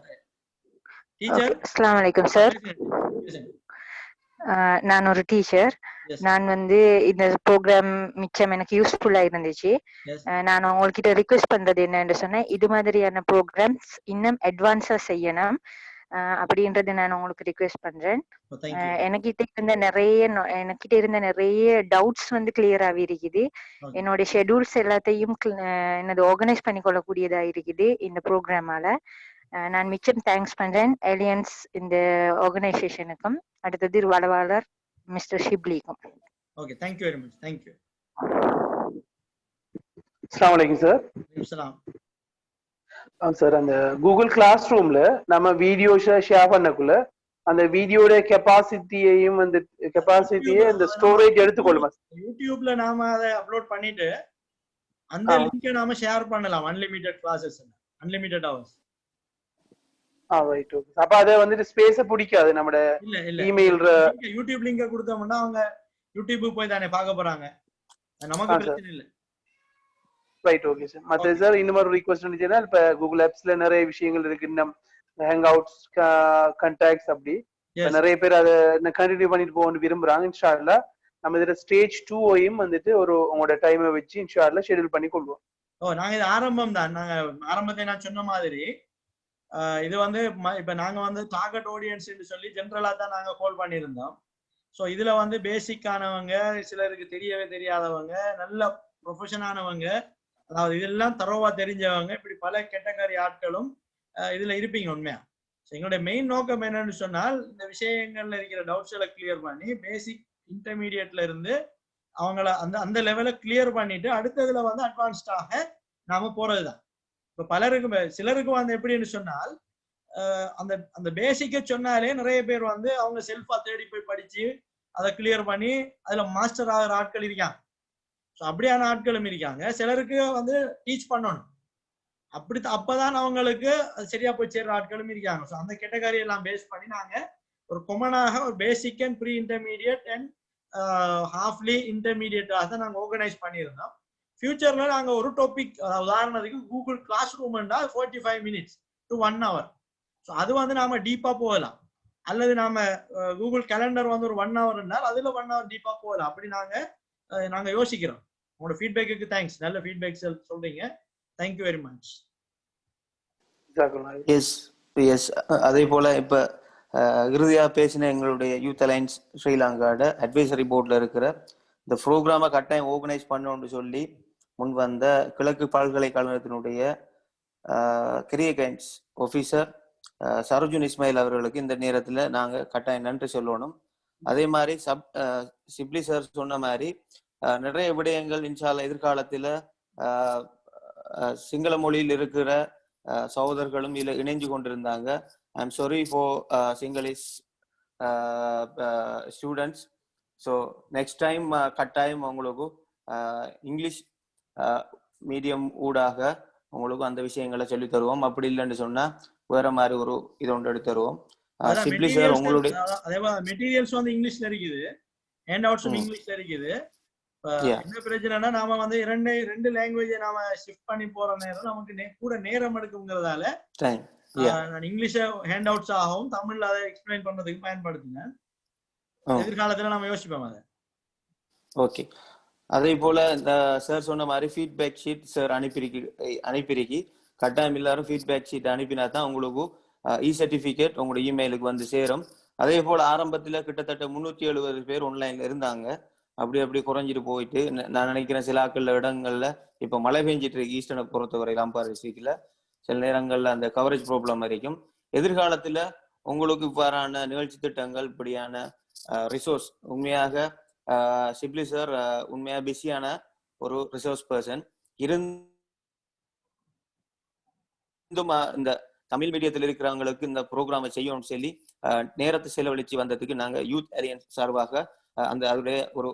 டீச்சர்.
அஸ்ஸலாமு அலைக்கும் சார். நான் ஒரு டீச்சர். நான் வந்து இந்த ப்ரோக்ராம் மிச்சம் எனக்கு யூஸ்ஃபுல்லா இருந்துச்சு. நான் உங்ககிட்ட ரிக்வெஸ்ட் பண்றது என்னன்னு சொன்னேன், இது மாதிரியான ப்ரோக்ராம்ஸ் இன்னும் அட்வான்ஸா செய்யணும் அப்படின்றது நான் உங்களுக்கு ரிக்வெஸ்ட் பண்றேன். எனக்கிட்ட இருந்த நிறைய டவுட்ஸ் வந்து கிளியர் ஆகி இருக்குது. என்னோட ஷெட்யூல்ஸ் எல்லாத்தையும் என்னது ஆர்கனைஸ் பண்ணி கொள்ளக்கூடியதா இருக்குது இந்த ப்ரோக்ராமால. நான் மிச்சம் தேங்க்ஸ் பண்றேன் ஏலியன்ஸ் இந்த ஆர்கனைசேஷனுக்கும், அடுத்தது வளவாளர் மிஸ்டர் ஷிப்லிக்கும்.
Okay, thank you very much. Thank you.
அஸ்ஸலாமு அலைக்கும் சார்.
அஸ்ஸலாம்.
சார், அந்த கூகுள் கிளாஸ் ரூம்ல நம்ம வீடியோஸ் ஷேர் பண்ணக்குள்ள அந்த வீடியோட கெபாசிட்டியையும் அந்த இந்த ஸ்டோரேஜ் எடுத்துக்கொள்ளுமா?
யூடியூப்ல நாம அதை அப்லோட் பண்ணிட்டு அந்த லிங்கை நாம ஷேர் பண்ணலாம். Unlimited classes, unlimited hours.
Right. Okay. அப்ப அத வந்து ஸ்பேஸ் பிடிக்காது நம்மட இமெயில்.
யூடியூப் லிங்கை கொடுத்தோம்னா அவங்க யூடியூப் போய் தானே பார்க்க போறாங்க, நமக்கு பிரச்சனை இல்ல.
ரைட். Okay sir. மத்த சார் இன்னொரு ரிக்வெஸ்ட் இருந்துச்சுன்னா, இப்ப கூகுள் ஆப்ஸ்ல நிறைய விஷயங்கள் இருக்கு, ஹேங் அவுட்ஸ், கான்டாக்ட்ஸ், அப்படி நிறைய பேர் அதை கண்டினியூ பண்ணிட்டு போகணும்னு விரும்புறாங்க. இன்ஷா அல்லாஹ் நம்ம இதுல ஸ்டேஜ் 2 வந்துட்டு உங்களோட டைமை வச்சு இன்ஷா அல்லாஹ் ஷெட்யூல் பண்ணி கொள்வோம்.
நாங்க இது ஆரம்பம் தான். நாங்க ஆரம்பத்தை நான் சொன்ன மாதிரி இது வந்து இப்ப நாங்க வந்து டார்கெட் ஆடியன்ஸ் சொல்லி ஜெனரலா தான் நாங்க கால் பண்ணியிருந்தோம். ஸோ இதுல வந்து பேசிக்கானவங்க, சிலருக்கு தெரியவே தெரியாதவங்க, நல்ல ப்ரொஃபஷனானவங்க, அதாவது இதெல்லாம் தரோவா தெரிஞ்சவங்க, இப்படி பல கேட்டகரி ஆட்களும் இதுல இருப்பீங்க உண்மையா. எங்களுடைய மெயின் நோக்கம் என்னன்னு சொன்னால், இந்த விஷயங்கள்ல இருக்கிற டவுட்ஸ்களை கிளியர் பண்ணி பேசிக் இன்டர்மீடியட்ல இருந்து அவங்கள அந்த லெவலை கிளியர் பண்ணிட்டு அடுத்ததுல வந்து அட்வான்ஸ்டாக நாம போறதுதான். இப்ப சிலருக்கு வந்து எப்படின்னு சொன்னால், அந்த பேசிக்க சொன்னாலே நிறைய பேர் வந்து அவங்க செல்ஃபா தேடி போய் படிச்சு அதை கிளியர் பண்ணி அதுல மாஸ்டர் ஆகிற ஆட்கள் இருக்காங்க. ஸோ அப்படியான ஆட்களும் இருக்காங்க. சிலருக்கு வந்து டீச் பண்ணணும், அப்பதான் அவங்களுக்கு சரியா போய் சேர்ற ஆட்களும் இருக்காங்க. ஸோ அந்த கேட்டகரி எல்லாம் பேஸ் பண்ணி நாங்க ஒரு கொமனாக ஒரு basic and pre intermediate and halfly இன்டர்மீடியட்டாக தான் நாங்கள் ஆர்கனைஸ் பண்ணியிருந்தோம். ஃபியூச்சர்ல நாங்கள் ஒரு டாபிக், உதாரணத்துக்கு கூகுள் கிளாஸ் ரூம்னா 45 minutes to 1 hour. ஸோ அது வந்து நாம டீப்பா போகலாம். அல்லது நாம கூகுள் கேலண்டர் வந்து ஒரு 1 hour இருந்தால் அதுல 1 hour டீப்பா போகலாம். அப்படி நாங்க யோசிக்கிறோம். உங்களோட ஃபீட்பேக்கு தேங்க்ஸ். நல்ல ஃபீட்பேக் சொல்றீங்க. Thank you very much.
Yes yes அதே போல இப்ப இறுதியா பேசின எங்களுடைய யூத் அலைன்ஸ் ஸ்ரீலங்காவோட அட்வைசரி போர்டில் இருக்கிற இந்த ப்ரோக்ராமை கட்டாயம் ஆர்கனைஸ் பண்ணோம்னு சொல்லி முன் வந்த கிழக்கு பல்கலைக்கழகத்தினுடைய career guides officer Sarojan Ismail அவர்களுக்கு இந்த நேரத்தில் நாங்கள் கட்டாயம் நன்றி சொல்லணும். அதே மாதிரி சிப்லி சார் சொன்ன மாதிரி நிறைய விடயங்கள் இன்ஷால்லா எதிர்காலத்தில் சிங்கள மொழியில் இருக்கிற சகோதரர்களும் இதில் இணைஞ்சு கொண்டிருந்தாங்க. I am sorry for Singlish students. So next time கட்டாயம் உங்களுக்கு இங்கிலீஷ் மீடியம் ஊடாக உங்களுக்கு அந்த விஷயங்களை சொல்லி தருவோம். அப்படி இல்லைன்னு சொன்னா வேற மாதிரி ஒரு இதை ஒன்று எடுத்து தருவோம். சிப்லி சார் உங்களுடைய
மெட்டீரியல்ஸ் வந்து இங்கிலீஷ்ல இருக்குது, ஹேண்ட் அவுட்ஸும் இங்கிலீஷ்ல இருக்குது. என்ன பிரச்சனைனா நாம வந்து ரெண்டு லாங்குவேஜை நாம ஷிஃப்ட் பண்ணி போற நேரம் நமக்கு கூட நேரம் எடுக்குங்கிறதால நான் இங்கிலீஷ ஹேண்ட் அவுட்ஸ் ஆகவும் தமிழ்ல அதை எக்ஸ்பிளைன் பண்றதுக்கு பயன்படுத்தினேன். எதிர்காலத்துல நம்ம யோசிப்போம் அதை.
ஓகே. அதே போல இந்த சார் சொன்ன மாதிரி ஃபீட்பேக் ஷீட் சார் அனுப்பிருக்கி கட்டாயம் எல்லாரும் ஃபீட்பேக் ஷீட் அனுப்பினா தான் உங்களுக்கு சர்டிஃபிகேட் உங்களோட இமெயிலுக்கு வந்து சேரும். அதே போல ஆரம்பத்துல கிட்டத்தட்ட 370 பேர் ஆன்லைன்ல இருந்தாங்க. அப்படி குறைஞ்சிட்டு போயிட்டு நான் நினைக்கிறேன் சில இடங்கள்ல இப்ப மழை பெஞ்சிட்டு இருக்கு. ஈஸ்டர்னை பொறுத்தவரை ராம்பார் டிஸ்ட்ரிக்ட்ல சில நேரங்கள்ல அந்த கவரேஜ் ப்ராப்ளம் வரைக்கும். எதிர்காலத்துல உங்களுக்கு இவ்வாறான நிகழ்ச்சி திட்டங்கள் இப்படியான ரிசோர்ஸ் உண்மையாக சிப்லி சார் உண்மையா பிஸியான ஒரு ரிசோர்ஸ் பர்சன் இருந்தும் இந்த தமிழ் மீடியத்தில் இருக்கிறவங்களுக்கு இந்த ப்ரோக்ராமை செய்யணும்னு சொல்லி நேரத்தை செலவழிச்சு வந்ததுக்கு நாங்க யூத் அலையன்ஸ் சார்பாக அதனுடைய ஒரு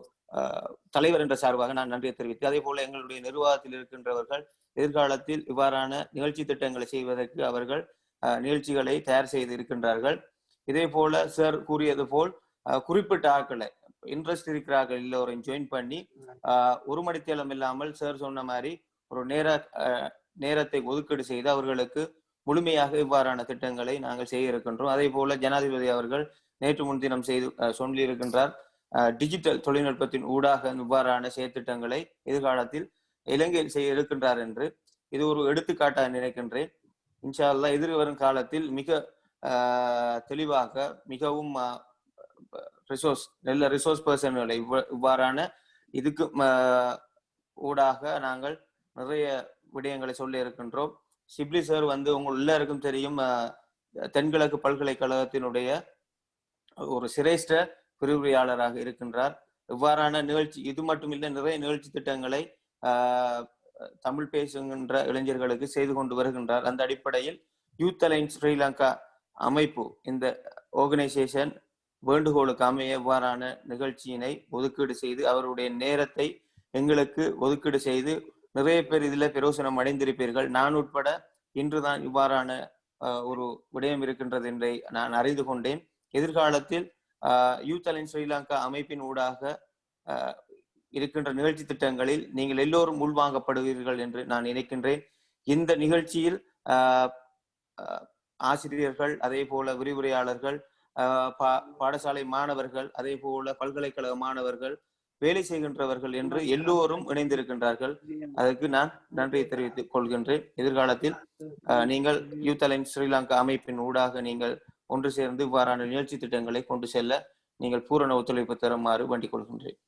தலைவர் என்ற சார்பாக நான் நன்றியை தெரிவித்து, அதே போல எங்களுடைய நிர்வாகத்தில் இருக்கின்றவர்கள் எதிர்காலத்தில் இவ்வாறான நிகழ்ச்சி திட்டங்களை செய்வதற்கு அவர்கள் நிகழ்ச்சிகளை தயார் செய்து இருக்கின்றார்கள். இதே போல சார் கூறியது போல் குறிப்பிட்ட ஆட்களை இன்ட்ரெஸ்ட் இருக்கிறார்கள் எல்லோரையும் ஜாயின் பண்ணி ஒரு மணித்தேலம் இல்லாமல் சார் சொன்ன மாதிரி ஒரு நேரத்தை ஒதுக்கீடு செய்து அவர்களுக்கு முழுமையாக இவ்வாறான திட்டங்களை நாங்கள் செய்ய இருக்கின்றோம். அதே போல ஜனாதிபதி அவர்கள் நேற்று முன்தினம் சொல்லி இருக்கின்றார், டிஜிட்டல் தொழில்நுட்பத்தின் ஊடாக இவ்வாறான செயற்திட்டங்களை எதிர்காலத்தில் இலங்கையில் செய்ய இருக்கின்றார் என்று. இது ஒரு எடுத்துக்காட்டாக நினைக்கின்றேன். இன்ஷா அல்லாஹ் எதிர்வரும் காலத்தில் மிக தெளிவாக மிகவும் நல்ல ரிசோர்ஸ் பர்சன்களை இவ்வாறான இதுக்கு ஊடாக நாங்கள் நிறைய விடயங்களை சொல்ல இருக்கின்றோம். சிப்லி சார் வந்து உங்கள் எல்லாருக்கும் தெரியும், தென்கிழக்கு பல்கலைக்கழகத்தினுடைய ஒரு சிரேஷ்ட விரிவுரையாளராக இருக்கின்றார். இவ்வாறான நிகழ்ச்சி இது மட்டும் இல்லை, நிறைய நிகழ்ச்சி திட்டங்களை தமிழ் பேசுகின்ற இளைஞர்களுக்கு செய்து கொண்டு வருகின்றார். அந்த அடிப்படையில் யூத் அலைன்ஸ் ஸ்ரீலங்கா அமைப்பு இந்த ஆர்கனைசேஷன் வேண்டுகோளுக்கு அமைய இவ்வாறான நிகழ்ச்சியினை ஒதுக்கீடு செய்து அவருடைய நேரத்தை எங்களுக்கு ஒதுக்கீடு செய்து நிறைய பேர் இதுல பிரயோசனம் அடைந்திருப்பீர்கள். நான் உட்பட இன்றுதான் இவ்வாறான ஒரு விடயம் இருக்கின்றது என்றை நான் அறிந்து கொண்டேன். எதிர்காலத்தில் யூத் அலைன்ஸ் ஸ்ரீலங்கா அமைப்பின் ஊடாக இருக்கின்ற நிகழ்ச்சி திட்டங்களில் நீங்கள் எல்லோரும் உள்வாங்கப்படுவீர்கள் என்று நான் நினைக்கின்றேன். இந்த நிகழ்ச்சியில் ஆசிரியர்கள், அதே போல விரிவுரையாளர்கள், பாடசாலை மாணவர்கள், அதே போல பல்கலைக்கழக மாணவர்கள், வேலை செய்கின்றவர்கள் என்று எல்லோரும் இணைந்திருக்கின்றார்கள். அதற்கு நான் நன்றியை தெரிவித்துக் கொள்கின்றேன். எதிர்காலத்தில் நீங்கள் யூத் அலைன்ஸ் ஸ்ரீலங்கா அமைப்பின் ஊடாக நீங்கள் ஒன்று சேர்ந்து இவ்வாறான நிகழ்ச்சி திட்டங்களை கொண்டு செல்ல நீங்கள் பூரண ஒத்துழைப்பு தருமாறு வேண்டிக் கொள்கின்றேன்.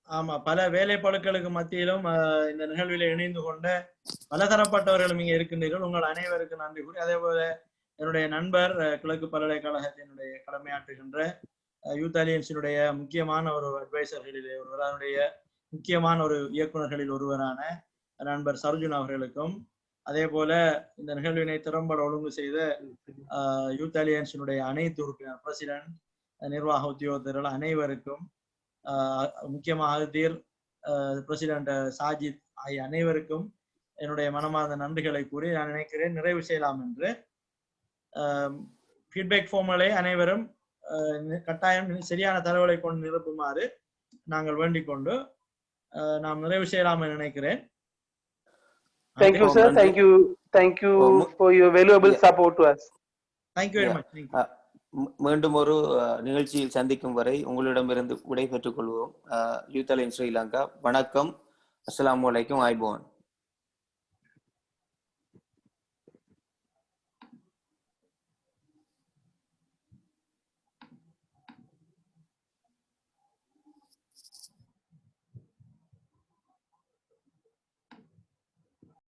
ஆமா, பல வேலைப்பளுக்களுக்கு மத்தியிலும் இந்த நிகழ்வில் இணைந்து கொண்ட பலதரப்பட்டவர்களும் இங்கே இருக்கின்றீர்கள். உங்கள் அனைவருக்கும் நன்றி கூறி, அதே போல என்னுடைய நண்பர் கிழக்கு பல்கலைக்கழகத்தினுடைய கடமையாற்றுகின்ற யூத் அலையன்ஸினுடைய முக்கியமான ஒரு அட்வைசர்களிலே ஒருவர், அதனுடைய முக்கியமான ஒரு இயக்குநர்களில் ஒருவரான நண்பர் சரோஜன் அவர்களுக்கும், அதே போல இந்த நிகழ்வினை திறம்பட ஒழுங்கு செய்த யூத் அலையன்ஸினுடைய அனைத்து உறுப்பினர், பிரசிடென்ட், நிர்வாக உத்தியோகத்தர்கள் அனைவருக்கும், முக்கியமாக ஆதிர், பிரசிடென்ட் சாஜித் ஆகிய அனைவருக்கும் என்னுடைய மனமார்ந்த நன்றிகளை கூறி நான் நினைக்கிறேன் நிறைவு செய்யலாம் என்று. ஃபீட்பேக் ஃபார்ம்களை அனைவரும் கட்டாயம் சரியான தகவலை கொண்டு நிரப்புமாறு நாங்கள் வேண்டிக் கொண்டு நாம் நிறைவு செய்யலாம் என நினைக்கிறேன்.
Thank you, sir. Thank you for your valuable support to us.
Thank you very much.
மீண்டும் ஒரு நிகழ்ச்சியில் சந்திக்கும் வரை உங்களிடமிருந்து விடை பெற்றுக் கொள்வோம். Youth alliance Sri Lanka. வணக்கம். அஸ்ஸலாமு அலைக்கும். ஐபோன்.